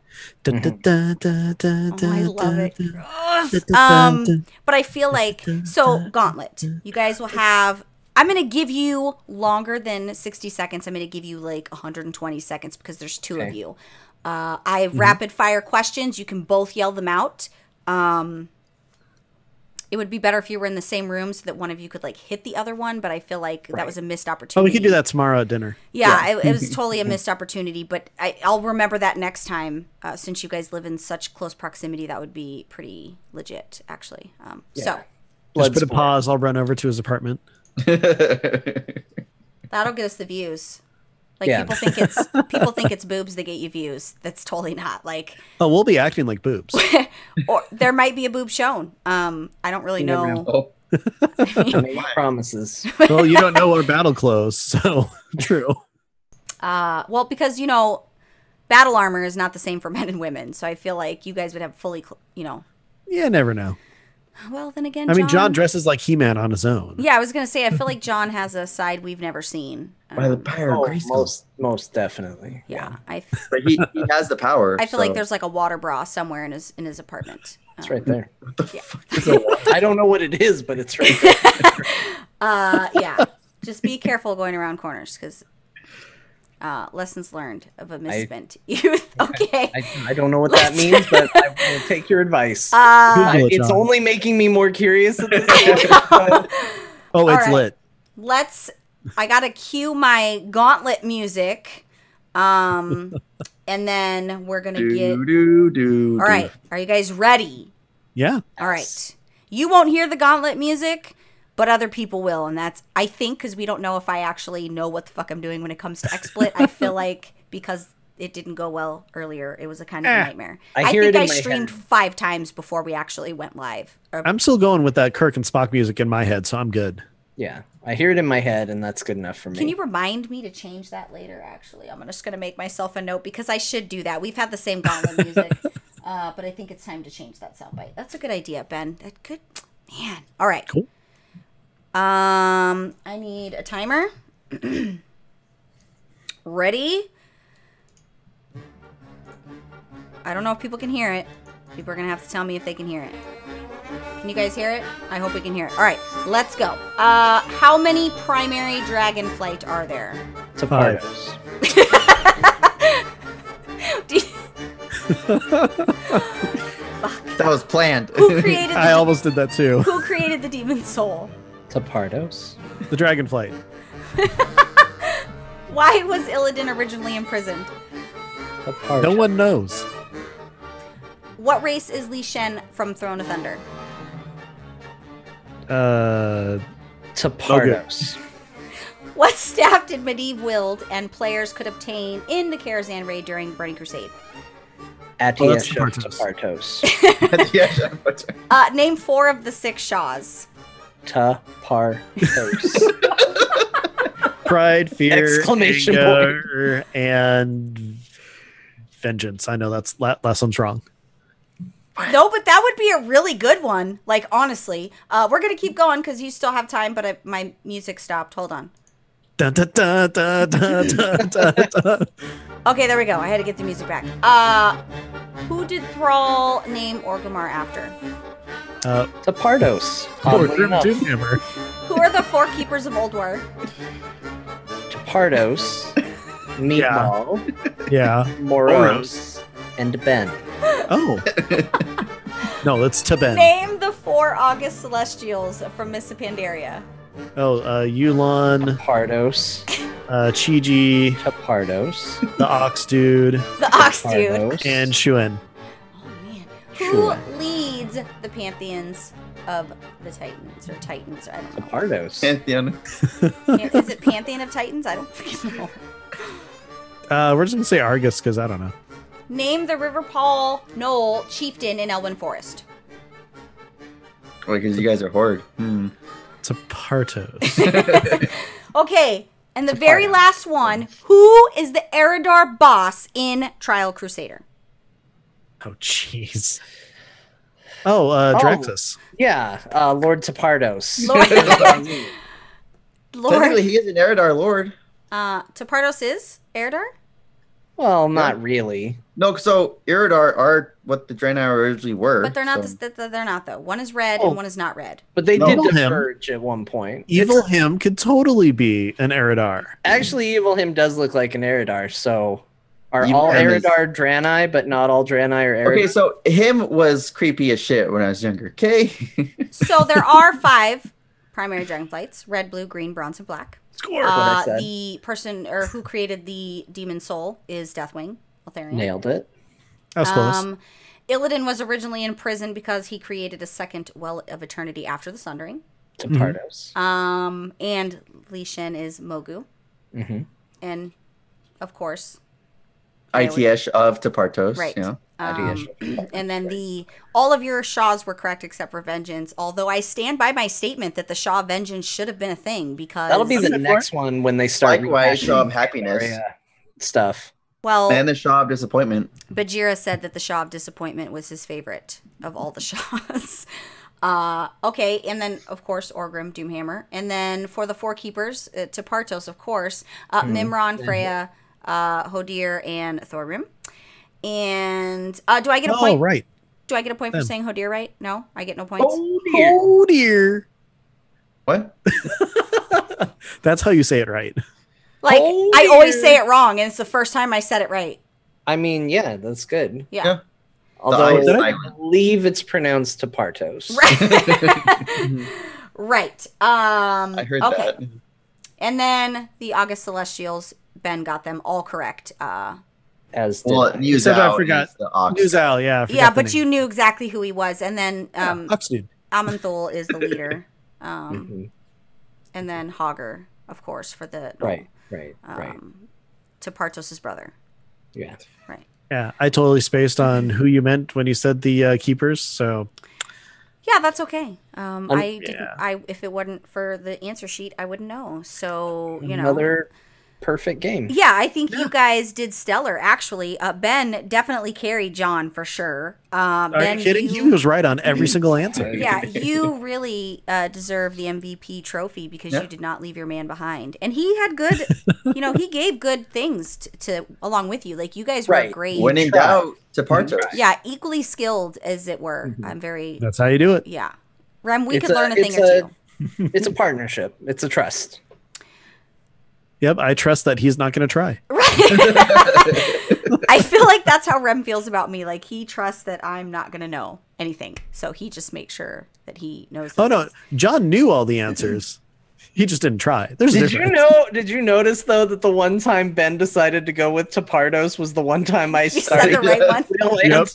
Oh, I love it. But I feel like, so Gauntlet, you guys will have, I'm going to give you longer than 60 seconds. I'm going to give you like 120 seconds because there's two of you. I have rapid fire questions. You can both yell them out. It would be better if you were in the same room so that one of you could like hit the other one, but I feel like that was a missed opportunity. Oh, we could do that tomorrow at dinner. Yeah, it was totally a missed opportunity, but I'll remember that next time. Since you guys live in such close proximity, that would be pretty legit, actually. So Just put a pause. I'll run over to his apartment. that'll get us the views. Like people think it's boobs that get you views. That's totally not. Like, oh, we'll be acting like boobs. or there might be a boob shown. I don't really know. I make promises. Well, you don't know our battle clothes, so true. Well, because battle armor is not the same for men and women, so I feel like you guys would have fully, Yeah, never know. Well, then again, I mean, John dresses like He-Man on his own. Yeah, I was gonna say, I feel like John has a side we've never seen. By the power of Grayskull. Most definitely. Yeah, but he has the power. I feel like there's like a water bra somewhere in his apartment. It's right there. What the fuck? I don't know what it is, but it's right there. Yeah. Just be careful going around corners, because lessons learned of a misspent youth. Okay. I don't know what that means, but I will take your advice. It's only making me more curious at this point. Oh, it's lit. I gotta cue my gauntlet music. And then we're gonna all right. Are you guys ready? Yeah. All right. You won't hear the gauntlet music, but other people will, and that's, I think, because we don't know if I actually know what the fuck I'm doing when it comes to XSplit. I feel like because it didn't go well earlier, it was a kind of a nightmare. I think I streamed 5 times before we actually went live. I'm still going with that Kirk and Spock music in my head, so I'm good. Yeah, I hear it in my head, and that's good enough for me. Can you remind me to change that later, actually? I'm just going to make myself a note, because I should do that. We've had the same gauntlet music, but I think it's time to change that soundbite. That's a good idea, Ben. That could... Man. All right. Cool. I need a timer. Ready? I don't know if people can hear it. People are going to have to tell me if they can hear it. Can you guys hear it? I hope we can hear it. All right, let's go. How many primary dragonflight are there? Tapardos. That was planned. Who created I almost did that too. Who created the demon soul? Tapardos. The Dragonflight. Why was Illidan originally imprisoned? Tapardos. No one knows. What race is Li Shen from Throne of Thunder? Tapardos. What staff did Medivh wield and players could obtain in the Karazhan raid during Burning Crusade? Atiyesh Tapardos. Tapardos. Name 4 of the 6 Shahs. Tapardos. Pride, fear, Exclamation anger, and vengeance. I know that's last one's wrong. No, but that would be a really good one. Like, honestly. We're going to keep going because you still have time, but my music stopped. Hold on. Dun, dun, dun, dun, dun, dun, dun, dun. Okay, there we go. I had to get the music back. Who did Thrall name Orgrimmar after? Tapardos. Grim Doomhammer. Who are the 4 keepers of Ulduar? Tapardos, Meatball, Yeah. Moroes, and Ben. Oh. No, that's Taben. Name the 4 August Celestials from Miss Pandaria. Oh, Yulon, Tapardos, Chi-Ji, Tapardos, the Ox Dude, The Ox Dude. Tapardos, and Shuen. Oh, man. Who leads the pantheons of the Titans, or Titans? I don't know. Tapardos. Pantheon. Is it Pantheon of Titans? I don't freaking know. We're just going to say Argus because I don't know. Name the River Paul Knoll chieftain in Elwyn Forest. Wait, because you guys are horde. Tapartos. Okay, and the very last one. Who is the Eridar boss in Trial Crusader? Oh, jeez. Oh, Draxus. Yeah, Lord Tapardos. Lord. Technically, he is an Eridar lord. Tapardos is Eridar? Well, not really. No, so Eridar are what the Draenei originally were. But they're not. so. They're not though. One is red and one is not red. But they No. did Evil him. diverge at one point. Evil him could totally be an Eridar. Actually, Evil him does look like an Eridar, so are Evil all him is- Eridar Draenei, but not all Draenei are Eridar? Okay, so him was creepy as shit when I was younger. Okay. So there are 5 primary dragonflights: red, blue, green, bronze, and black. Score. what I said. The person or who created the demon soul is Deathwing, Eltharion. Nailed it. That was close. Illidan was originally in prison because he created a second well of eternity after the Sundering. Tapardos. And Li Shen is Mogu. Mm-hmm. And, of course... ITS of Tapartos. Right. Yeah. And then all of your Shaws were correct except for Vengeance, although I stand by my statement that the Shaw Vengeance should have been a thing because... That'll be the next one when they start Likewise, rehashing Shaw of Happiness. area stuff. Well, And the Shaw of Disappointment. Bajira said that the Shaw of Disappointment was his favorite of all the Shaws. Okay, and then, of course, Orgrim, Doomhammer. And then for the 4 keepers, Tapartos, of course, Mimron, Freya, Hodir, and Thorim. And do I get a point? Oh, right. Do I get a point for Them. saying Hodir right? No, I get no points. Oh, dear. What? That's how you say it right. Like, Oh, I always dear. say it wrong, and it's the first time I said it right. I mean, yeah, that's good. Yeah. Yeah. Although The I Island. believe it's pronounced Tapartos. Right. I heard okay. that. And then the August Celestials, Ben got them all correct. As did Well, I. News Except I Out forgot. is the Ox. News Owl, yeah. I forgot Yeah, the but name. you knew exactly who he was. And then Ox Dude. Amanthul is the leader. Mhm. And then Hogger, of course, for the... Right. Tapartos' brother. Yeah. Right. Yeah, I totally spaced on who you meant when you said the keepers. So Yeah, that's okay. I didn't. yeah. If it wasn't for the answer sheet, I wouldn't know. So you know. Another perfect game. Yeah, I think you guys did stellar. Actually, Ben definitely carried John for sure. are Ben, you kidding? He was right on every single answer. Yeah, you really deserve the MVP trophy because you did not leave your man behind, and he had good. He gave good things to along with you. Like you guys were Right. great. When in doubt, Tapartos. Yeah, equally skilled as it were. I'm very. That's how you do it. Yeah, Rem, we It's could a- learn a thing it's or a- two. It's a partnership. It's a trust. Yep, I trust that he's not going to try. I feel like that's how Rem feels about me. Like he trusts that I'm not gonna know anything, so he just makes sure that he knows. Oh the no, things. John knew all the ansers. He just didn't try. There's a Did you difference. Did you notice though that the one time Ben decided to go with Tapardos was the one time I You said started the right one. real Yep.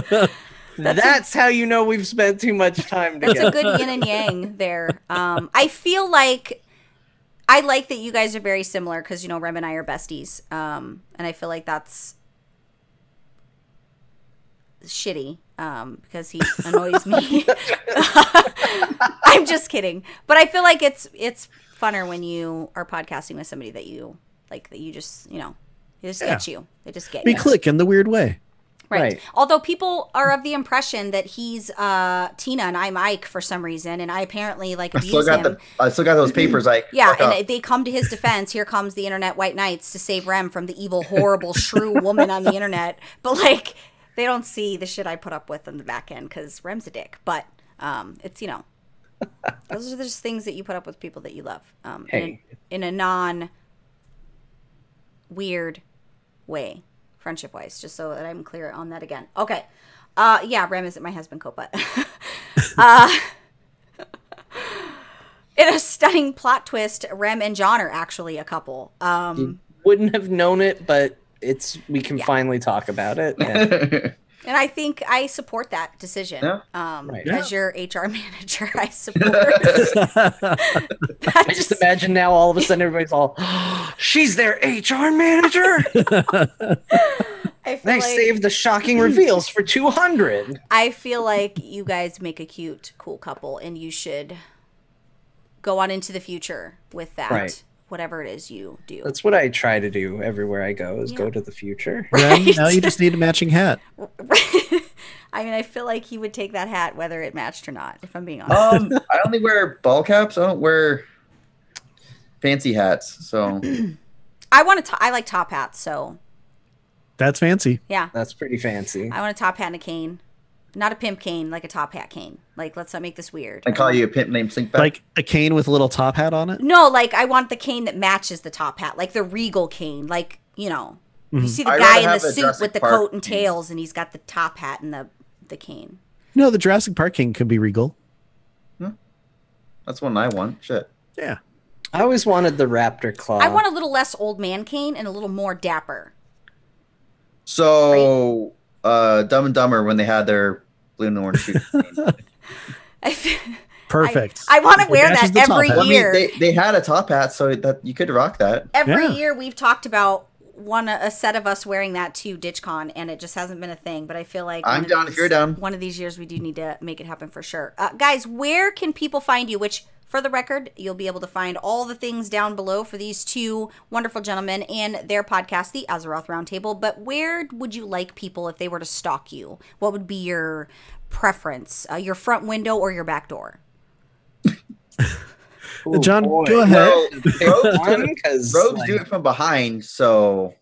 answer? That's how you know we've spent too much time That's a together. good yin and yang there. I feel like I like that you guys are very similar because Rem and I are besties, and I feel like that's shitty because he annoys me. I'm just kidding, but I feel like it's funner when you are podcasting with somebody that you like, that you just it just gets you. They just get We you. click in the weird way. Right. Although people are of the impression that he's Tina and I'm Ike for some reason, and I apparently abuse him. I still got those papers, Ike. Yeah, and they come to his defense. Here comes the internet white knights to save Rem from the evil, horrible, shrew woman on the internet. But they don't see the shit I put up with on the back end because Rem's a dick. But it's those are just things that you put up with people that you love. In a non-weird way. Friendship-wise, just so that I'm clear on that again. Okay. Rem isn't my husband, Copa. In a stunning plot twist, Rem and John are actually a couple. You wouldn't have known it, but we can finally talk about it. And and I think I support that decision. Yeah. As your HR manager, I support I just imagine now all of a sudden everybody's all, she's their HR manager? They saved the shocking reveals for 200. I feel like you guys make a cute, cool couple, and you should go on into the future with that, whatever it is you do. That's what I try to do everywhere I go, is go to the future. Right. Now you just need a matching hat. I mean, I feel like he would take that hat whether it matched or not, if I'm being honest. I only wear ball caps. I don't wear fancy hats. So I like top hats, so that's fancy. Yeah. That's pretty fancy. I want a top hat and a cane. Not a pimp cane, like a top hat cane. Let's not make this weird. I call you a pimp named Slinkback. Like a cane with a little top hat on it? No, I want the cane that matches the top hat, like the regal cane. You see the I'd guy rather in the have a suit Jurassic with the Park coat and cane. tails, and he's got the top hat and the cane. No, the Jurassic Park cane could be regal. That's one I want. Shit. Yeah. I always wanted the raptor claw. I want a little less old man cane and a little more dapper. So, Dumb and Dumber, when they had their blue and orange shoes. Perfect. I want to wear that every year. They had a top hat, so that you could rock that. Every year we've talked about a set of us wearing that to DitchCon, and it just hasn't been a thing. But I feel like I'm down if you're down. One of these years we do need to make it happen for sure. Guys, where can people find you? Which, for the record, you'll be able to find all the things down below for these two wonderful gentlemen and their podcast, the Azeroth Roundtable. But where would you like people if they were to stalk you? What would be your preference? Your front window or your back door? John, go ahead. Rogues do it from behind, so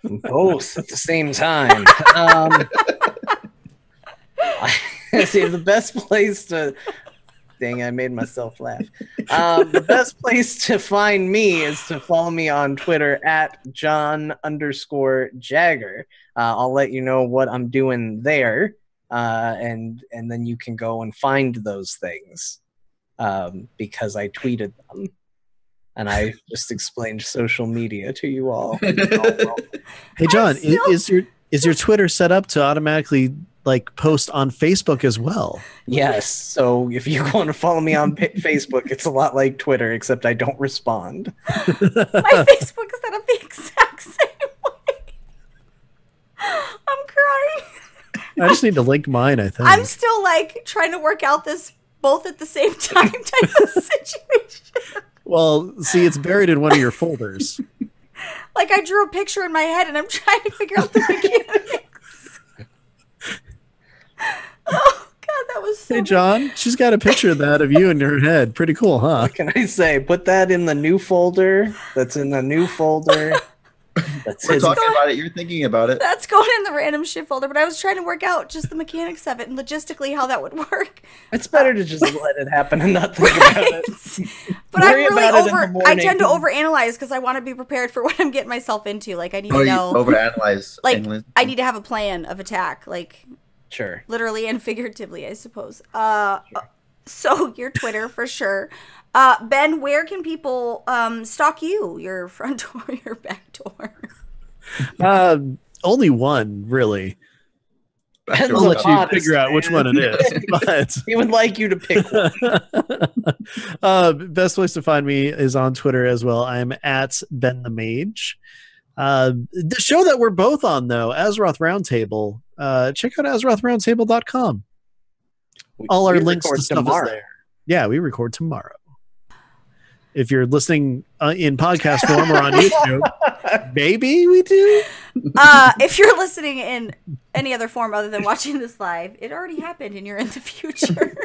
both at the same time. See, the best place to... Dang, I made myself laugh. The best place to find me is to follow me on Twitter at John_Jagger. I'll let you know what I'm doing there, and then you can go and find those things because I tweeted them, and I just explained social media to you all. Hey, John, is your Twitter set up to automatically post on Facebook as well? Yes. So if you want to follow me on Facebook, it's a lot like Twitter, except I don't respond. My Facebook is set up the exact same way. I'm crying. I just need to link mine, I think. I'm still trying to work out this both at the same time type of situation. Well, see, it's buried in one of your folders. I drew a picture in my head and I'm trying to figure out the mechanics. Oh God, that was so. Hey, John, she's got a picture of that of you in her head. Pretty cool, huh? What can I say? Put that in the new folder. That's in the new folder. We're talking about it. You're thinking about it. That's going in the random shit folder, but I was trying to work out just the mechanics of it and logistically how that would work. It's better to just let it happen and not think about it. But I'm really I tend to overanalyze because I want to be prepared for what I'm getting myself into. I need to know. Overanalyze. I need to have a plan of attack. Sure. Literally and figuratively, I suppose. So your Twitter for sure. Ben, where can people stalk you? Your front door, your back door? Only one, really. I'll let you figure out which one it is. But he would like you to pick one. Best place to find me is on Twitter as well. I'm at Ben the Mage. The show that we're both on, though, Azeroth Roundtable, check out AzerothRoundtable.com. All our links to stuff is there. Yeah, we record tomorrow. If you're listening in podcast form or on YouTube, maybe we do. If you're listening in any other form other than watching this live, it already happened and you're in the future.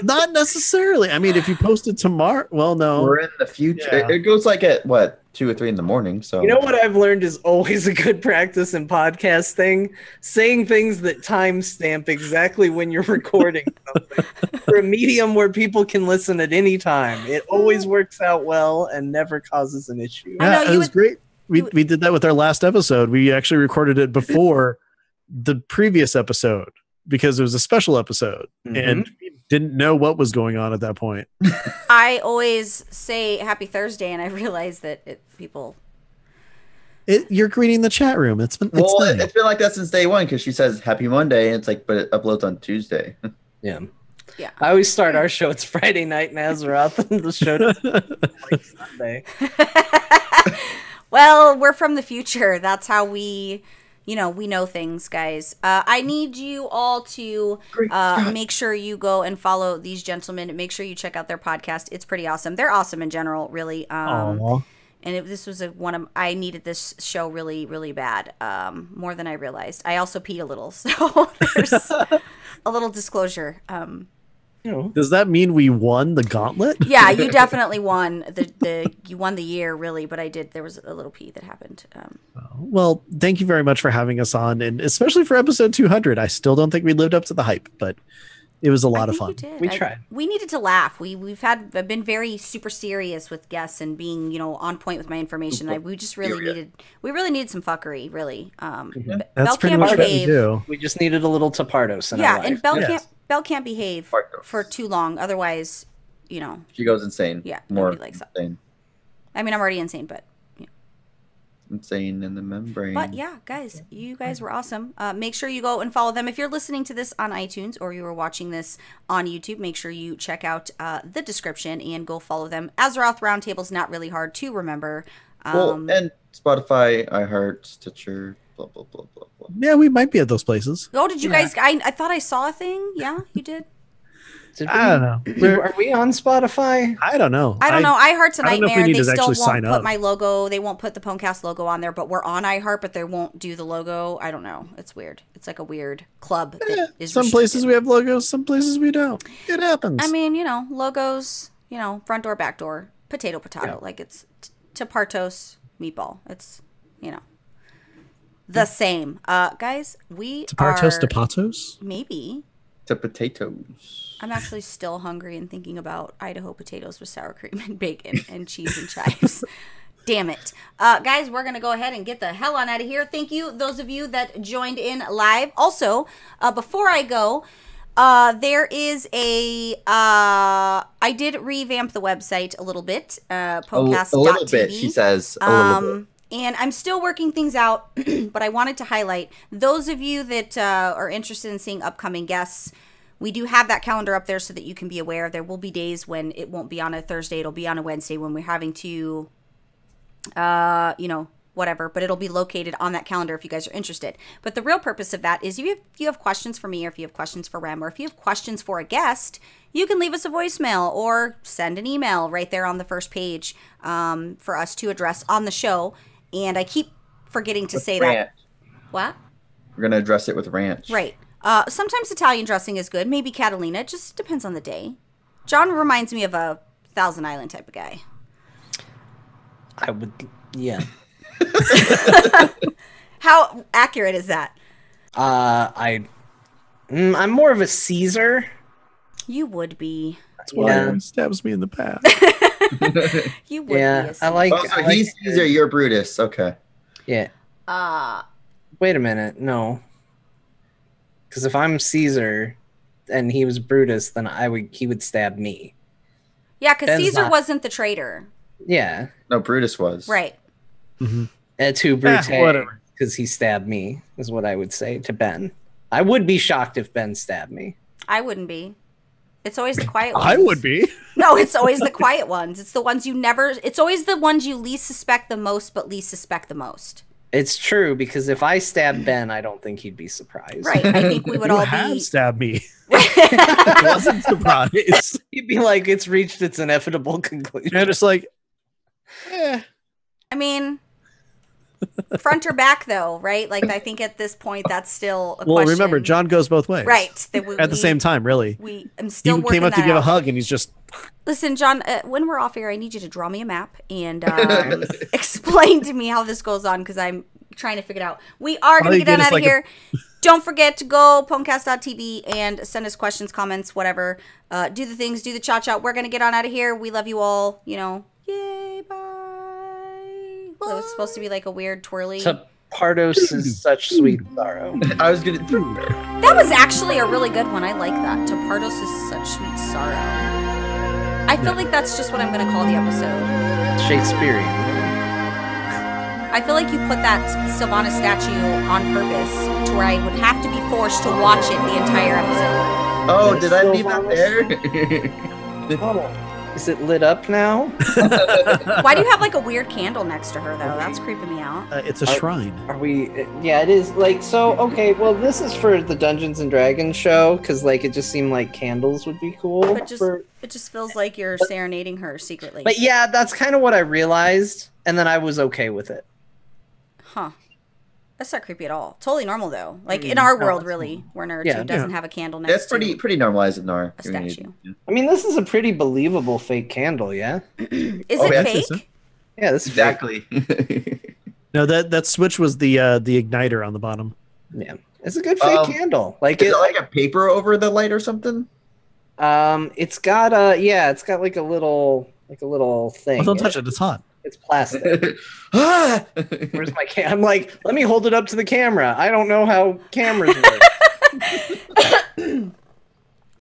Not necessarily. I mean, if you posted tomorrow, well, no. We're in the future. Yeah. It goes like at, what, 2 or 3 in the morning. So You know what I've learned is always a good practice in podcasting? Saying things that timestamp exactly when you're recording something. For a medium where people can listen at any time. It always works out well and never causes an issue. Yeah, it was great. We did that with our last episode. We actually recorded it before the previous episode because it was a special episode and we didn't know what was going on at that point. I always say happy Thursday and I realize that people... You're greeting the chat room. It's been like that since day one because she says happy Monday and it's like, but it uploads on Tuesday. Yeah. Yeah. I always start our show. It's Friday night in Azeroth and the show like Sunday. Well, we're from the future. That's how we know things, guys. I need you all to make sure you go and follow these gentlemen. Make sure you check out their podcast. It's pretty awesome. They're awesome in general, really. And this was I needed this show really, really bad, more than I realized. I also peed a little, so there's a little disclosure. Does that mean we won the gauntlet? Yeah, you definitely won you won the year, really. But there was a little pee that happened. Well, thank you very much for having us on, and especially for episode 200. I still don't think we lived up to the hype, but it was a lot of fun. We tried. We needed to laugh. I've been very super serious with guests and being on point with my information. We really needed some fuckery, really. That's pretty much what we do. We just needed a little Tapardos in our life. And Belle can't behave for too long, otherwise, she goes insane. Yeah, more nobody likes that. insane. I mean, I'm already insane, but insane in the membrane. But yeah, guys, you guys were awesome. Make sure you go and follow them. If you're listening to this on iTunes or you are watching this on YouTube, make sure you check out the description and go follow them. Azeroth Roundtable's not really hard to remember. And Spotify, iHeart, Stitcher, blah blah blah blah blah. Yeah, we might be at those places. Oh, did you guys? I thought I saw a thing. Yeah, you did. I don't know. Are we on Spotify? I don't know. I don't know. iHeart's a nightmare. They still won't sign put up. my logo. They won't put the Pwnecast logo on there, but we're on iHeart, but they won't do the logo. I don't know. It's weird. It's like a weird club that is some restricted. places we have logos, some places we don't. It happens. I mean, logos, front door, back door, potato. Yeah. Like it's Tapartos, meatball. It's, the same. Guys, we Tapartos, are... Tapatos? Maybe. To potatoes. I'm actually still hungry and thinking about Idaho potatoes with sour cream and bacon and cheese and chives. Damn it. Guys, we're going to go ahead and get the hell on out of here. Thank you, those of you that joined in live. Also, before I go, there is I did revamp the website a little bit. Pwnecast.tv. A little bit, she says. A little bit. And I'm still working things out, but I wanted to highlight those of you that are interested in seeing upcoming guests. We do have that calendar up there so that you can be aware. There will be days when it won't be on a Thursday. It'll be on a Wednesday when we're having to, whatever. But it'll be located on that calendar if you guys are interested. But the real purpose of that is if you have questions for me or if you have questions for Rem or if you have questions for a guest, you can leave us a voicemail or send an email right there on the first page for us to address on the show. And I keep forgetting to say ranch. that. What? We're going to address it with ranch. Right. Sometimes Italian dressing is good. Maybe Catalina. It just depends on the day. John reminds me of a Thousand Island type of guy. I would, yeah. How accurate is that? I'm more of a Caesar. You would be. That's why he stabs me in the back. You would be a Caesar. I like. He's Caesar, you're Brutus. Okay. Yeah. Wait a minute. No. Because if I'm Caesar and he was Brutus, then he would stab me. Yeah, because Caesar wasn't the traitor. Yeah. No, Brutus was. Right. Mm-hmm. Et tu, Brute, whatever. Because he stabbed me, is what I would say to Ben. I would be shocked if Ben stabbed me. I wouldn't be. It's always the quiet ones. I would be. No, it's always the quiet ones. It's the ones it's always the ones you least suspect the most, but least suspect the most. It's true, because if I stabbed Ben, I don't think he'd be surprised. Right. I think we would all be. Stabbed me. I wasn't surprised. You'd be like, it's reached its inevitable conclusion. You're just like, I mean, front or back, though, right? Like, I think at this point, that's still a question. Remember, John goes both ways. Right. At the same time, really. I'm still he working came up to that give out. a hug, and he's just... Listen, John, when we're off air, I need you to draw me a map and explain to me how this goes on, because I'm trying to figure it out. We are going to get out of here. Don't forget to go pwnecast.tv and send us questions, comments, whatever. Do the things, do the cha-cha. We're going to get on out of here. We love you all. You know, yay, bye. Well, it was supposed to be like a weird twirly. To Pardos is such sweet sorrow. I was gonna. That was actually a really good one. I like that. To Pardos is such sweet sorrow. I feel like that's just what I'm going to call the episode. Shakespearean. I feel like you put that Sylvana statue on purpose to where I would have to be forced to watch it the entire episode. Oh, did I leave that there? Oh, is it lit up now? Why do you have like a weird candle next to her, though? That's creeping me out. It's a shrine. Are we? Yeah, it is. Like, so, okay, well, this is for the Dungeons and Dragons show, because, like, it just seemed like candles would be cool. But it just feels like you're serenading her secretly. But yeah, that's kind of what I realized, and then I was okay with it. Huh. That's not creepy at all. Totally normal, though. Like, in our world, really, where Nerds who doesn't have a candle next That's pretty normalized in our statue. I mean, this is a pretty believable fake candle, yeah? Is it fake? Yeah, this is exactly. No, that switch was the igniter on the bottom. Yeah, it's a good fake candle. Like, is it like a paper over the light or something? It's got like a little thing. Oh, don't touch it. It's hot. It's plastic. Where's my I'm like, let me hold it up to the camera. I don't know how cameras work.